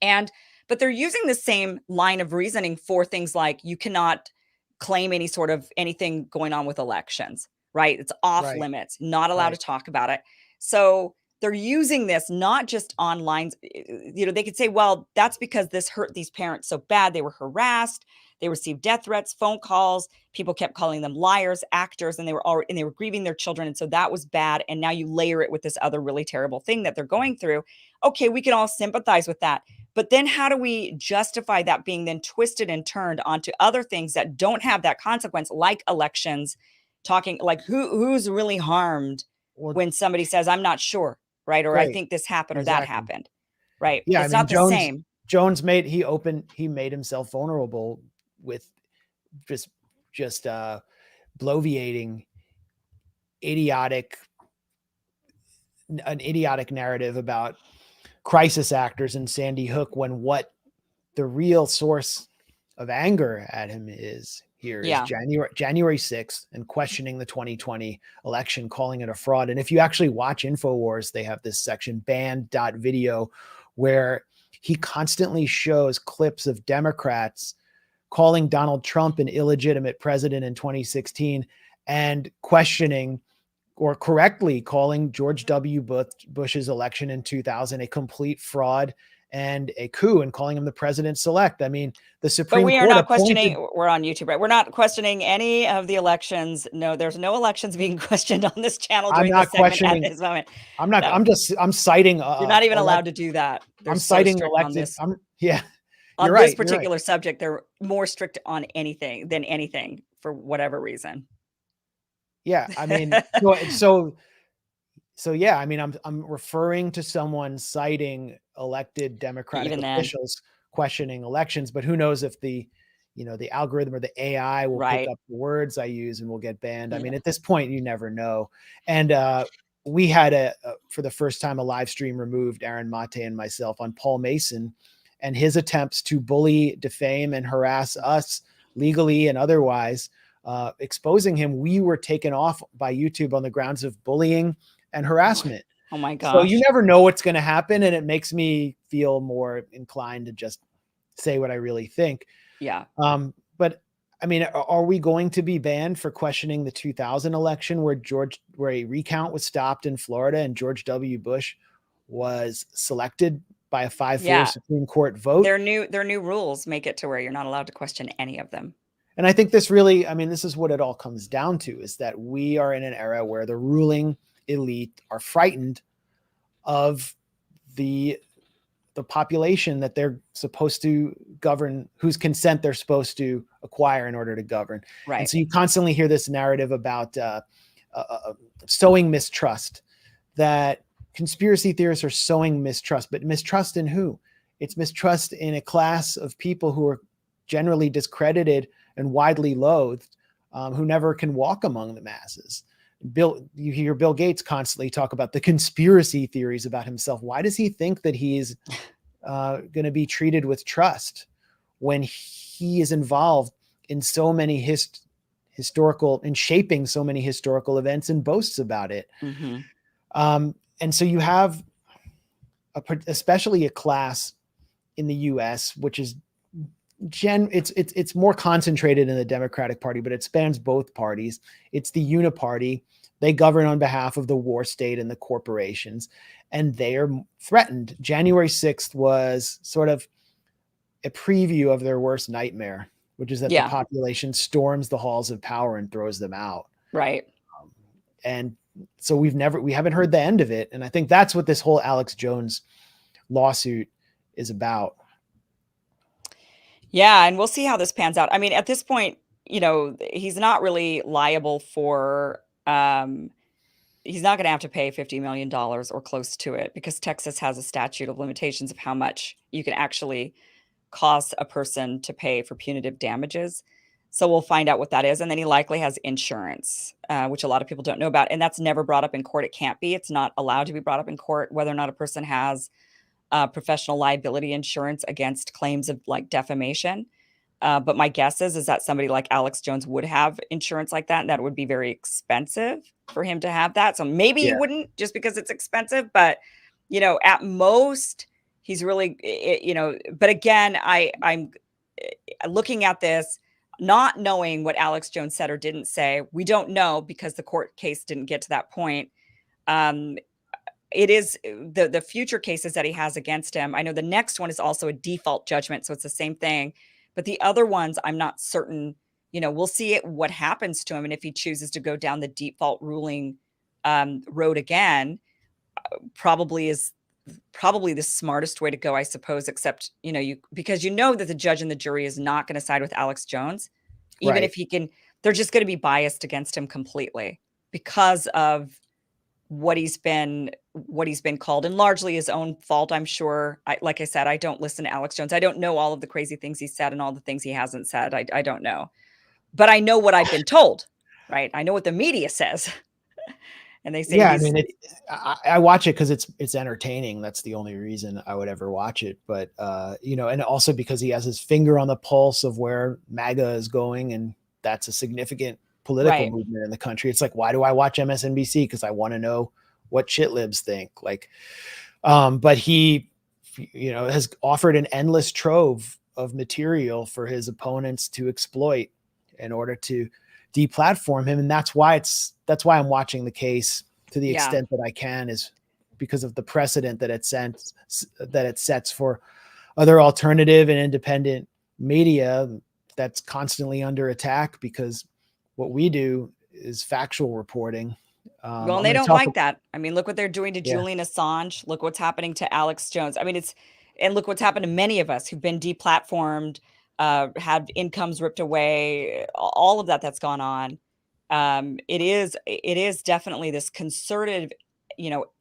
B: But they're using the same line of reasoning for things like you cannot claim any sort of anything going on with elections, right? It's off limits, not allowed to talk about it. So they're using this not just online. They could say, well, that's because this hurt these parents so bad. They were harassed. They received death threats, phone calls. People kept calling them liars, actors, and they were grieving their children. And so that was bad. And now you layer it with this other really terrible thing that they're going through. Okay, we can all sympathize with that. But then how do we justify that being then twisted and turned onto other things that don't have that consequence, like elections, talking like who's really harmed when somebody says, I'm not sure, right? Or I think this happened or that happened, right?
A: Yeah,
B: it's not the same.
A: Jones made himself vulnerable with just bloviating an idiotic narrative about crisis actors and Sandy Hook, when what the real source of anger at him is January 6th and questioning the 2020 election, calling it a fraud. And if you actually watch InfoWars, they have this section, banned.video, where he constantly shows clips of Democrats calling Donald Trump an illegitimate president in 2016 and questioning, or correctly calling, George W. Bush's election in 2000 a complete fraud and a coup, and calling him the president-elect. I mean, the Supreme Court. But we are not
B: questioning, we're on YouTube, right? We're not questioning any of the elections. No, there's no elections being questioned on this channel during this segment at this moment.
A: I'm citing.
B: You're not even allowed to do that.
A: I'm citing elected.
B: On
A: this
B: particular subject, they're more strict on anything than anything for whatever reason.
A: Yeah, I mean, so yeah, I mean, I'm referring to someone citing elected Democratic officials questioning elections, but who knows if the algorithm or the AI will pick up the words I use and will get banned. I mean, at this point, you never know. And we had for the first time, a live stream removed, Aaron Mate and myself, on Paul Mason and his attempts to bully, defame, and harass us legally and otherwise. Exposing him, we were taken off by YouTube on the grounds of bullying and harassment.
B: Oh my gosh.
A: So you never know what's going to happen, and it makes me feel more inclined to just say what I really think.
B: Yeah.
A: But I mean, are we going to be banned for questioning the 2000 election where a recount was stopped in Florida and George W. Bush was selected by a 5-4 Supreme Court vote?
B: Their new rules make it to where you're not allowed to question any of them.
A: And I think this is what it all comes down to, is that we are in an era where the ruling elite are frightened of the population that they're supposed to govern, whose consent they're supposed to acquire in order to govern.
B: Right.
A: And so you constantly hear this narrative about sowing mistrust, that conspiracy theorists are sowing mistrust, but mistrust in who? It's mistrust in a class of people who are generally discredited and widely loathed, who never can walk among the masses. You hear Bill Gates constantly talk about the conspiracy theories about himself. Why does he think that he's going to be treated with trust when he is involved in so many in shaping so many historical events and boasts about it?
B: Mm-hmm.
A: And so you have especially a class in the US, which is it's more concentrated in the Democratic Party, but it spans both parties. It's the uniparty. They govern on behalf of the war state and the corporations, and they are threatened. January 6th was sort of a preview of their worst nightmare, which is that the population storms the halls of power and throws them out.
B: Right.
A: And so we haven't heard the end of it. And I think that's what this whole Alex Jones lawsuit is about.
B: Yeah, and we'll see how this pans out. I mean, at this point, he's not really liable for, he's not going to have to pay $50 million or close to it, because Texas has a statute of limitations of how much you can actually cause a person to pay for punitive damages. So we'll find out what that is. And then he likely has insurance, which a lot of people don't know about. And that's never brought up in court. It can't be. It's not allowed to be brought up in court, whether or not a person has professional liability insurance against claims of like defamation. But my guess is that somebody like Alex Jones would have insurance like that, and that would be very expensive for him to have that. So maybe he wouldn't, just because it's expensive, but at most he's really, but again, I'm looking at this, not knowing what Alex Jones said or didn't say. We don't know, because the court case didn't get to that point. it is the future cases that he has against him. I know the next one is also a default judgment, so it's the same thing. But the other ones, I'm not certain. We'll see what happens to him, and if he chooses to go down the default ruling road again, probably the smartest way to go, I suppose. Except because that the judge and the jury is not going to side with Alex Jones, even if he can. They're just going to be biased against him completely because of what he's been called, and largely his own fault, I'm sure. Like I said, I don't listen to Alex Jones. I don't know all of the crazy things he said and all the things he hasn't said. I don't know, but I know what I've been told, right? I know what the media says, and they say,
A: I watch it because it's entertaining. That's the only reason I would ever watch it. But and also because he has his finger on the pulse of where MAGA is going, and that's a significant political movement in the country. It's like, why do I watch MSNBC? Because I want to know what shitlibs think. But he, has offered an endless trove of material for his opponents to exploit in order to deplatform him. And that's why I'm watching the case to the extent that I can, is because of the precedent that it sets for other alternative and independent media that's constantly under attack, because what we do is factual reporting.
B: Well, and they don't like that. I mean, look what they're doing to Julian Assange. Look what's happening to Alex Jones. I mean, and look what's happened to many of us who've been deplatformed, had incomes ripped away, all of that's gone on. It is definitely this concerted,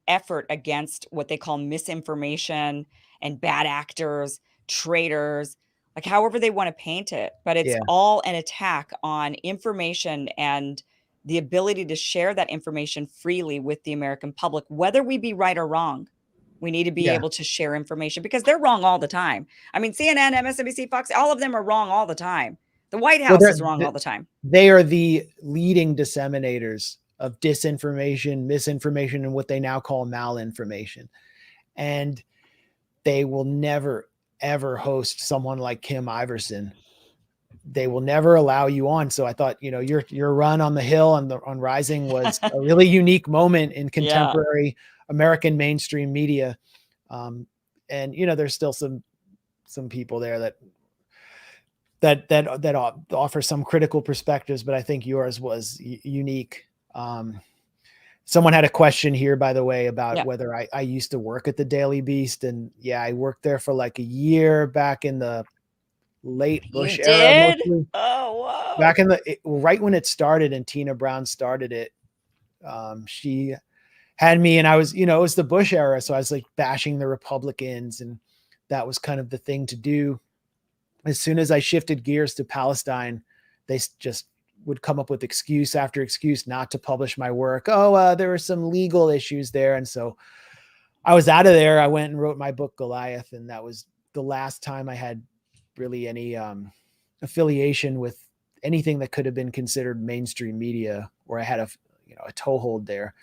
B: effort against what they call misinformation and bad actors, traitors, like however they want to paint it. But it's all an attack on information and the ability to share that information freely with the American public, whether we be right or wrong. We need to be able to share information because they're wrong all the time. I mean, CNN, MSNBC, Fox, all of them are wrong all the time. The White House is wrong all the time.
A: They are the leading disseminators of disinformation, misinformation, and what they now call malinformation. And they will never, ever host someone like Kim Iversen. They will never allow you on. So I thought, your run on the Hill on Rising was a really unique moment in contemporary American mainstream media. And there's still some people there that offer some critical perspectives, but I think yours was unique. Someone had a question here, by the way, about whether I used to work at the Daily Beast, and I worked there for like a year back in the late Bush era. Mostly.
B: Oh, wow.
A: Back in right when it started and Tina Brown started it, she had me, and I was, it was the Bush era. So I was like bashing the Republicans, and that was kind of the thing to do. As soon as I shifted gears to Palestine, they just would come up with excuse after excuse not to publish my work. Oh, there were some legal issues there. And so I was out of there. I went and wrote my book, Goliath. And that was the last time I had really any affiliation with anything that could have been considered mainstream media, where I had a toehold there.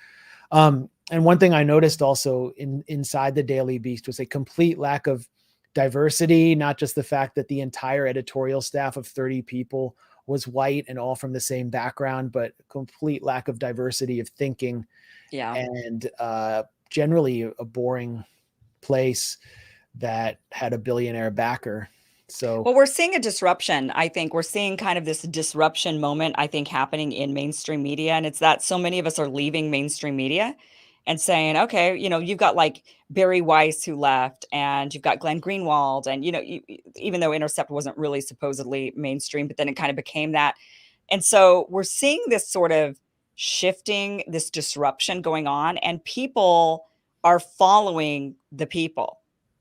A: And one thing I noticed also inside the Daily Beast was a complete lack of diversity, not just the fact that the entire editorial staff of 30 people was white and all from the same background, but complete lack of diversity of thinking. And generally a boring place that had a billionaire backer. So,
B: well, we're seeing a disruption. I think we're seeing kind of this disruption moment, I think, happening in mainstream media. And it's that so many of us are leaving mainstream media and saying, okay, you've got like Barry Weiss who left, and you've got Glenn Greenwald. And, even though Intercept wasn't really supposedly mainstream, but then it kind of became that. And so we're seeing this sort of shifting, this disruption going on, and people are following the people.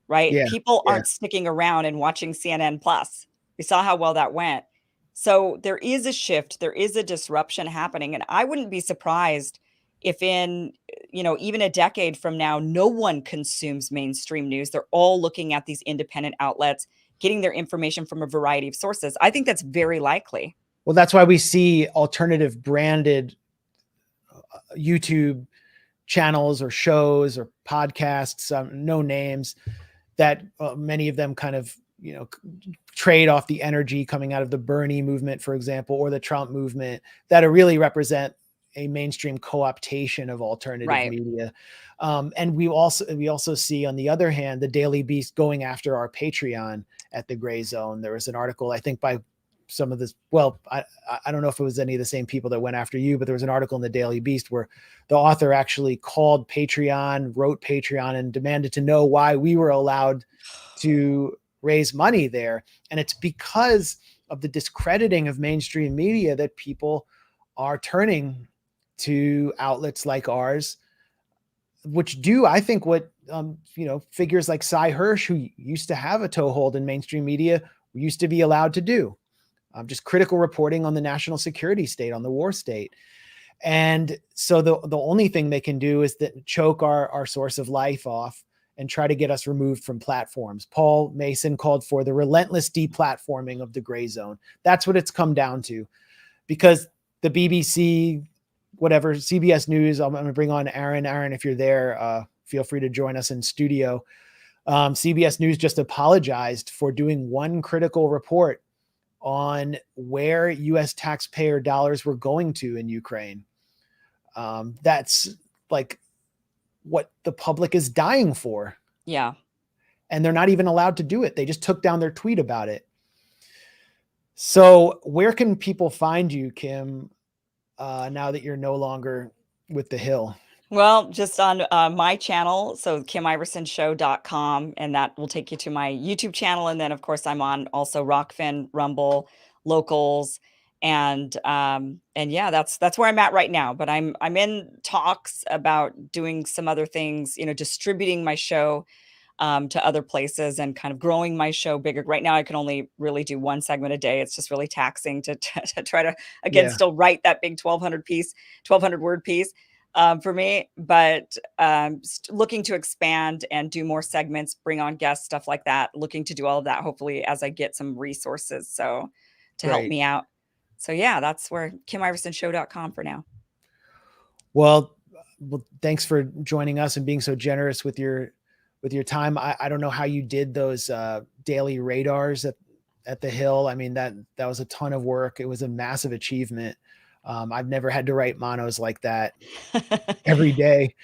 B: Right? People aren't sticking around and watching CNN Plus. We saw how well that went. So there is a shift. There is a disruption happening. And I wouldn't be surprised if in, even a decade from now, no one consumes mainstream news. They're all looking at these independent outlets, getting their information from a variety of sources. I think that's very likely.
A: Well, that's why we see alternative branded YouTube channels or shows or podcasts, no names, that many of them kind of, trade off the energy coming out of the Bernie movement, for example, or the Trump movement, that really represent, a mainstream co-optation of alternative
B: Right.
A: media. And we also see, on the other hand, the Daily Beast going after our Patreon at the Grayzone. There was an article, I think, by some of this. Well, I don't know if it was any of the same people that went after you, but there was an article in the Daily Beast where the author actually called Patreon, wrote Patreon, and demanded to know why we were allowed to raise money there. And it's because of the discrediting of mainstream media that people are turning to outlets like ours, which do, I think, what figures like Cy Hirsch, who used to have a toehold in mainstream media, used to be allowed to do. Just critical reporting on the national security state, on the war state. And so the only thing they can do is that choke our source of life off and try to get us removed from platforms. Paul Mason called for the relentless deplatforming of the Grayzone. That's what it's come down to, because the BBC, whatever, CBS News, I'm going to bring on Aaron. Aaron, if you're there, feel free to join us in studio. CBS News just apologized for doing one critical report on where U.S. taxpayer dollars were going to in Ukraine. That's like what the public is dying for.
B: Yeah.
A: And they're not even allowed to do it. They just took down their tweet about it. So where can people find you, Kim, now that you're no longer with The Hill?
B: Well, just on my channel, so KimIversenShow.com, and that will take you to my YouTube channel. And then, of course, I'm on also Rockfin, Rumble, Locals, and yeah, that's where I'm at right now. But I'm in talks about doing some other things, distributing my show to other places and kind of growing my show bigger. Right now, I can only really do one segment a day. It's just really taxing to try to, again, still write that big 1,200 word piece. For me, but looking to expand and do more segments, bring on guests, stuff like that. Looking to do all of that, hopefully, as I get some resources to help me out. So yeah, that's where KimIversenShow.com for now.
A: Well, thanks for joining us and being so generous with your time. I don't know how you did those daily radars at the Hill. I mean, that was a ton of work. It was a massive achievement. I've never had to write monos like that every day.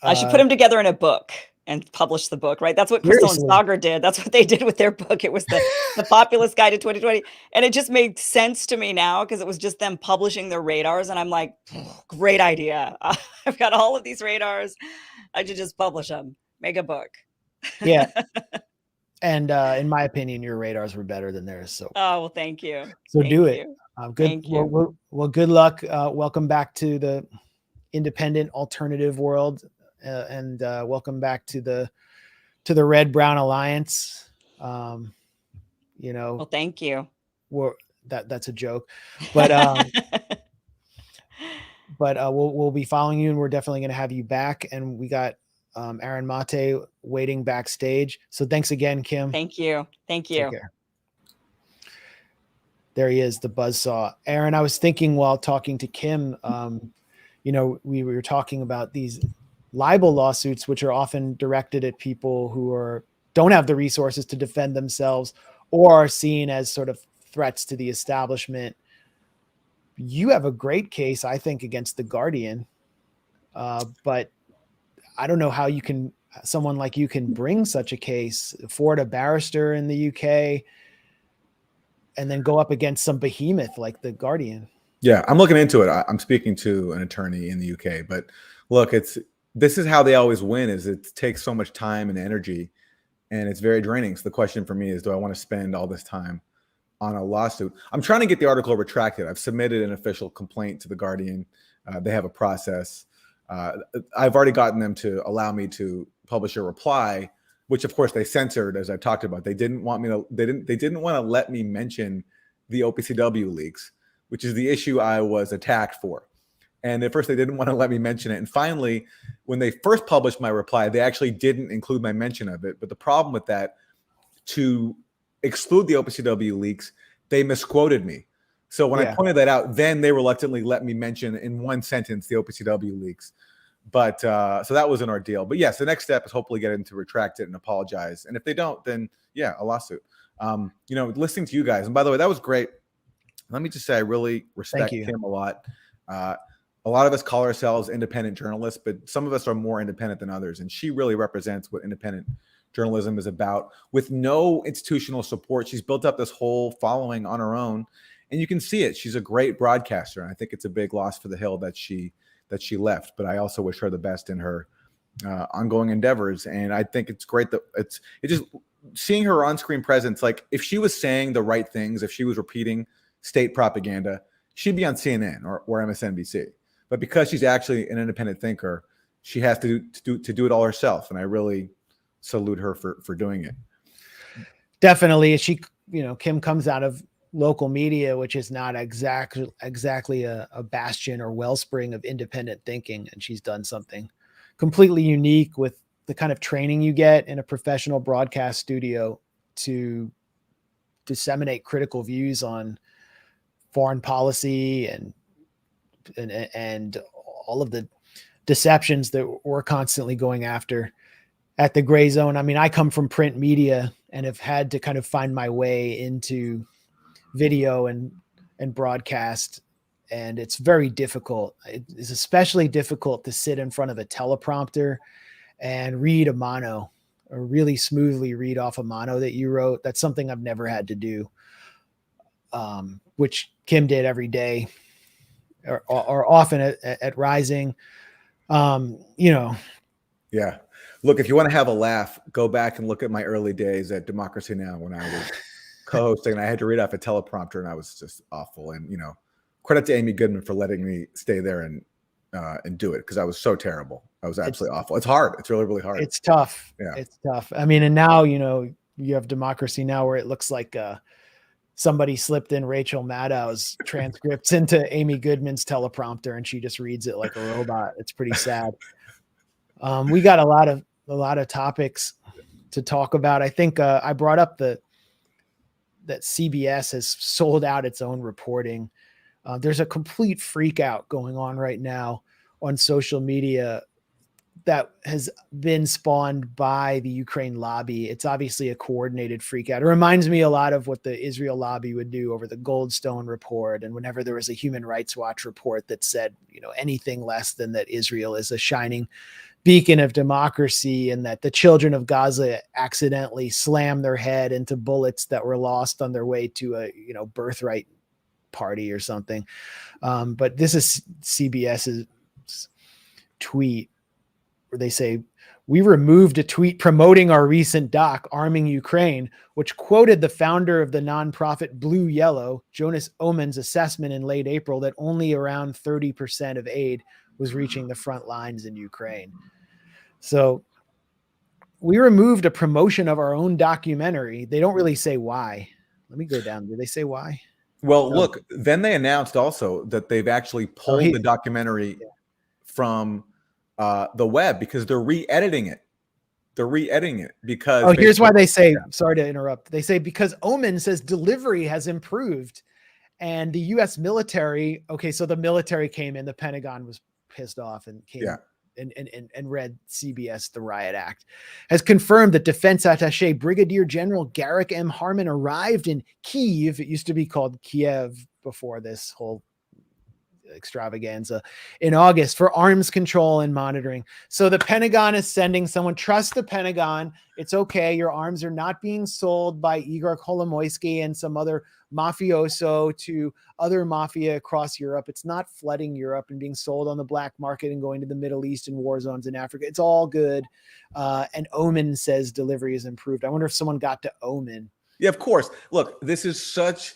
B: I should put them together in a book and publish the book, right? That's what Crystal and Sagar did. That's what they did with their book. It was the Populist Guide to 2020. And it just made sense to me now because it was just them publishing their radars. And I'm like, great idea. I've got all of these radars. I should just publish them, make a book.
A: Yeah. And in my opinion, your radars were better than theirs. So,
B: well, thank you.
A: So do it. Good.
B: Thank you.
A: Well, good luck. Welcome back to the independent alternative world, and welcome back to the Red Brown Alliance. Well,
B: thank you.
A: That's a joke, but we'll be following you, and we're definitely going to have you back. And we got Aaron Mate waiting backstage. So thanks again, Kim.
B: Thank you. Thank you.
A: Take care. There he is, the buzzsaw. Aaron, I was thinking while talking to Kim, we were talking about these libel lawsuits, which are often directed at people who don't have the resources to defend themselves or are seen as sort of threats to the establishment. You have a great case, I think, against The Guardian, but I don't know how someone like you can bring such a case, afford a barrister in the UK, and then go up against some behemoth like The Guardian.
H: Yeah, I'm looking into it. I'm speaking to an attorney in the UK, but look, this is how they always win. Is it takes so much time and energy, and it's very draining. So the question for me is, do I want to spend all this time on a lawsuit? I'm trying to get the article retracted. I've submitted an official complaint to The Guardian. They have a process. I've already gotten them to allow me to publish a reply, which of course they censored, as I talked about. They didn't want to let me mention the OPCW leaks, which is the issue I was attacked for. And at first they didn't want to let me mention it. And finally, when they first published my reply, they actually didn't include my mention of it. But the problem with that, to exclude the OPCW leaks, they misquoted me. So when I pointed that out, then they reluctantly let me mention in one sentence the OPCW leaks. But so that was an ordeal. But yes, the next step is hopefully get them to retract it and apologize. And if they don't, then yeah, a lawsuit. Listening to you guys, and by the way, that was great. Let me just say I really respect Kim a lot. a lot of us call ourselves independent journalists, but some of us are more independent than others. And she really represents what independent journalism is about. With no institutional support, she's built up this whole following on her own, and you can see it. She's a great broadcaster, and I think it's a big loss for the Hill that she left. But I also wish her the best in her ongoing endeavors. And I think it's great that it just seeing her on-screen presence. Like, if she was saying the right things, if she was repeating state propaganda, she'd be on CNN or MSNBC. But because she's actually an independent thinker, she has to do it all herself. And I really salute her for doing it.
A: Definitely. She, Kim comes out of local media, which is not exactly a bastion or wellspring of independent thinking. And she's done something completely unique with the kind of training you get in a professional broadcast studio to disseminate critical views on foreign policy and all of the deceptions that we're constantly going after at the Grayzone. I mean, I come from print media and have had to kind of find my way into video and broadcast. And it's very difficult. It's especially difficult to sit in front of a teleprompter and read a mono, or really smoothly read off a mono that you wrote. That's something I've never had to do, which Kim did every day or often at Rising. Yeah.
H: Look, if you want to have a laugh, go back and look at my early days at Democracy Now! When I was co-hosting, and I had to read off a teleprompter, and I was just awful. And credit to Amy Goodman for letting me stay there and do it, because I was so terrible. I was absolutely awful. It's hard. It's really, really hard.
A: It's tough.
H: Yeah,
A: it's tough. I mean, and now you have Democracy Now! Where it looks like somebody slipped in Rachel Maddow's transcripts into Amy Goodman's teleprompter, and she just reads it like a robot. It's pretty sad. We got a lot of topics to talk about. I think I brought up that CBS has sold out its own reporting. There's a complete freak out going on right now on social media that has been spawned by the Ukraine lobby. It's obviously a coordinated freak out. It reminds me a lot of what the Israel lobby would do over the Goldstone report. And whenever there was a Human Rights Watch report that said, anything less than that Israel is a shining beacon of democracy and that the children of Gaza accidentally slammed their head into bullets that were lost on their way to a, birthright party or something. But this is CBS's tweet where they say, "We removed a tweet promoting our recent doc, Arming Ukraine, which quoted the founder of the nonprofit Blue Yellow, Jonas Omen's assessment in late April that only around 30% of aid was reaching the front lines in Ukraine." So we removed a promotion of our own documentary. They don't really say why. Let me go down. Did they say why?
H: Well, look, then they announced also that they've actually pulled the documentary from the web because they're re-editing it. They're re-editing it because
A: here's why they say, sorry to interrupt. They say because Omen says delivery has improved and the US military, so the military came in, the Pentagon was pissed off and came and read CBS, the Riot Act, has confirmed that Defense Attaché Brigadier General Garrick M. Harmon arrived in Kyiv. It used to be called Kiev before this whole extravaganza in August for arms control and monitoring. So the Pentagon is sending someone. Trust the Pentagon. It's okay. Your arms are not being sold by Igor Kolomoisky and some other mafioso to other mafia across Europe. It's not flooding Europe and being sold on the black market and going to the Middle East and war zones in Africa. It's all good. And Omen says delivery is improved. I wonder if someone got to Omen.
H: Yeah, of course. Look, this is such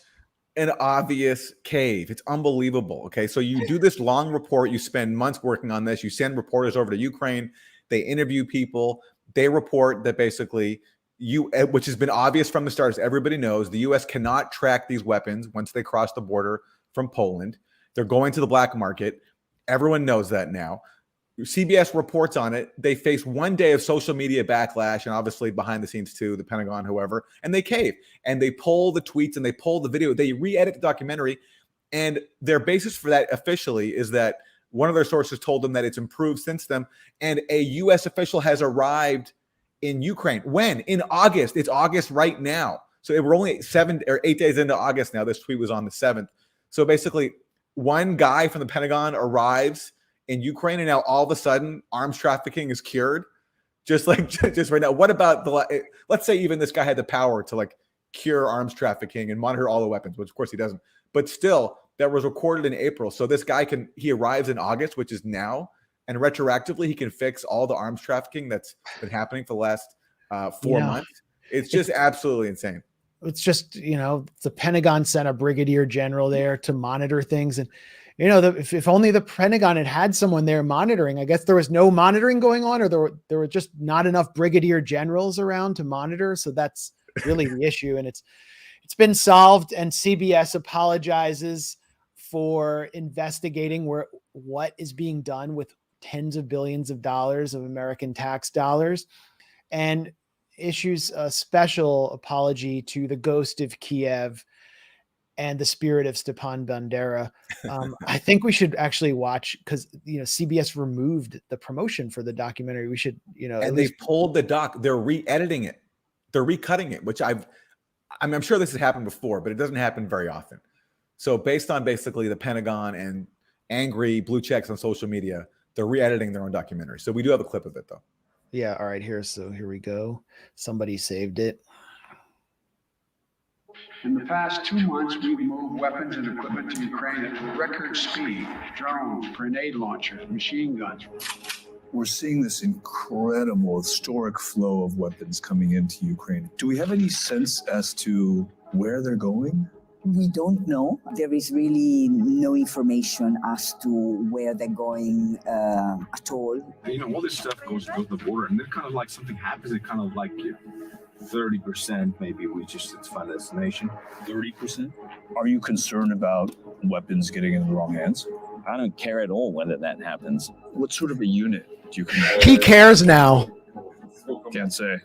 H: an obvious cave. It's unbelievable. Okay. So you do this long report, you spend months working on this, you send reporters over to Ukraine, they interview people, they report that basically which has been obvious from the start, as everybody knows, the US cannot track these weapons once they cross the border from Poland. They're going to the black market. Everyone knows that now. CBS reports on it. They face one day of social media backlash and obviously behind the scenes too, the Pentagon, whoever, and they cave and they pull the tweets and they pull the video. They re-edit the documentary, and their basis for that officially is that one of their sources told them that it's improved since then. And a U.S. official has arrived in Ukraine. When? In August. It's August right now. So we're only 7 or 8 days into August now. This tweet was on the 7th. So basically one guy from the Pentagon arrives in Ukraine, and now all of a sudden arms trafficking is cured. Just right now. What about let's say even this guy had the power to like cure arms trafficking and monitor all the weapons, which of course he doesn't. But still, that was recorded in April. So this guy he arrives in August, which is now, and retroactively he can fix all the arms trafficking that's been happening for the last 4 months. It's just absolutely insane.
A: It's just, the Pentagon sent a brigadier general there to monitor things. And, if only the Pentagon had someone there monitoring. I guess there was no monitoring going on, or there were just not enough brigadier generals around to monitor. So that's really the issue. And it's been solved, and CBS apologizes for investigating what is being done with tens of billions of dollars of American tax dollars, and issues a special apology to the ghost of Kiev and the spirit of Stepan Bandera. I think we should actually watch, because CBS removed the promotion for the documentary. We should,
H: and they pulled the doc. They're re-editing it. They're recutting it, which I'm sure this has happened before, but it doesn't happen very often. So based on basically the Pentagon and angry blue checks on social media, they're re-editing their own documentary. So we do have a clip of it though.
A: Yeah. All right. Here we go. Somebody saved it.
I: In the past 2 months, we've moved weapons and equipment to Ukraine at record speed. Drones, grenade launchers, machine guns.
J: We're seeing this incredible historic flow of weapons coming into Ukraine. Do we have any sense as to where they're going?
K: We don't know. There is really no information as to where they're going at all.
L: All this stuff goes to the border, and then kind of like something happens, it kind of like 30% maybe we just it's final destination.
J: 30%? Are you concerned about weapons getting in the wrong hands?
M: I don't care at all whether that happens.
J: What sort of a unit do you control?
A: He cares now.
J: Can't say.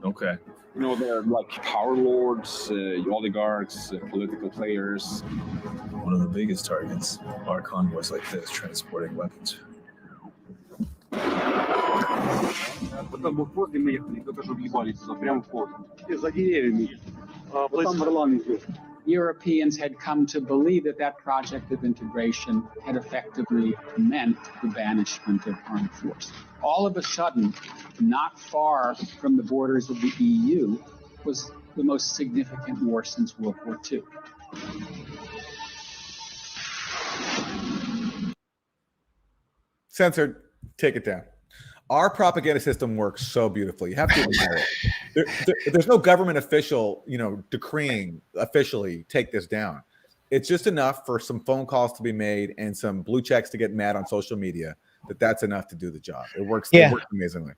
J: Okay.
L: They're like power lords, oligarchs, political players.
J: One of the biggest targets are convoys like this transporting weapons.
I: Europeans had come to believe that project of integration had effectively meant the banishment of armed force. All of a sudden, not far from the borders of the EU, was the most significant war since World War II.
H: Censored, take it down. Our propaganda system works so beautifully. You have to admire it. There's no government official, decreeing officially take this down. It's just enough for some phone calls to be made and some blue checks to get mad on social media. That's enough to do the job. It works.
A: Yeah.
H: It works amazingly.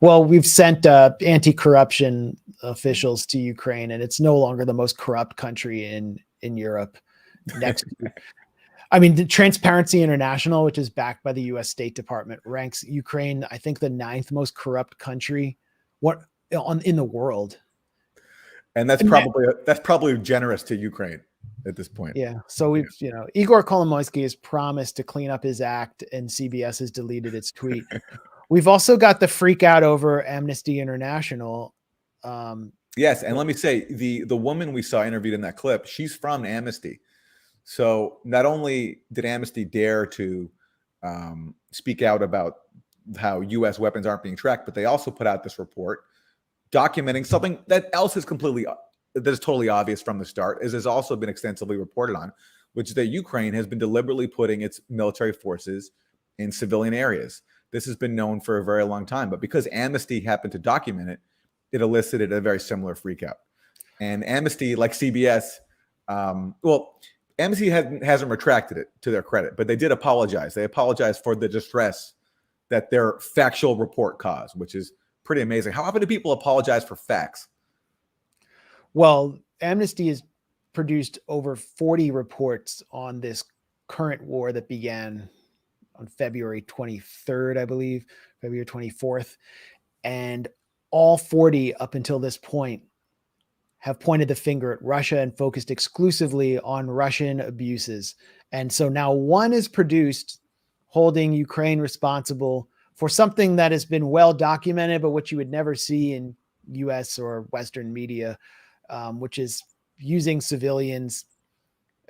A: Well, we've sent anti-corruption officials to Ukraine, and it's no longer the most corrupt country in Europe. Next. The Transparency International, which is backed by the U.S. State Department, ranks Ukraine, I think, the 9th most corrupt country in the world.
H: And that's probably generous to Ukraine at this point.
A: Yeah. So we've, Igor Kolomoisky has promised to clean up his act, and CBS has deleted its tweet. We've also got the freak out over Amnesty International.
H: Yes, and let me say, the woman we saw interviewed in that clip, she's from Amnesty. So not only did Amnesty dare to speak out about how U.S. weapons aren't being tracked, but they also put out this report documenting something that is totally obvious from the start, as has also been extensively reported on, which is that Ukraine has been deliberately putting its military forces in civilian areas. This has been known for a very long time, but because Amnesty happened to document it, it elicited a very similar freakout. And Amnesty, like CBS, Amnesty hasn't retracted it, to their credit, but they did apologize. They apologized for the distress that their factual report caused, which is pretty amazing. How often do people apologize for facts?
A: Well, Amnesty has produced over 40 reports on this current war that began on February 23rd, I believe, February 24th. And all 40 up until this point have pointed the finger at Russia and focused exclusively on Russian abuses. And so now one is produced holding Ukraine responsible for something that has been well documented, but which you would never see in US or Western media, which is using civilians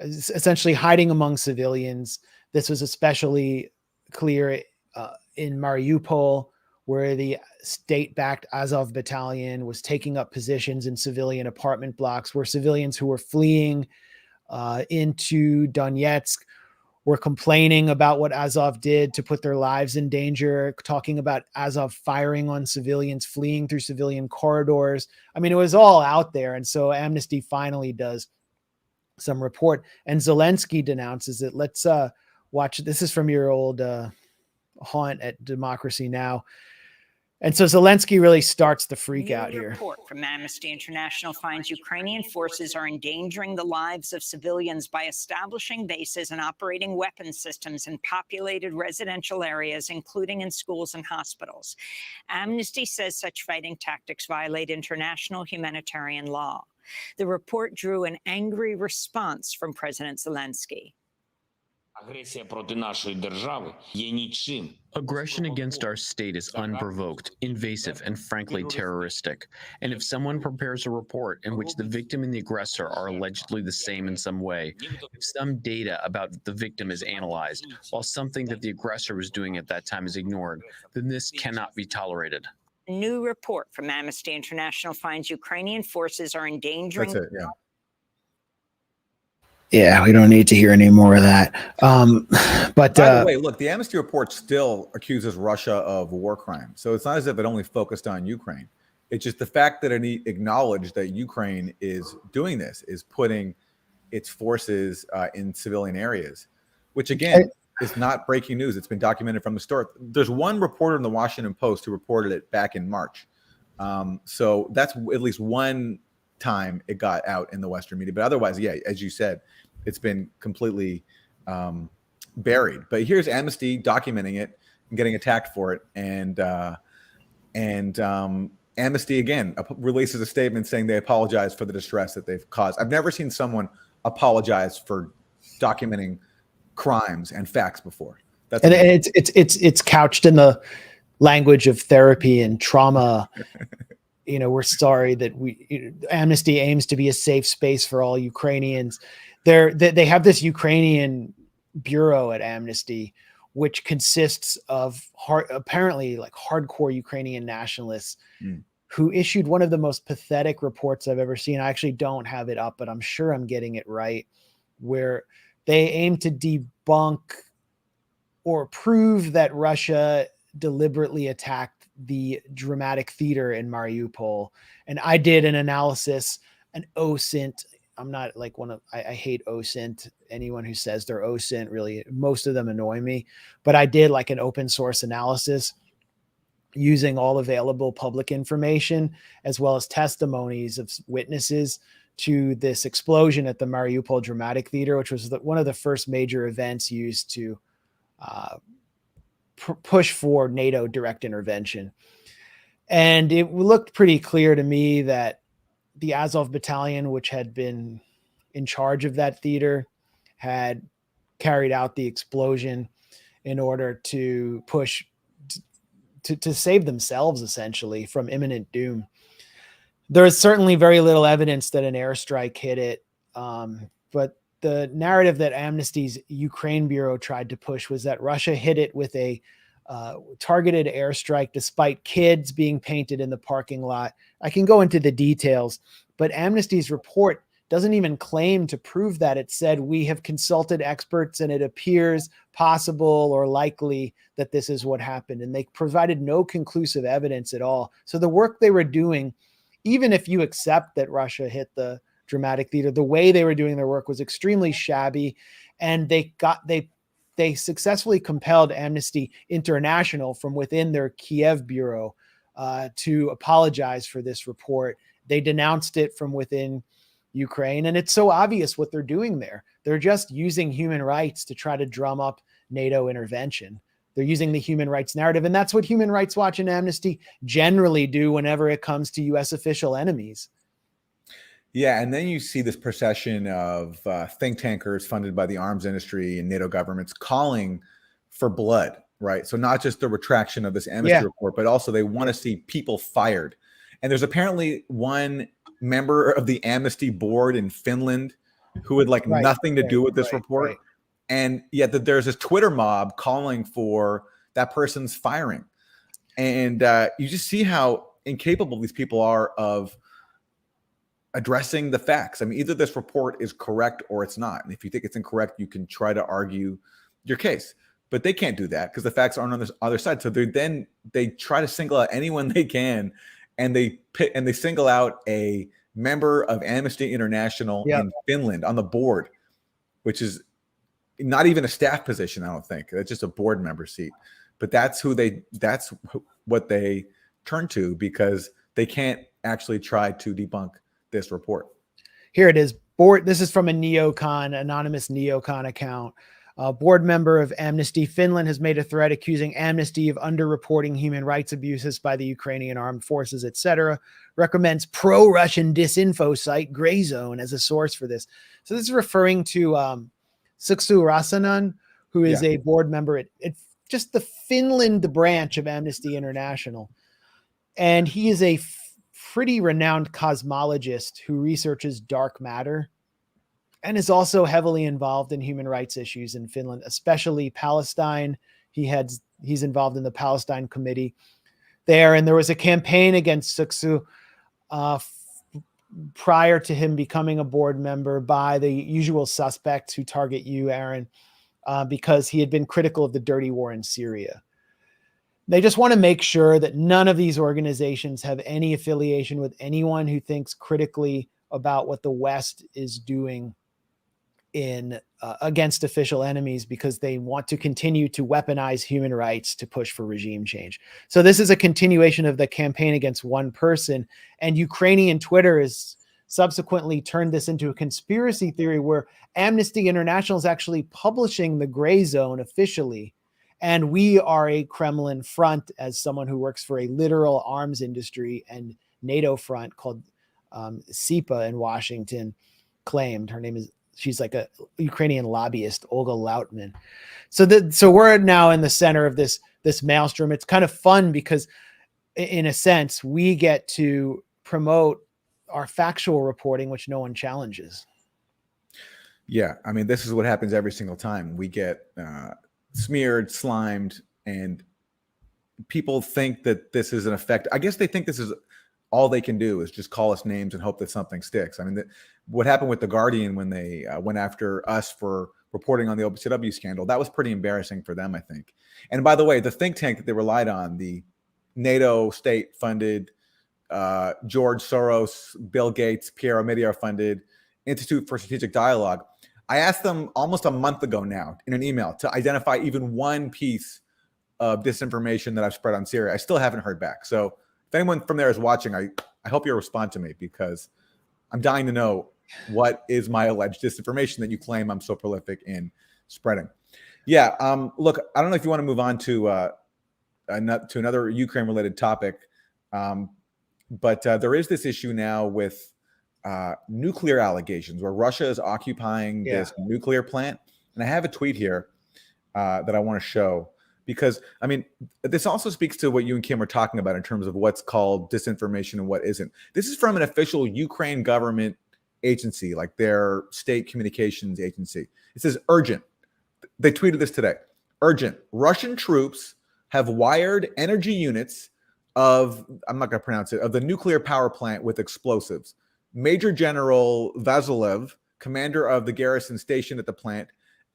A: essentially hiding among civilians. This was especially clear in Mariupol, where the state-backed Azov battalion was taking up positions in civilian apartment blocks, where civilians who were fleeing into Donetsk were complaining about what Azov did to put their lives in danger, talking about Azov firing on civilians, fleeing through civilian corridors. I mean, it was all out there. And so Amnesty finally does some report, and Zelensky denounces it. Let's watch. This is from your old haunt at Democracy Now! And so Zelensky really starts the freak out here.
N: A report from Amnesty International finds Ukrainian forces are endangering the lives of civilians by establishing bases and operating weapon systems in populated residential areas, including in schools and hospitals. Amnesty says such fighting tactics violate international humanitarian law. The report drew an angry response from President Zelensky.
O: Aggression against our state is unprovoked, invasive, and frankly terroristic. And if someone prepares a report in which the victim and the aggressor are allegedly the same in some way, if some data about the victim is analyzed, while something that the aggressor was doing at that time is ignored, then this cannot be tolerated.
N: A new report from Amnesty International finds Ukrainian forces are endangering...
H: That's it, yeah.
A: Yeah, we don't need to hear any more of that. But
H: by the way, look, the Amnesty report still accuses Russia of war crimes. So it's not as if it only focused on Ukraine. It's just the fact that it acknowledged that Ukraine is doing this, is putting its forces in civilian areas, which again is not breaking news. It's been documented from the start. There's one reporter in the Washington Post who reported it back in March. So that's at least one time it got out in the Western media. But otherwise, yeah, as you said, it's been completely buried. But here's Amnesty documenting it and getting attacked for it. And Amnesty, again, releases a statement saying they apologize for the distress that they've caused. I've never seen someone apologize for documenting crimes and facts before. That's
A: and it's couched in the language of therapy and trauma. You know, we're sorry that Amnesty aims to be a safe space for all Ukrainians. They have this Ukrainian bureau at Amnesty, which consists of apparently like hardcore Ukrainian nationalists who issued one of the most pathetic reports I've ever seen. I actually don't have it up, but I'm sure I'm getting it right, where they aim to debunk or prove that Russia deliberately attacked the dramatic theater in Mariupol. And I did an analysis, an OSINT. I'm not like I hate OSINT. Anyone who says they're OSINT, really, most of them annoy me. But I did like an open source analysis using all available public information, as well as testimonies of witnesses to this explosion at the Mariupol Dramatic Theater, which was one of the first major events used to push for NATO direct intervention. And it looked pretty clear to me that the Azov battalion, which had been in charge of that theater, had carried out the explosion in order to push to save themselves, essentially, from imminent doom. There is certainly very little evidence that an airstrike hit it, but the narrative that Amnesty's Ukraine bureau tried to push was that Russia hit it with a targeted airstrike, despite kids being painted in the parking lot. I can go into the details, but Amnesty's report doesn't even claim to prove that. It said, we have consulted experts and it appears possible or likely that this is what happened. And they provided no conclusive evidence at all. So the work they were doing, even if you accept that Russia hit the dramatic theater, the way they were doing their work was extremely shabby. And they successfully compelled Amnesty International from within their Kiev bureau to apologize for this report. They denounced it from within Ukraine. And it's so obvious what they're doing there. They're just using human rights to try to drum up NATO intervention. They're using the human rights narrative. And that's what Human Rights Watch and Amnesty generally do whenever it comes to U.S. official enemies.
H: Yeah, and then you see this procession of think tankers funded by the arms industry and NATO governments calling for blood, right? So not just the retraction of this Amnesty report, but also they want to see people fired. And there's apparently one member of the Amnesty board in Finland who had like
A: Right,
H: nothing to
A: right,
H: do with this
A: right,
H: report.
A: right.
H: And yet that there's this Twitter mob calling for that person's firing. And you just see how incapable these people are of addressing the facts. I mean, either this report is correct or it's not. And if you think it's incorrect, you can try to argue your case. But they can't do that because the facts aren't on this other side. So they try to single out anyone they can, and they single out a member of Amnesty International in Finland on the board, which is not even a staff position, I don't think. That's just a board member seat. But that's what they turn to because they can't actually try to debunk this report.
A: Here it is. This is from a anonymous neocon account. A board member of Amnesty Finland has made a threat accusing Amnesty of underreporting human rights abuses by the Ukrainian armed forces, etc. Recommends pro-Russian disinfo site Grayzone as a source for this. So this is referring to Suksu Rasanen, who is a board member at just the Finland branch of Amnesty International. And he is a pretty renowned cosmologist who researches dark matter and is also heavily involved in human rights issues in Finland, especially Palestine. He's involved in the Palestine Committee there. And there was a campaign against Suksu prior to him becoming a board member by the usual suspects who target you, Aaron, because he had been critical of the dirty war in Syria. They just want to make sure that none of these organizations have any affiliation with anyone who thinks critically about what the West is doing in against official enemies, because they want to continue to weaponize human rights to push for regime change. So this is a continuation of the campaign against one person, and Ukrainian Twitter has subsequently turned this into a conspiracy theory where Amnesty International is actually publishing the Grayzone officially. And we are a Kremlin front, as someone who works for a literal arms industry and NATO front called SIPA in Washington claimed. She's like a Ukrainian lobbyist, Olga Lautman. So we're now in the center of this maelstrom. It's kind of fun because in a sense, we get to promote our factual reporting, which no one challenges.
H: Yeah. I mean, this is what happens every single time. We get smeared, slimed, and people think that this is an effect. I guess they think this is all they can do is just call us names and hope that something sticks. I mean, what happened with The Guardian when they went after us for reporting on the OPCW scandal, that was pretty embarrassing for them, I think. And by the way, the think tank that they relied on, the NATO state-funded, George Soros, Bill Gates, Pierre Omidyar funded Institute for Strategic Dialogue, I asked them almost a month ago now in an email to identify even one piece of disinformation that I've spread on Syria. I still haven't heard back. So if anyone from there is watching, I hope you'll respond to me, because I'm dying to know what is my alleged disinformation that you claim I'm so prolific in spreading. Yeah. Look, I don't know if you want to move on to another Ukraine-related topic, but there is this issue now with nuclear allegations where Russia is occupying this nuclear plant. And I have a tweet here that I want to show, because, I mean, this also speaks to what you and Kim are talking about in terms of what's called disinformation and what isn't. This is from an official Ukraine government agency, like their state communications agency. It says, urgent. They tweeted this today. Urgent. Russian troops have wired energy units of, I'm not going to pronounce it, of the nuclear power plant with explosives. Major General Vasilev, commander of the garrison stationed at the plant,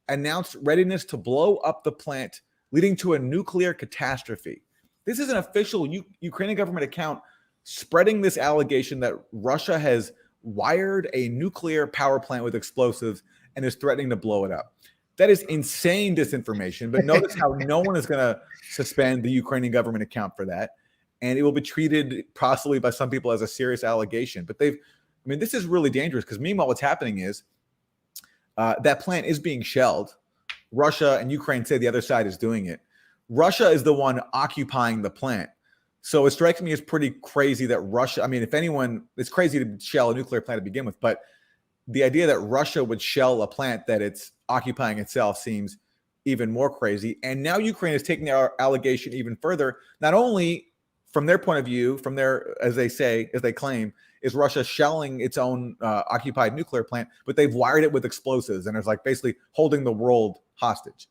H: announced readiness to blow up the plant, leading to a nuclear catastrophe. This is an official Ukrainian government account spreading this allegation that Russia has wired a nuclear power plant with explosives and is threatening to blow it up. That is insane disinformation, but notice how no one is going to suspend the Ukrainian government account for that. And it will be treated possibly by some people as a serious allegation. But this is really dangerous, because meanwhile, what's happening is that plant is being shelled. Russia and Ukraine say the other side is doing it. Russia is the one occupying the plant. So it strikes me as pretty crazy that Russia, I mean, if anyone, it's crazy to shell a nuclear plant to begin with, but the idea that Russia would shell a plant that it's occupying itself seems even more crazy. And now Ukraine is taking our allegation even further, not only from their point of view, from their, as they claim, is Russia shelling its own occupied nuclear plant, but they've wired it with explosives and it's like basically holding the world hostage.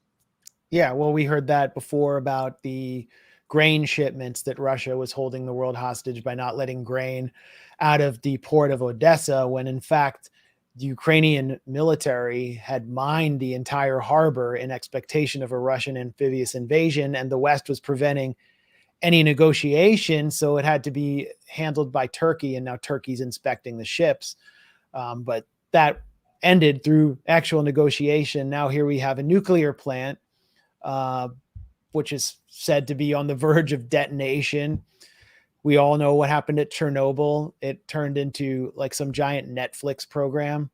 A: Yeah, well, we heard that before about the grain shipments, that Russia was holding the world hostage by not letting grain out of the port of Odessa, when in fact the Ukrainian military had mined the entire harbor in expectation of a Russian amphibious invasion, and the West was preventing any negotiation, so it had to be handled by Turkey, and now Turkey's inspecting the ships. But that ended through actual negotiation. Now here we have a nuclear plant, which is said to be on the verge of detonation. We all know what happened at Chernobyl. It turned into like some giant Netflix program.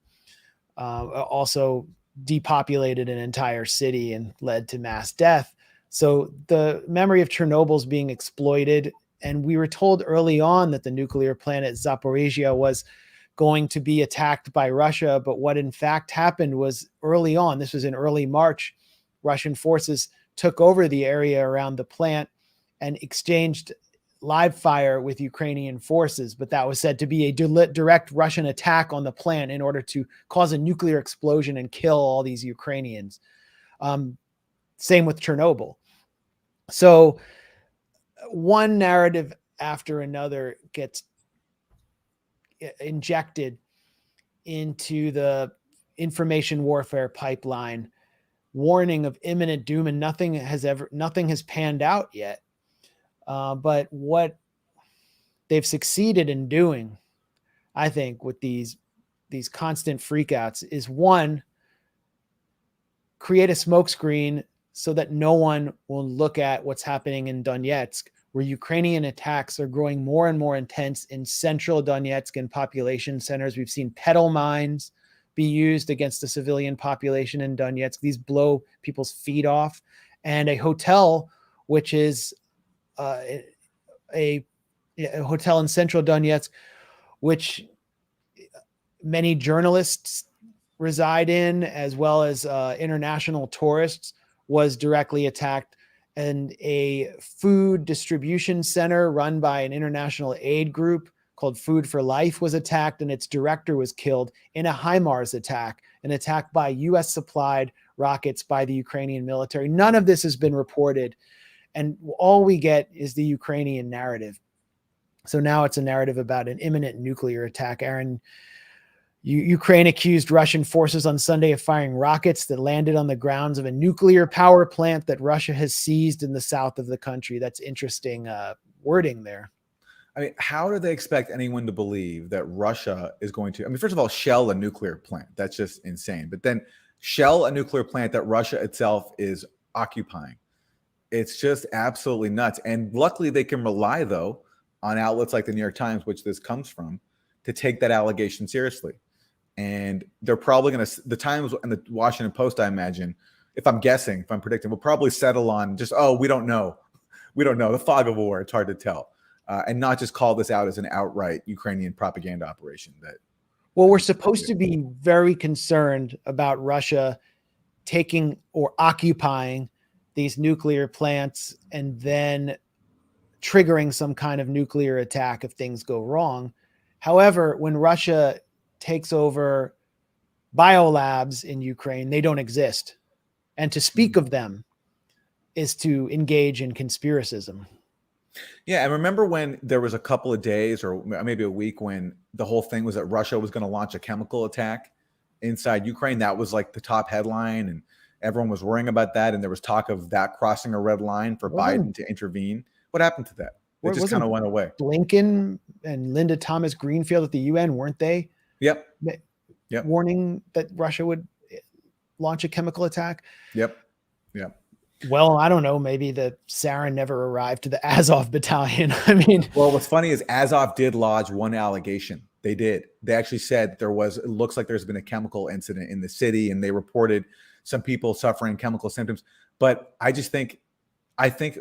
A: Also depopulated an entire city and led to mass death. So the memory of Chernobyl is being exploited. And we were told early on that the nuclear plant at Zaporizhia was going to be attacked by Russia. But what in fact happened was early on, this was in early March, Russian forces took over the area around the plant and exchanged live fire with Ukrainian forces. But that was said to be a direct Russian attack on the plant in order to cause a nuclear explosion and kill all these Ukrainians. Same with Chernobyl. So one narrative after another gets injected into the information warfare pipeline, warning of imminent doom, and nothing has panned out yet. But what they've succeeded in doing, I think, with these constant freakouts is, one, create a smokescreen so that no one will look at what's happening in Donetsk, where Ukrainian attacks are growing more and more intense in central Donetsk and population centers. We've seen pedal mines be used against the civilian population in Donetsk. These blow people's feet off. And a hotel, which is a hotel in central Donetsk, which many journalists reside in, as well as international tourists, was directly attacked. And a food distribution center run by an international aid group called Food for Life was attacked, and its director was killed in a HIMARS attack, an attack by U.S. supplied rockets by the Ukrainian military. None of this has been reported, and all we get is the Ukrainian narrative. So now it's a narrative about an imminent nuclear attack. Aaron, Ukraine accused Russian forces on Sunday of firing rockets that landed on the grounds of a nuclear power plant that Russia has seized in the south of the country. That's interesting wording there.
H: I mean, how do they expect anyone to believe that Russia is going to, I mean, first of all, shell a nuclear plant? That's just insane. But then shell a nuclear plant that Russia itself is occupying. It's just absolutely nuts. And luckily they can rely, though, on outlets like the New York Times, which this comes from, to take that allegation seriously. And they're probably going to, the Times and the Washington Post, I imagine, if I'm guessing, if I'm predicting, will probably settle on just, oh, we don't know. We don't know. The fog of war, it's hard to tell. And not just call this out as an outright Ukrainian propaganda operation.
A: Well, we're supposed to be very concerned about Russia taking or occupying these nuclear plants and then triggering some kind of nuclear attack if things go wrong. However, when Russia takes over biolabs in Ukraine, they don't exist. And to speak of them is to engage in conspiracism.
H: Yeah, and remember when there was a couple of days or maybe a week when the whole thing was that Russia was going to launch a chemical attack inside Ukraine? That was like the top headline, and everyone was worrying about that. And there was talk of that crossing a red line for Biden to intervene. What happened to that? It just kind of went away.
A: Blinken and Linda Thomas Greenfield at the UN, weren't they?
H: Yep.
A: Warning that Russia would launch a chemical attack.
H: Yep.
A: Well, I don't know. Maybe the sarin never arrived to the Azov battalion. I mean,
H: well, what's funny is Azov did lodge one allegation. They did. They actually said it looks like there's been a chemical incident in the city, and they reported some people suffering chemical symptoms. But I think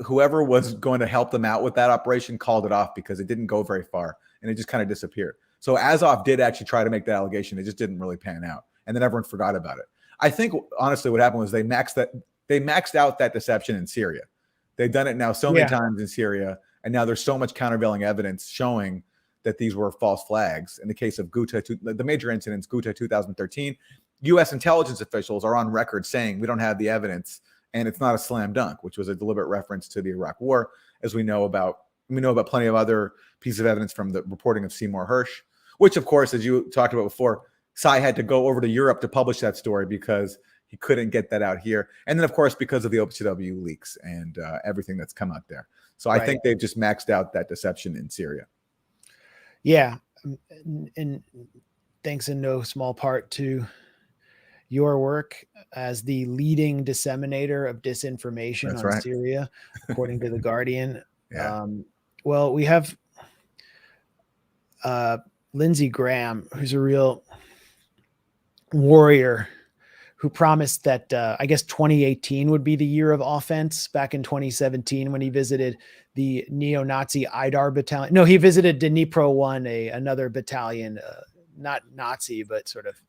H: whoever was going to help them out with that operation called it off because it didn't go very far and it just kind of disappeared. So Azov did actually try to make that allegation. It just didn't really pan out. And then everyone forgot about it. I think honestly what happened was they maxed out that deception in Syria. They've done it now so many times in Syria. And now there's so much countervailing evidence showing that these were false flags. In the case of Ghouta, the major incidents, Ghouta 2013, U.S. intelligence officials are on record saying we don't have the evidence and it's not a slam dunk, which was a deliberate reference to the Iraq War, as we know about plenty of other pieces of evidence from the reporting of Seymour Hersh, which, of course, as you talked about before, Sy had to go over to Europe to publish that story because he couldn't get that out here. And then, of course, because of the OPCW leaks and everything that's come out there. So I think they've just maxed out that deception in Syria.
A: Yeah. And thanks in no small part to your work as the leading disseminator of disinformation on Syria, according to The Guardian.
H: Yeah.
A: Well, we have Lindsey Graham, who's a real warrior, who promised that I guess 2018 would be the year of offense back in 2017 when he visited the neo-Nazi Idar battalion. No, he visited Dnipro 1, another battalion, not Nazi, but sort of.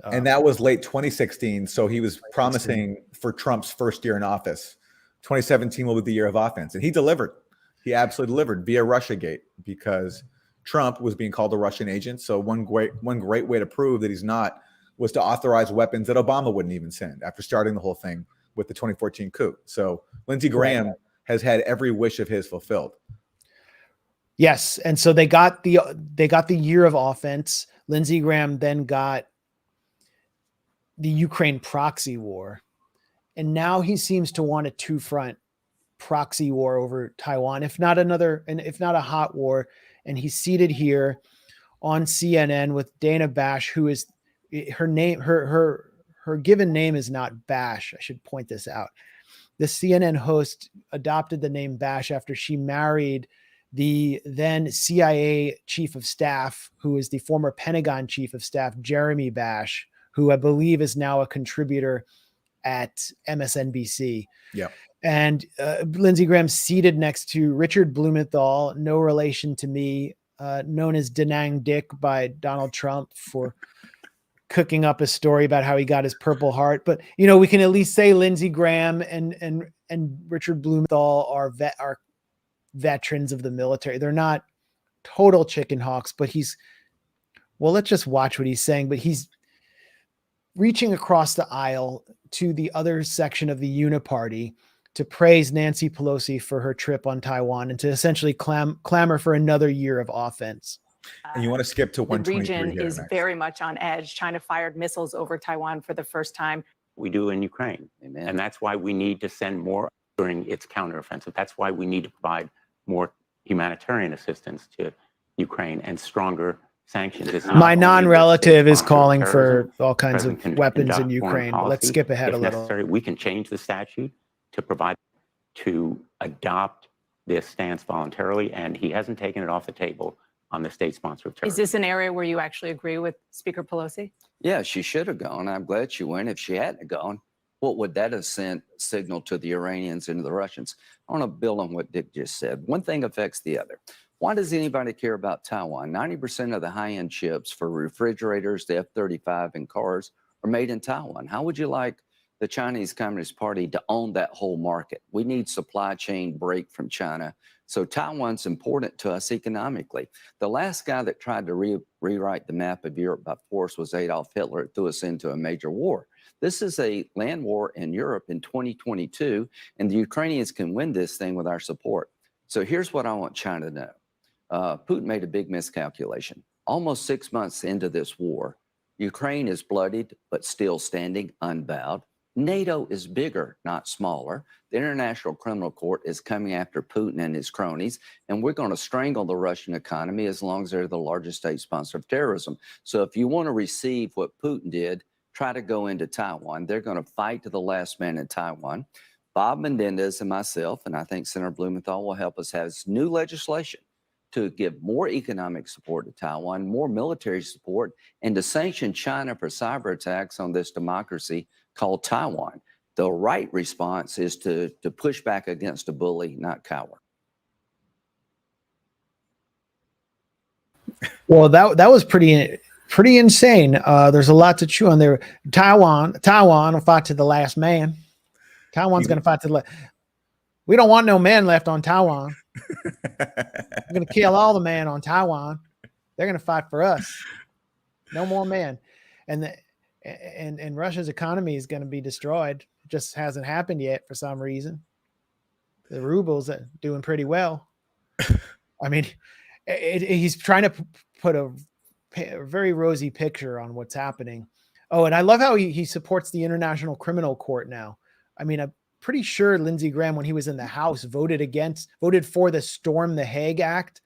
H: And that was late 2016. So he was promising for Trump's first year in office, 2017 will be the year of offense. And he delivered. He absolutely delivered via Russiagate, because Trump was being called a Russian agent. So one great way to prove that he's not was to authorize weapons that Obama wouldn't even send after starting the whole thing with the 2014 coup. So Lindsey Graham has had every wish of his fulfilled.
A: Yes. And so they got the year of offense. Lindsey Graham then got the Ukraine proxy war. And now he seems to want a two-front proxy war over Taiwan, if not a hot war. And he's seated here on CNN with Dana Bash, who is her name, her given name is not Bash. I should point this out. The CNN host adopted the name Bash after she married the then CIA chief of staff, who is the former Pentagon chief of staff, Jeremy Bash, who I believe is now a contributor at MSNBC.
H: Yeah.
A: And Lindsey Graham seated next to Richard Blumenthal, no relation to me, known as Danang Dick by Donald Trump for cooking up a story about how he got his Purple Heart. But, we can at least say Lindsey Graham and Richard Blumenthal are veterans of the military. They're not total chicken hawks, but let's just watch what he's saying. But he's reaching across the aisle to the other section of the Uniparty to praise Nancy Pelosi for her trip on Taiwan and to essentially clamor for another year of offense.
H: And you want to skip to 123
P: The region
H: here
P: is
H: next.
P: very much on edge. China fired missiles over Taiwan for the first time.
Q: We do in Ukraine.
M: Amen.
Q: And that's why we need to send more during its counteroffensive. That's why we need to provide more humanitarian assistance to Ukraine and stronger sanctions. It's not
A: My
Q: only
A: non-relative
Q: the
A: is
Q: state
A: calling
Q: sponsor of
A: for
Q: terrorism.
A: all kinds
Q: President
A: of
Q: can
A: weapons in
Q: conduct
A: Ukraine,
Q: foreign
A: but let's
Q: policy.
A: skip ahead
Q: If
A: a little.
Q: necessary, we can change the statute to adopt this stance voluntarily, and he hasn't taken it off the table on the state sponsor of terrorism.
P: Is this an area where you actually agree with Speaker Pelosi?
M: Yeah, she should have gone. I'm glad she went. If she hadn't gone, what would that have sent signal to the Iranians and the Russians? I want to build on what Dick just said. One thing affects the other. Why does anybody care about Taiwan? 90% of the high-end chips for refrigerators, the F-35 and cars are made in Taiwan. How would you like the Chinese Communist Party to own that whole market? We need supply chain break from China. So Taiwan's important to us economically. The last guy that tried to rewrite the map of Europe by force was Adolf Hitler. It threw us into a major war. This is a land war in Europe in 2022, and the Ukrainians can win this thing with our support. So here's what I want China to know. Putin made a big miscalculation. Almost 6 months into this war, Ukraine is bloodied, but still standing unbowed. NATO is bigger, not smaller. The International Criminal Court is coming after Putin and his cronies, and we're going to strangle the Russian economy as long as they're the largest state sponsor of terrorism. So if you want to receive what Putin did, try to go into Taiwan. They're going to fight to the last man in Taiwan. Bob Menendez and myself, and I think Senator Blumenthal will help us have new legislation to give more economic support to Taiwan, more military support, and to sanction China for cyber attacks on this democracy called Taiwan. The right response is to push back against a bully, not cower.
A: Well, that was pretty insane. There's a lot to chew on there. Taiwan will fight to the last man. Taiwan's going to fight to the last. We don't want no men left on Taiwan. We're going to kill all the man on Taiwan. They're going to fight for us. No more men. And Russia's economy is going to be destroyed. It just hasn't happened yet for some reason. The ruble's doing pretty well. I mean, he's trying to put a very rosy picture on what's happening. Oh, and I love how he supports the International Criminal Court now. I mean, I'm pretty sure Lindsey Graham, when he was in the House, voted for the Storm the Hague Act,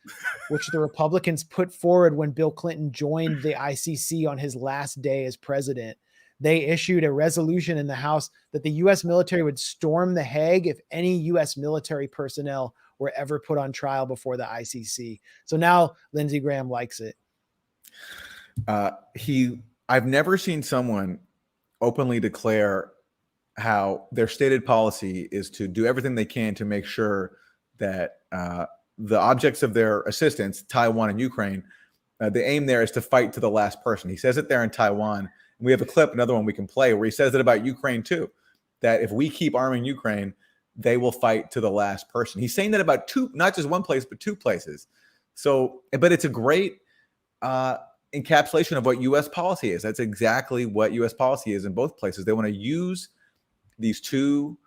A: which the Republicans put forward when Bill Clinton joined the ICC on his last day as president. They issued a resolution in the House that the U.S. military would storm the Hague if any U.S. military personnel were ever put on trial before the ICC. So now Lindsey Graham likes it.
H: I've never seen someone openly declare how their stated policy is to do everything they can to make sure that the objects of their assistance, Taiwan and Ukraine, the aim there is to fight to the last person. He says it there in Taiwan. We have a clip, another one we can play, where he says it about Ukraine too, that if we keep arming Ukraine, they will fight to the last person. He's saying that about not just one place, but two places. So, but it's a great encapsulation of what U.S. policy is. That's exactly what U.S. policy is in both places. They want to use these two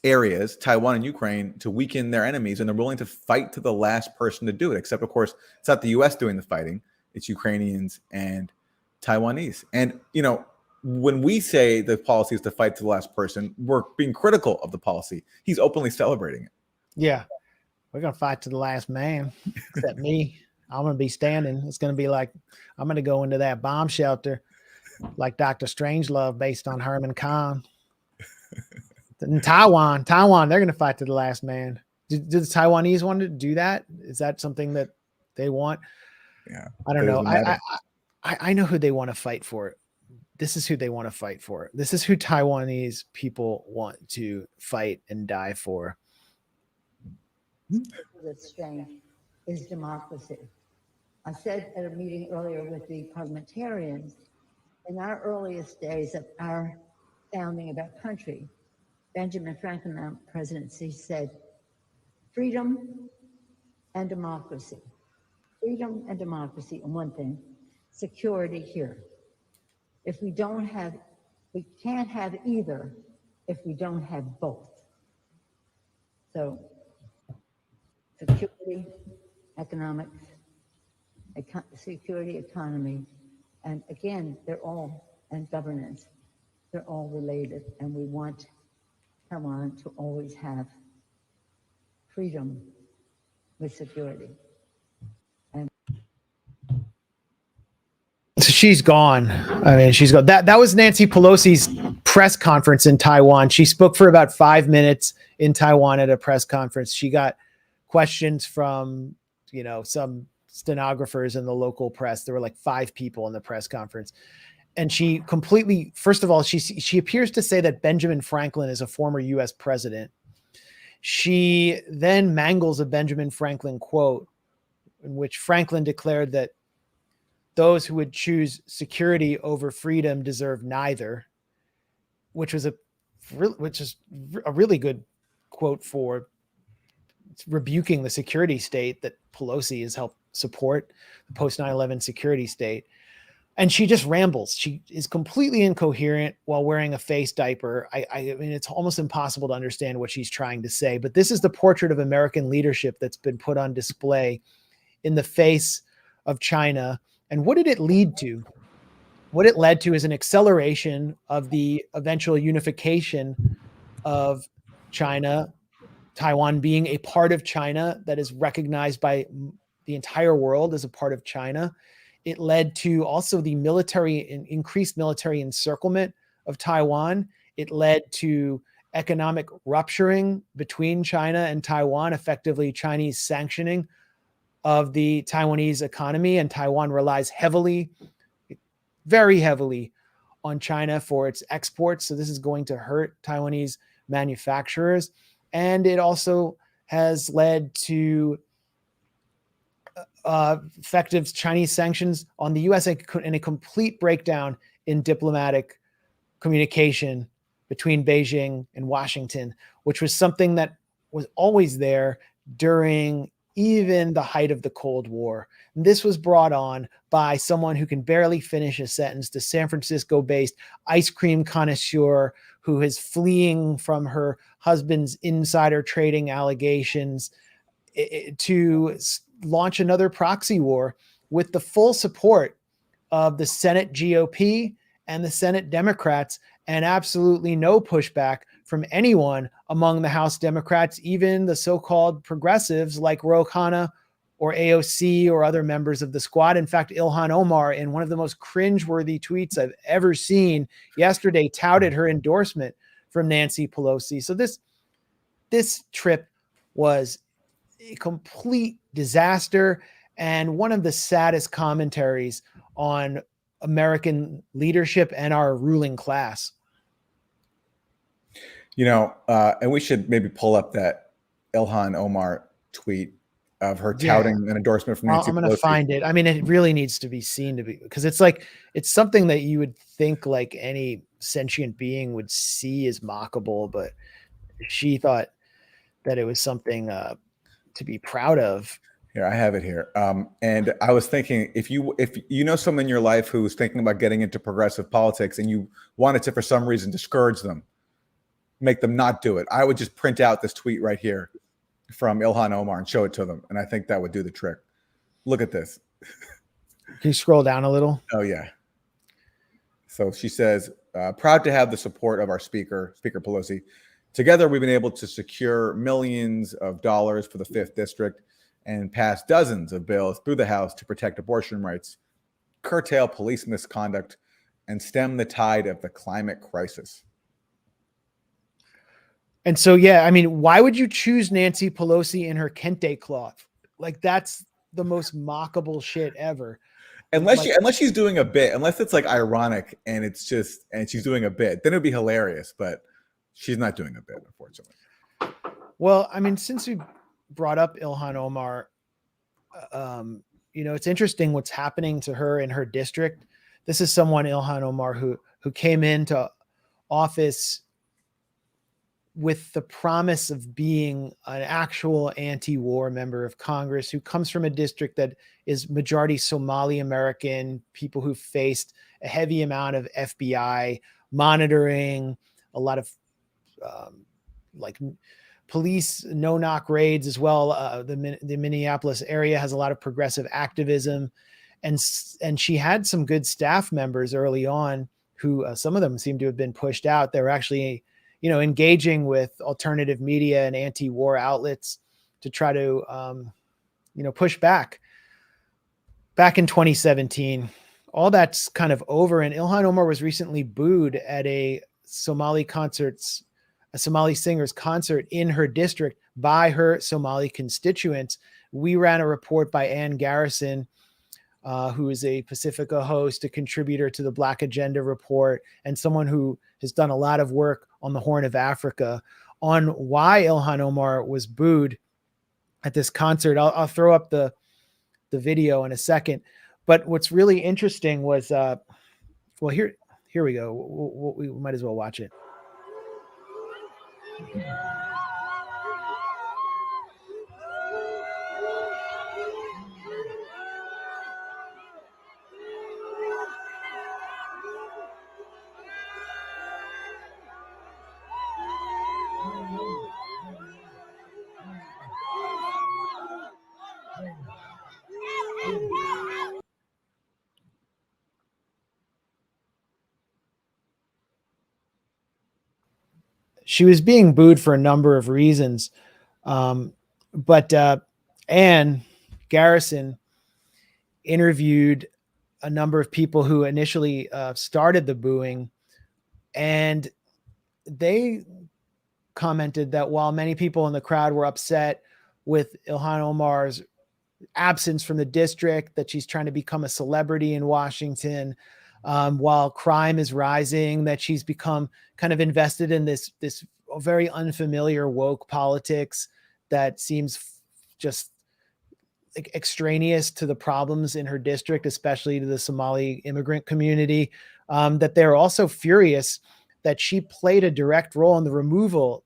H: areas, Taiwan and Ukraine, to weaken their enemies, and they're willing to fight to the last person to do it. Except, of course, it's not the U.S. doing the fighting. It's Ukrainians and Taiwanese. And, you know, when we say the policy is to fight to the last person, we're being critical of the policy. He's openly celebrating it.
A: Yeah. We're going to fight to the last man, except me. I'm going to be standing. It's going to be like, I'm going to go into that bomb shelter like Dr. Strangelove based on Herman Khan. In Taiwan, they're going to fight to the last man. Do the Taiwanese want to do that? Is that something that they want?
H: Yeah.
A: I don't know. I know who they want to fight for. This is who they want to fight for. This is who Taiwanese people want to fight and die for.
R: That's strange is democracy. I said at a meeting earlier with the parliamentarians, in our earliest days of our founding of our country, Benjamin Franklin, our presidency, said, freedom and democracy. Freedom and democracy on one thing, security here. If we can't have either if we don't have both. So security, economics, security, economy, and again, and governance, they're all related, and we want Taiwan to always have freedom with security.
A: So she's gone. I mean, she's gone. That was Nancy Pelosi's press conference in Taiwan. She spoke for about 5 minutes in Taiwan at a press conference. She got questions from, some stenographers in the local press. There were like 5 people in the press conference. And she completely, first of all, she appears to say that Benjamin Franklin is a former US president. She then mangles a Benjamin Franklin quote in which Franklin declared that those who would choose security over freedom deserve neither, which is a really good quote for rebuking the security state that Pelosi has helped support, the post 9/11 security state. And she just rambles. She is completely incoherent while wearing a face diaper. I mean, it's almost impossible to understand what she's trying to say, but this is the portrait of American leadership that's been put on display in the face of China. And what did it lead to? What it led to is an acceleration of the eventual unification of China, Taiwan being a part of China that is recognized by the entire world as a part of China. It led to also the increased military encirclement of Taiwan. It led to economic rupturing between China and Taiwan, effectively Chinese sanctioning of the Taiwanese economy, and Taiwan relies very heavily on China for its exports. So this is going to hurt Taiwanese manufacturers. And it also has led to effective Chinese sanctions on the U.S. and a complete breakdown in diplomatic communication between Beijing and Washington, which was something that was always there during even the height of the Cold War. And this was brought on by someone who can barely finish a sentence, the San Francisco-based ice cream connoisseur who is fleeing from her husband's insider trading allegations to launch another proxy war with the full support of the Senate GOP and the Senate Democrats, and absolutely no pushback from anyone among the House Democrats, even the so-called progressives like Ro Khanna or AOC or other members of the squad. In fact, Ilhan Omar, in one of the most cringeworthy tweets I've ever seen yesterday, touted her endorsement from Nancy Pelosi. So this trip was a complete disaster and one of the saddest commentaries on American leadership and our ruling class.
H: You know, and we should maybe pull up that Ilhan Omar tweet of her touting an endorsement from Nancy
A: I'm going to find it. I mean, it really needs to be seen because it's like, it's something that you would think like any sentient being would see as mockable, but she thought that it was something to be proud of.
H: Here, I have it here. And I was thinking, if you know someone in your life who's thinking about getting into progressive politics and you wanted to, for some reason, discourage them, make them not do it, I would just print out this tweet right here from Ilhan Omar and show it to them. And I think that would do the trick. Look at this.
A: Can you scroll down a little?
H: Oh, yeah. So she says, proud to have the support of our Speaker Pelosi. Together, we've been able to secure millions of dollars for the 5th District and pass dozens of bills through the House to protect abortion rights, curtail police misconduct, and stem the tide of the climate crisis.
A: And so, yeah, I mean, why would you choose Nancy Pelosi in her kente cloth? Like, that's the most mockable shit ever.
H: Unless she's doing a bit, unless it's like ironic and she's doing a bit, then it'd be hilarious. But she's not doing a bit, unfortunately.
A: Well, I mean, since we brought up Ilhan Omar, you know, it's interesting what's happening to her in her district. This is someone, Ilhan Omar, who came into office with the promise of being an actual anti-war member of Congress, who comes from a district that is majority Somali American, people who faced a heavy amount of FBI monitoring, a lot of like police no-knock raids as well. The Minneapolis area has a lot of progressive activism, and she had some good staff members early on who some of them seem to have been pushed out. They were actually, you know, engaging with alternative media and anti-war outlets to try to, you know, push back. Back in 2017, all that's kind of over. And Ilhan Omar was recently booed at a Somali singer's concert in her district by her Somali constituents. We ran a report by Ann Garrison, who is a Pacifica host, a contributor to the Black Agenda Report, and someone who has done a lot of work on the Horn of Africa, on why Ilhan Omar was booed at this concert. I'll throw up the video in a second. But what's really interesting was, well, here we go. We might as well watch it. She was being booed for a number of reasons. But Ann Garrison interviewed a number of people who initially started the booing, and they commented that while many people in the crowd were upset with Ilhan Omar's absence from the district, that she's trying to become a celebrity in Washington, while crime is rising, that she's become kind of invested in this very unfamiliar woke politics that seems just extraneous to the problems in her district, especially to the Somali immigrant community, that they're also furious that she played a direct role in the removal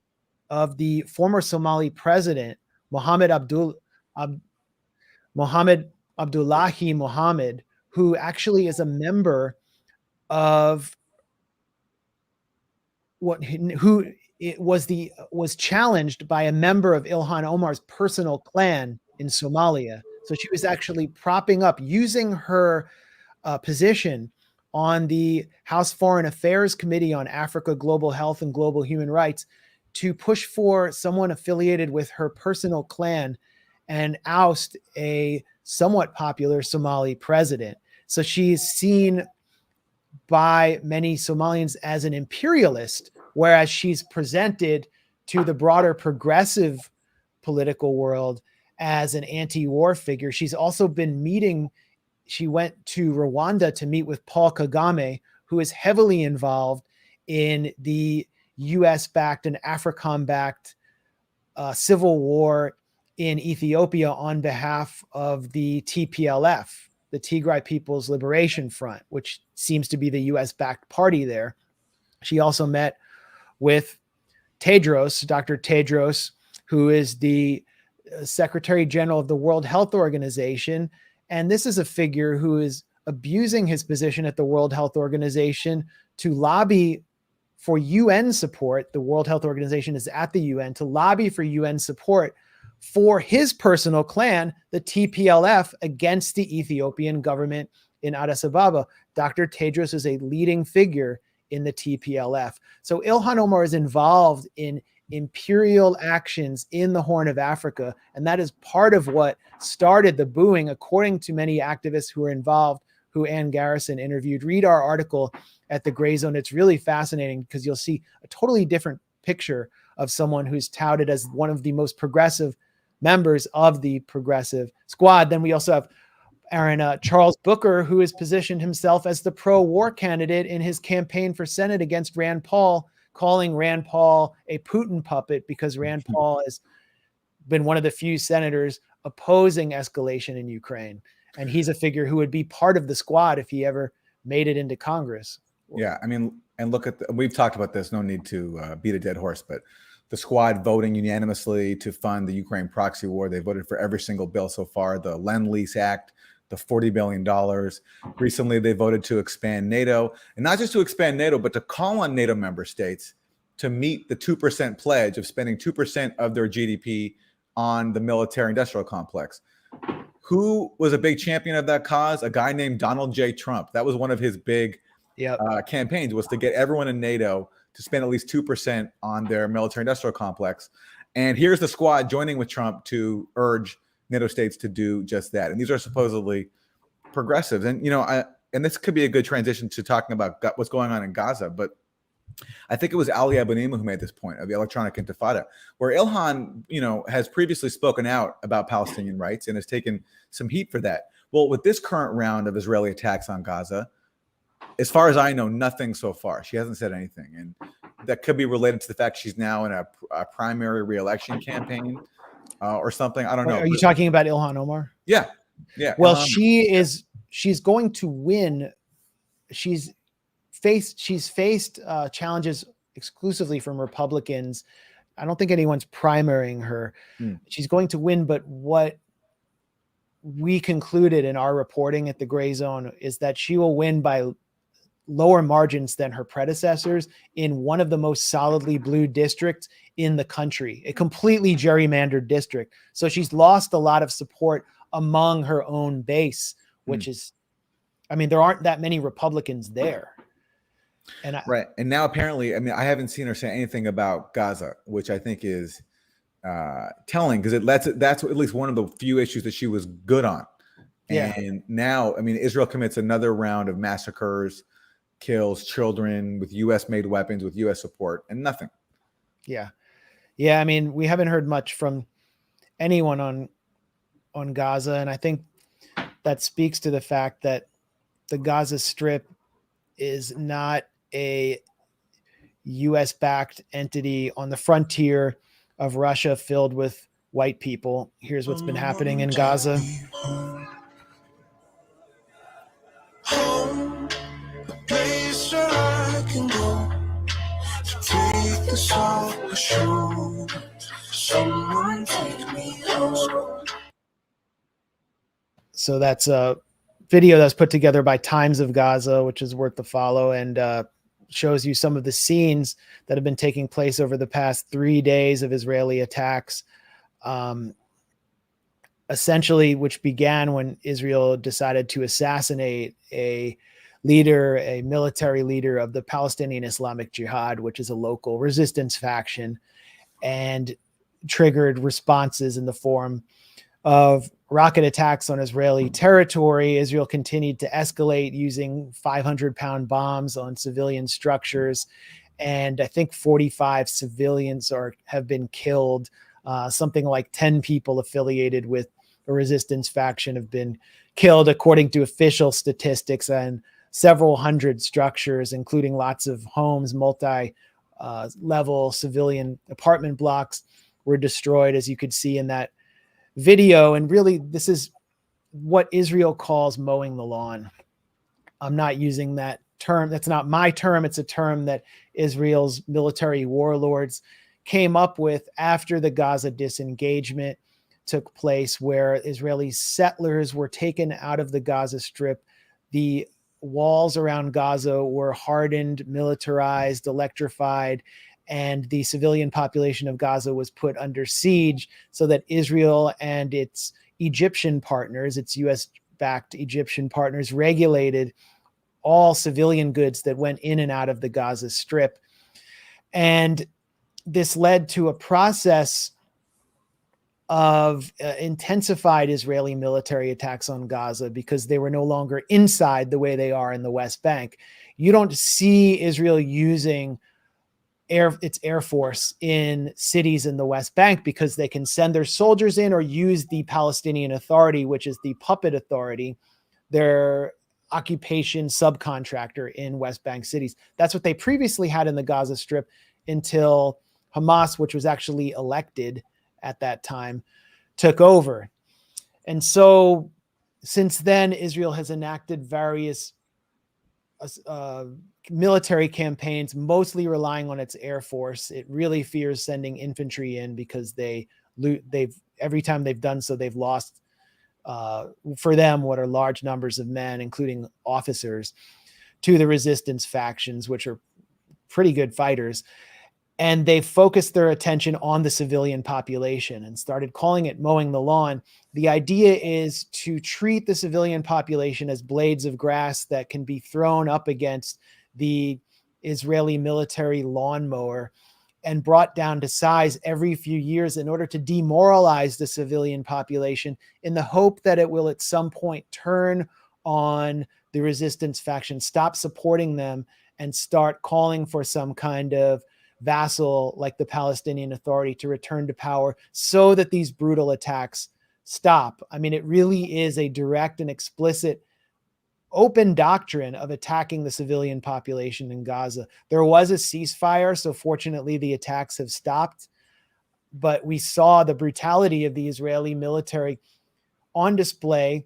A: of the former Somali president Mohammed Abdullahi Mohammed, who actually is a member of who was challenged by a member of Ilhan Omar's personal clan in Somalia. So she was actually propping up, using her position on the House Foreign Affairs Committee on Africa, Global Health, and Global Human Rights to push for someone affiliated with her personal clan and oust a somewhat popular Somali president. So she's seen by many Somalians as an imperialist, whereas she's presented to the broader progressive political world as an anti-war figure. She's also been she went to Rwanda to meet with Paul Kagame, who is heavily involved in the US-backed and AFRICOM-backed civil war in Ethiopia on behalf of the TPLF, the Tigray People's Liberation Front, which seems to be the US-backed party there. She also met with Tedros, Dr. Tedros, who is the Secretary General of the World Health Organization. And this is a figure who is abusing his position at the World Health Organization to lobby for UN support. The World Health Organization is at the UN to lobby for UN support for his personal clan, the TPLF, against the Ethiopian government in Addis Ababa. Dr. Tedros is a leading figure in the TPLF. So Ilhan Omar is involved in imperial actions in the Horn of Africa, and that is part of what started the booing, according to many activists who are involved, who Ann Garrison interviewed. Read our article at the Grayzone. It's really fascinating because you'll see a totally different picture of someone who's touted as one of the most progressive members of the progressive squad. Then we also have Aaron Charles Booker, who has positioned himself as the pro-war candidate in his campaign for Senate against Rand Paul, calling Rand Paul a Putin puppet because Rand Paul has been one of the few senators opposing escalation in Ukraine. And he's a figure who would be part of the squad if he ever made it into Congress.
H: Yeah, I mean, and look at we've talked about this, no need to beat a dead horse, but the squad voting unanimously to fund the Ukraine proxy war. They voted for every single bill so far, the Lend-Lease Act, the $40 billion. Recently, they voted to expand NATO, and not just to expand NATO, but to call on NATO member states to meet the 2% pledge of spending 2% of their GDP on the military-industrial complex. Who was a big champion of that cause? A guy named Donald J. Trump. That was one of his big campaigns, was to get everyone in NATO to spend at least 2% on their military-industrial complex. And here's the squad joining with Trump to urge NATO states to do just that. And these are supposedly progressives. And, and this could be a good transition to talking about what's going on in Gaza. But I think it was Ali Abunimah who made this point of the electronic intifada, where Ilhan, has previously spoken out about Palestinian rights and has taken some heat for that. Well, with this current round of Israeli attacks on Gaza, as far as I know, nothing so far. She hasn't said anything. And that could be related to the fact she's now in a primary re-election campaign or something. I don't know.
A: Are you talking about Ilhan Omar?
H: Yeah. Yeah.
A: Well, she's going to win. She's faced challenges exclusively from Republicans. I don't think anyone's primarying her. She's going to win, but what we concluded in our reporting at the Grayzone is that she will win by lower margins than her predecessors in one of the most solidly blue districts in the country, a completely gerrymandered district. So she's lost a lot of support among her own base, which is, there aren't that many Republicans there. And
H: right. And now apparently, I haven't seen her say anything about Gaza, which I think is telling, because that's at least one of the few issues that she was good on.
A: Yeah.
H: And now, Israel commits another round of massacres, kills children with U.S.-made weapons, with U.S. support, and nothing.
A: Yeah. Yeah, we haven't heard much from anyone on Gaza, and I think that speaks to the fact that the Gaza Strip is not a U.S.-backed entity on the frontier of Russia filled with white people. Here's what's been happening in Gaza.
S: Place where I can go to take this off my shoulders. Someone take me
A: So that's a video that's put together by Times of Gaza, which is worth the follow, and shows you some of the scenes that have been taking place over the past 3 days of Israeli attacks, essentially, which began when Israel decided to assassinate a military leader of the Palestinian Islamic Jihad, which is a local resistance faction, and triggered responses in the form of rocket attacks on Israeli territory. Israel continued to escalate using 500-pound bombs on civilian structures, and I think 45 civilians have been killed. Something like 10 people affiliated with the resistance faction have been killed, according to official statistics, and several hundred structures, including lots of homes, multi-level civilian apartment blocks, were destroyed, as you could see in that video. And really, this is what Israel calls mowing the lawn. I'm not using that term. That's not my term. It's a term that Israel's military warlords came up with after the Gaza disengagement took place, where Israeli settlers were taken out of the Gaza Strip. The walls around Gaza were hardened, militarized, electrified, and the civilian population of Gaza was put under siege so that Israel and its Egyptian partners, its US-backed Egyptian partners, regulated all civilian goods that went in and out of the Gaza Strip. And this led to a process of intensified Israeli military attacks on Gaza because they were no longer inside the way they are in the West Bank. You don't see Israel using its air force in cities in the West Bank because they can send their soldiers in or use the Palestinian Authority, which is the puppet authority, their occupation subcontractor in West Bank cities. That's what they previously had in the Gaza Strip until Hamas, which was actually elected at that time, took over. And so since then, Israel has enacted various military campaigns, mostly relying on its air force. It really fears sending infantry in because every time they've done so, they've lost, for them, what are large numbers of men, including officers, to the resistance factions, which are pretty good fighters. And they focused their attention on the civilian population and started calling it mowing the lawn. The idea is to treat the civilian population as blades of grass that can be thrown up against the Israeli military lawnmower and brought down to size every few years in order to demoralize the civilian population, in the hope that it will at some point turn on the resistance faction, stop supporting them, and start calling for some kind of vassal like the Palestinian Authority to return to power so that these brutal attacks stop. I mean, it really is a direct and explicit open doctrine of attacking the civilian population in Gaza. There was a ceasefire, so fortunately the attacks have stopped, but we saw the brutality of the Israeli military on display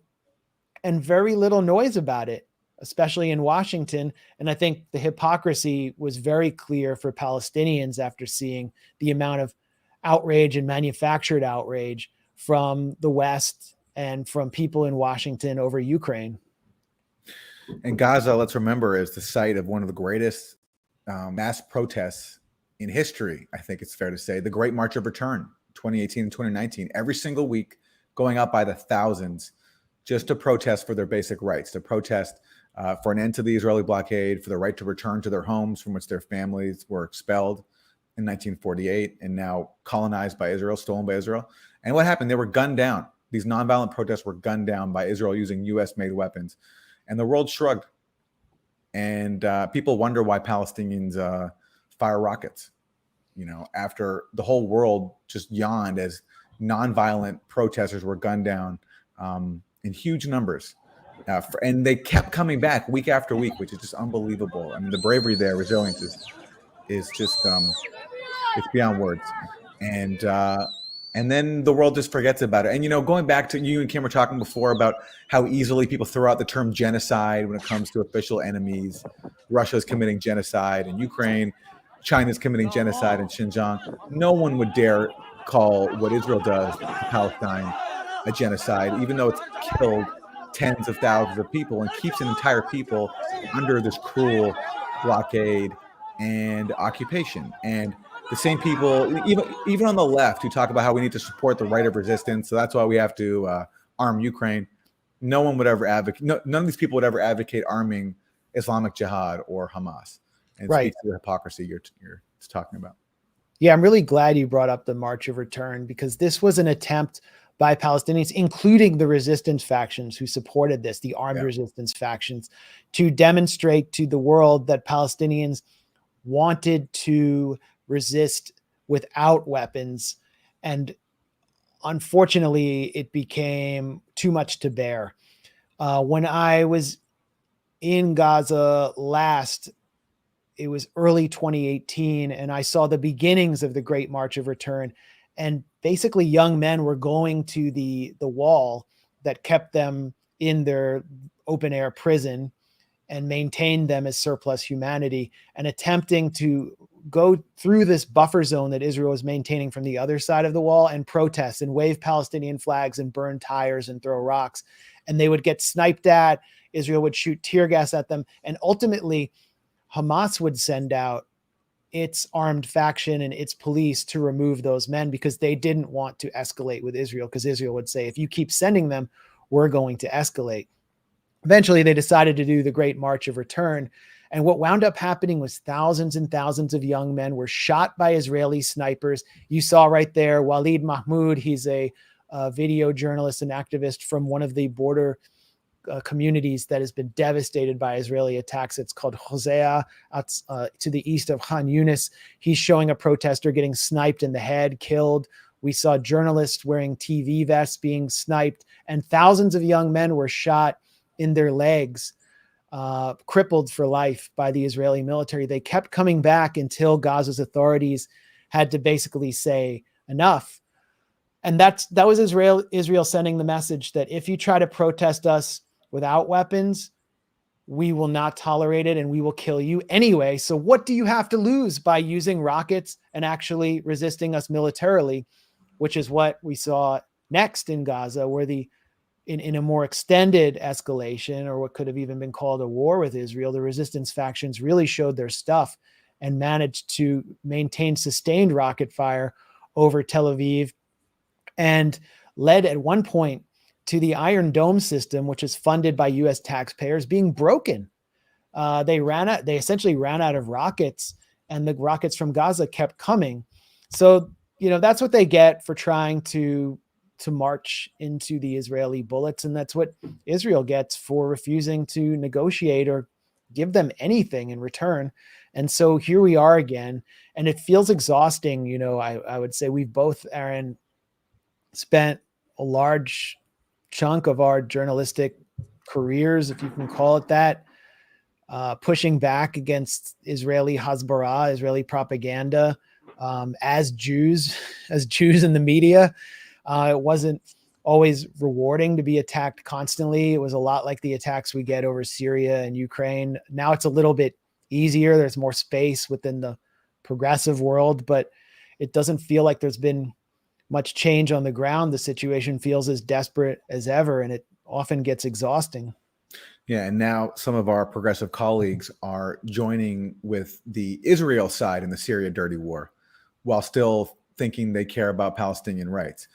A: and very little noise about it, especially in Washington. And I think the hypocrisy was very clear for Palestinians after seeing the amount of outrage and manufactured outrage from the West and from people in Washington over Ukraine.
H: And Gaza, let's remember, is the site of one of the greatest mass protests in history. I think it's fair to say the Great March of Return, 2018 and 2019, every single week going up by the thousands just to protest for their basic rights, to protest for an end to the Israeli blockade, for the right to return to their homes from which their families were expelled in 1948 and now colonized by Israel, stolen by Israel. And what happened? They were gunned down. These nonviolent protests were gunned down by Israel using US-made weapons. And the world shrugged. And people wonder why Palestinians fire rockets, after the whole world just yawned as nonviolent protesters were gunned down in huge numbers. And they kept coming back week after week, which is just unbelievable. I mean, the bravery there, resilience is just it's beyond words. And then the world just forgets about it. And going back to you and Kim were talking before about how easily people throw out the term genocide when it comes to official enemies. Russia's committing genocide in Ukraine, China's committing genocide in Xinjiang. No one would dare call what Israel does to Palestine a genocide, even though it's killed tens of thousands of people and keeps an entire people under this cruel blockade and occupation. And the same people, even on the left, who talk about how we need to support the right of resistance, so that's why we have to arm Ukraine. No one would ever advocate. None of these people would ever advocate arming Islamic Jihad or Hamas. And it speaks to the hypocrisy you're talking about.
A: Yeah, I'm really glad you brought up the March of Return, because this was an attempt by Palestinians, including the resistance factions who supported this, the armed resistance factions, to demonstrate to the world that Palestinians wanted to resist without weapons. And unfortunately, it became too much to bear. When I was in Gaza last, it was early 2018, and I saw the beginnings of the Great March of Return. And basically young men were going to the wall that kept them in their open air prison and maintained them as surplus humanity, and attempting to go through this buffer zone that Israel was maintaining from the other side of the wall and protest and wave Palestinian flags and burn tires and throw rocks. And they would get sniped at. Israel would shoot tear gas at them. And ultimately, Hamas would send out its armed faction and its police to remove those men, because they didn't want to escalate with Israel, because Israel would say, if you keep sending them, we're going to escalate. Eventually, they decided to do the Great March of Return. And what wound up happening was thousands and thousands of young men were shot by Israeli snipers. You saw right there, Walid Mahmoud, he's a video journalist and activist from one of the border communities that has been devastated by Israeli attacks. It's called Hosea, to the east of Khan Yunis. He's showing a protester getting sniped in the head, killed. We saw journalists wearing TV vests being sniped, and thousands of young men were shot in their legs, crippled for life by the Israeli military. They kept coming back until Gaza's authorities had to basically say enough. And that was Israel sending the message that if you try to protest us without weapons, we will not tolerate it and we will kill you anyway. So what do you have to lose by using rockets and actually resisting us militarily, which is what we saw next in Gaza, where in a more extended escalation, or what could have even been called a war with Israel, the resistance factions really showed their stuff and managed to maintain sustained rocket fire over Tel Aviv, and led at one point to the Iron Dome system, which is funded by US taxpayers, being broken. They essentially ran out of rockets, and the rockets from Gaza kept coming. So, that's what they get for trying to march into the Israeli bullets. And that's what Israel gets for refusing to negotiate or give them anything in return. And so here we are again, and it feels exhausting. I would say we've both, Aaron, spent a large chunk of our journalistic careers, if you can call it that, pushing back against Israeli Hasbara, Israeli propaganda, as Jews in the media. It wasn't always rewarding to be attacked constantly. It was a lot like the attacks we get over Syria and Ukraine. Now it's a little bit easier. There's more space within the progressive world, but it doesn't feel like there's been much change on the ground. The situation feels as desperate as ever, and it often gets exhausting.
H: Yeah, and now some of our progressive colleagues are joining with the Israel side in the Syria dirty war, while still thinking they care about Palestinian rights,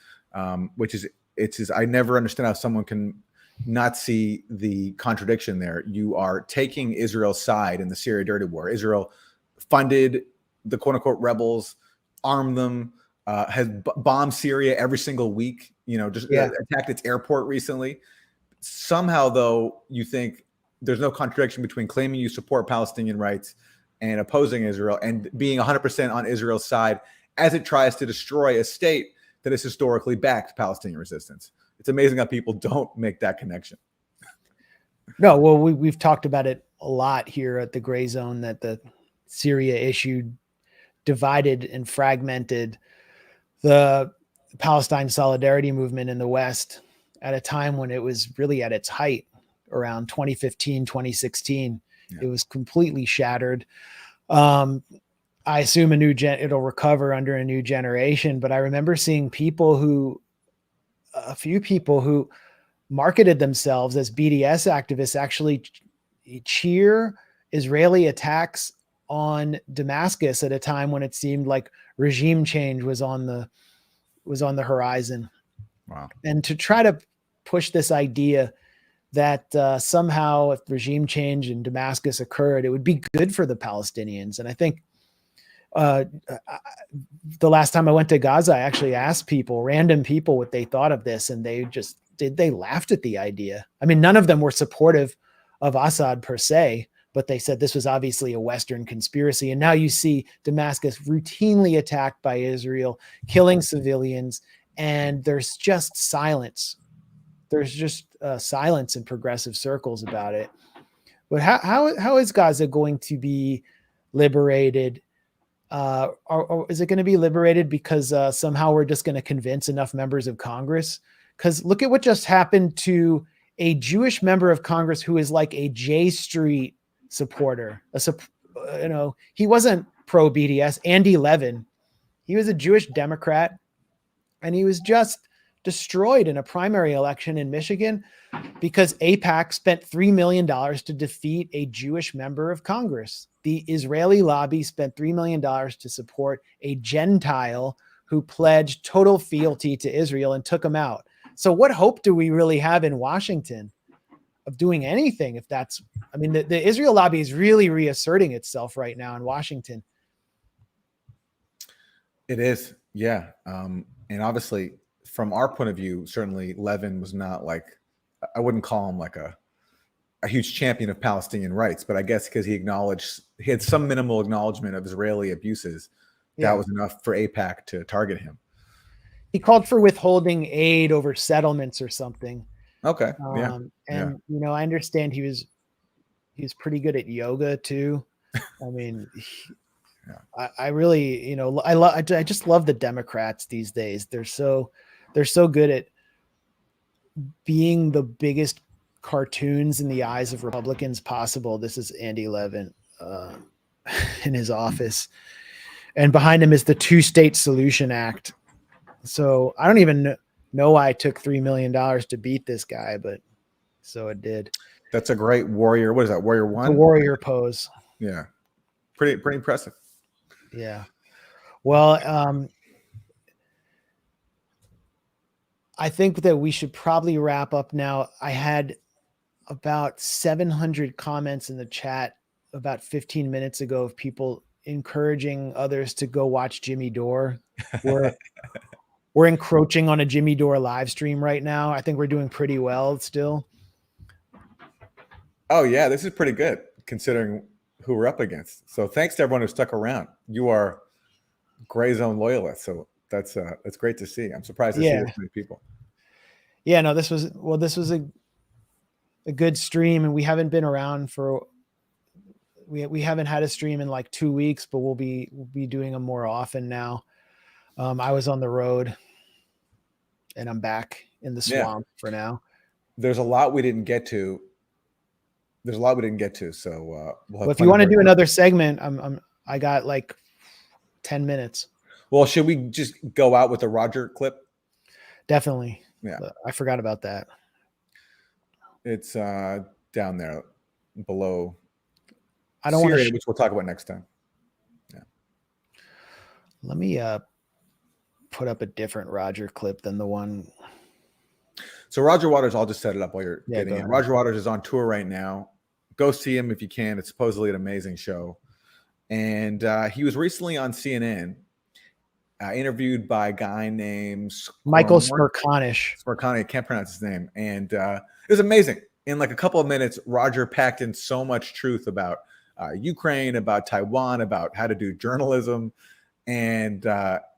H: which is I never understand how someone can not see the contradiction there. You are taking Israel's side in the Syria dirty war. Israel funded the quote unquote rebels, armed them, has bombed Syria every single week, attacked its airport recently. Somehow, though, you think there's no contradiction between claiming you support Palestinian rights and opposing Israel, and being 100% on Israel's side as it tries to destroy a state that has historically backed Palestinian resistance. It's amazing how people don't make that connection.
A: No, well, we've talked about it a lot here at the Grayzone, that the Syria issue divided and fragmented the Palestine solidarity movement in the West at a time when it was really at its height, around 2015, 2016. Yeah. It was completely shattered. I assume it'll recover under a new generation, but I remember seeing a few people who marketed themselves as BDS activists actually cheer Israeli attacks on Damascus at a time when it seemed like regime change was on the horizon.
H: Wow.
A: And to try to push this idea that somehow if regime change in Damascus occurred, it would be good for the Palestinians. And I think the last time I went to Gaza, I actually asked random people, what they thought of this, and they laughed at the idea. I mean, none of them were supportive of Assad per se, but they said this was obviously a Western conspiracy. And now you see Damascus routinely attacked by Israel, killing civilians, and there's just silence. There's just silence in progressive circles about it. But how is Gaza going to be liberated? Or is it going to be liberated because somehow we're just going to convince enough members of Congress? Because look at what just happened to a Jewish member of Congress who is like a J Street supporter. He wasn't pro BDS. Andy Levin, he was a Jewish Democrat, and he was just destroyed in a primary election in Michigan because AIPAC spent $3 million to defeat a Jewish member of Congress. The Israeli lobby spent $3 million to support a Gentile who pledged total fealty to Israel and took him out. So what hope do we really have in Washington of doing anything if that's, I mean, the Israel lobby is really reasserting itself right now in Washington.
H: It is, yeah. And obviously, from our point of view, certainly Levin was not like, I wouldn't call him like a huge champion of Palestinian rights, but I guess because he had some minimal acknowledgement of Israeli abuses, that was enough for AIPAC to target him.
A: He called for withholding aid over settlements or something.
H: Okay.
A: And I understand he was pretty good at yoga too. I mean, I really, I just love the Democrats these days. They're so good at being the biggest cartoons in the eyes of Republicans possible. This is Andy Levin in his office, and behind him is the Two-State Solution Act. So I don't even know why I took $3 million to beat this guy, but so it did.
H: That's a great warrior. What is that? Warrior one?
A: The warrior pose.
H: Yeah. Pretty impressive.
A: Yeah. Well, I think that we should probably wrap up now. I had about 700 comments in the chat about 15 minutes ago of people encouraging others to go watch Jimmy Dore. We're encroaching on a Jimmy Dore live stream right now. I think we're doing pretty well still.
H: Oh yeah, this is pretty good considering who we're up against. So thanks to everyone who stuck around. You are Grayzone loyalists, so that's great to see. I'm surprised to see this many people.
A: Yeah, no, this was a good stream, and we haven't been around for we haven't had a stream in like 2 weeks, but we'll be doing them more often now. I was on the road, and I'm back in the swamp for now.
H: There's a lot we didn't get to. So,
A: if you want to do another segment, I got like 10 minutes.
H: Well, should we just go out with a Roger clip?
A: Definitely.
H: Yeah,
A: I forgot about that.
H: It's down there below.
A: I don't want to,
H: which we'll talk about next time. Yeah.
A: Let me put up a different Roger clip than the one.
H: So Roger Waters, I'll just set it up while you're getting in.
A: Ahead.
H: Roger Waters is on tour right now. Go see him if you can. It's supposedly an amazing show. And he was recently on CNN, interviewed by a guy named
A: Michael Smerconish.
H: I can't pronounce his name. And it was amazing. In like a couple of minutes, Roger packed in so much truth about Ukraine, about Taiwan, about how to do journalism. And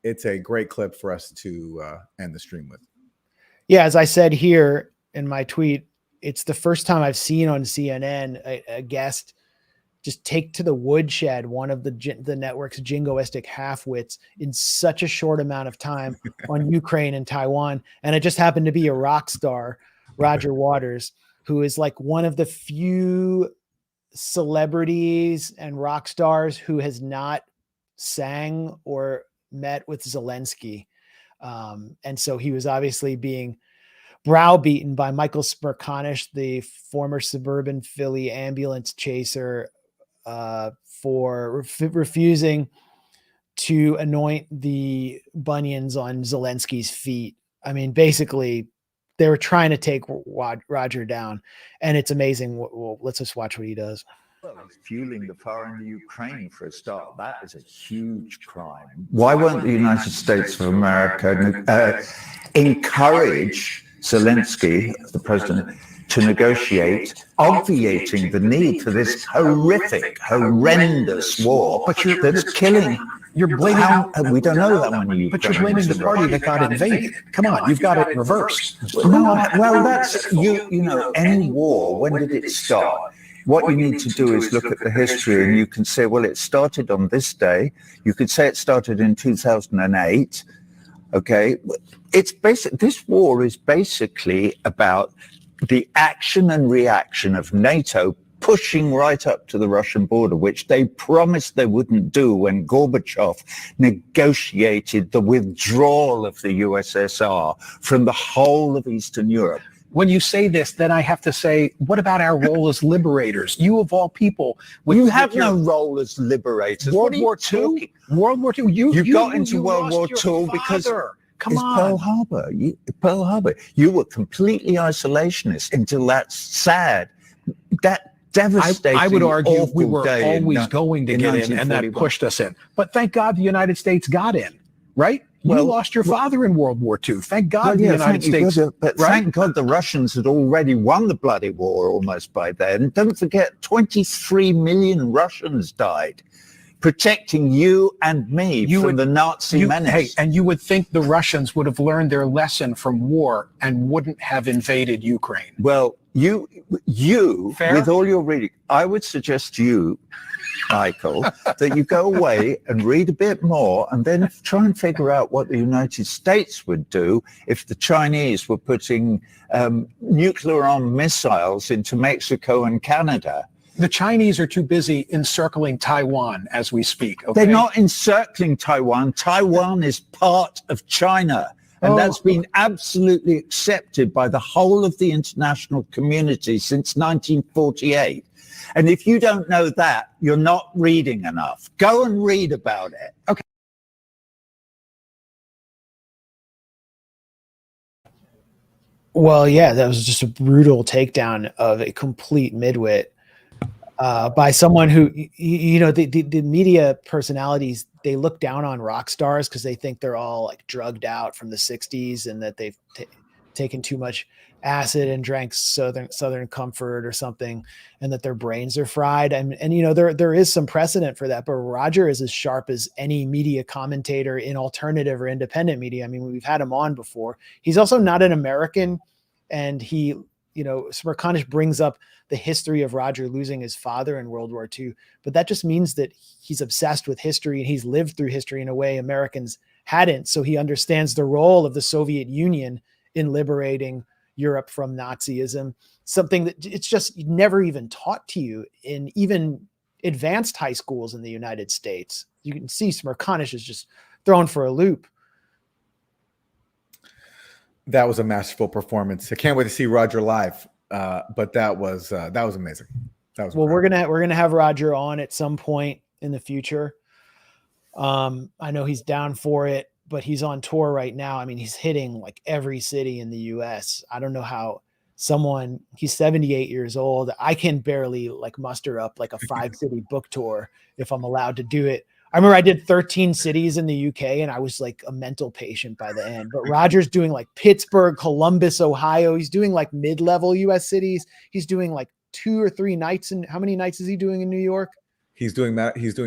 H: it's a great clip for us to end the stream with.
A: Yeah, as I said here in my tweet, it's the first time I've seen on CNN a guest just take to the woodshed one of the network's jingoistic half-wits in such a short amount of time on Ukraine and Taiwan. And it just happened to be a rock star, Roger Waters, who is like one of the few celebrities and rock stars who has not sang or met with Zelensky. And so he was obviously being browbeaten by Michael Smerconish, the former suburban Philly ambulance chaser, for refusing to anoint the bunions on Zelensky's feet. I mean, basically, they were trying to take Roger down, and it's amazing. Well, let's just watch what he does.
T: Well, it's fueling the fire in the Ukraine for a start. That is a huge crime. Why won't the United States of America encourage Zelensky, the president, to negotiate, obviating the need for this horrific, horrendous war that's killing?
U: You're blaming.
T: We don't know that many Ukrainians.
U: But you're blaming the party that got invaded. Come on, you've got it reversed.
T: No, well, that's you know, any war. When did it start? What you need to do is look at the history, and you can say, well, it started on this day. You could say it started in 2008. Okay, it's basic. This war is basically about the action and reaction of NATO pushing right up to the Russian border, which they promised they wouldn't do when Gorbachev negotiated the withdrawal of the USSR from the whole of Eastern Europe.
U: When you say this, then I have to say, what about our role as liberators? You of all people,
T: you have no role as liberators.
U: World War II. World War II. You
T: got into World War II because
U: come on,
T: Pearl Harbor. Pearl Harbor. You were completely isolationist until that sad, that devastating.
U: I would argue we were always
T: in,
U: going to get in, and that pushed us in. But thank God the United States got in, right? You lost your father in World War II. Thank God the United States.
T: But thank God the Russians had already won the bloody war almost by then. Don't forget, 23 million Russians died protecting you and me from the Nazi menace.
U: Hey, and you would think the Russians would have learned their lesson from war and wouldn't have invaded Ukraine.
T: Well, you with all your reading, I would suggest to you, Michael, that you go away and read a bit more and then try and figure out what the United States would do if the Chinese were putting nuclear armed missiles into Mexico and Canada.
U: The Chinese are too busy encircling Taiwan as we speak. Okay?
T: They're not encircling Taiwan. Taiwan is part of China. And that's been absolutely accepted by the whole of the international community since 1948. And if you don't know that, you're not reading enough. Go and read about it.
U: Okay.
A: Well, yeah, that was just a brutal takedown of a complete midwit by someone who, you know, the media personalities, they look down on rock stars because they think they're all like drugged out from the 60s and that they've taken too much acid and drank Southern Comfort or something, and that their brains are fried. And you know, there is some precedent for that, but Roger is as sharp as any media commentator in alternative or independent media. I mean, we've had him on before. He's also not an American, and he, you know, Smerconish brings up the history of Roger losing his father in World War II, but that just means that he's obsessed with history and he's lived through history in a way Americans hadn't. So he understands the role of the Soviet Union in liberating Europe from Nazism, something that it's just never even taught to you in even advanced high schools in the United States. You can see Smerconish is just thrown for a loop.
H: That was a masterful performance. I can't wait to see Roger live. But that was amazing. That was
A: well. We're gonna have Roger on at some point in the future. I know he's down for it, but he's on tour right now. I mean, he's hitting like every city in the US. I don't know how he's 78 years old. I can barely like muster up like a 5-city book tour if I'm allowed to do it. I remember I did 13 cities in the UK and I was like a mental patient by the end, but Roger's doing like Pittsburgh, Columbus, Ohio. He's doing like mid-level US cities. He's doing like 2 or 3 nights. And how many nights is he doing in New York?
H: He's doing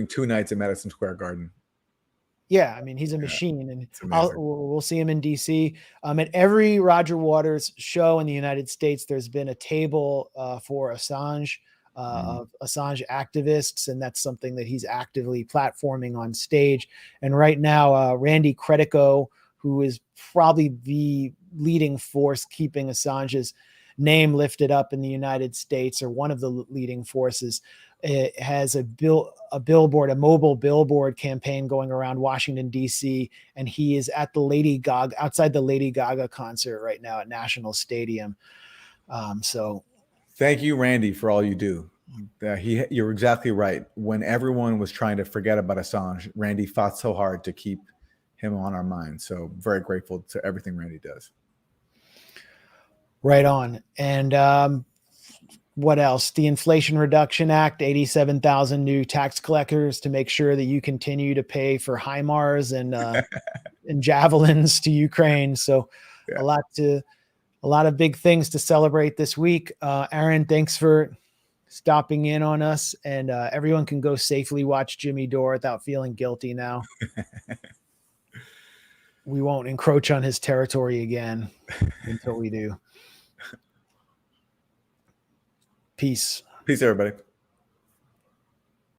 H: 2 nights at Madison Square Garden.
A: Yeah, I mean, he's a machine, and we'll see him in DC. At every Roger Waters show in the United States, there's been a table for Assange, of Assange activists, and that's something that he's actively platforming on stage. And right now, Randy Credico, who is probably the leading force keeping Assange's name lifted up in the United States, or one of the leading forces. It has a billboard, a mobile billboard campaign going around Washington, D.C., and he is at outside the Lady Gaga concert right now at National Stadium. So
H: thank you, Randy, for all you do. You're exactly right. When everyone was trying to forget about Assange, Randy fought so hard to keep him on our minds. So very grateful to everything Randy does.
A: Right on. And what else? The Inflation Reduction Act, 87,000 new tax collectors to make sure that you continue to pay for HIMARS and javelins to Ukraine. So a lot of big things to celebrate this week. Aaron, thanks for stopping in on us, and everyone can go safely watch Jimmy Dore without feeling guilty now. We won't encroach on his territory again until we do. Peace.
H: Peace, everybody.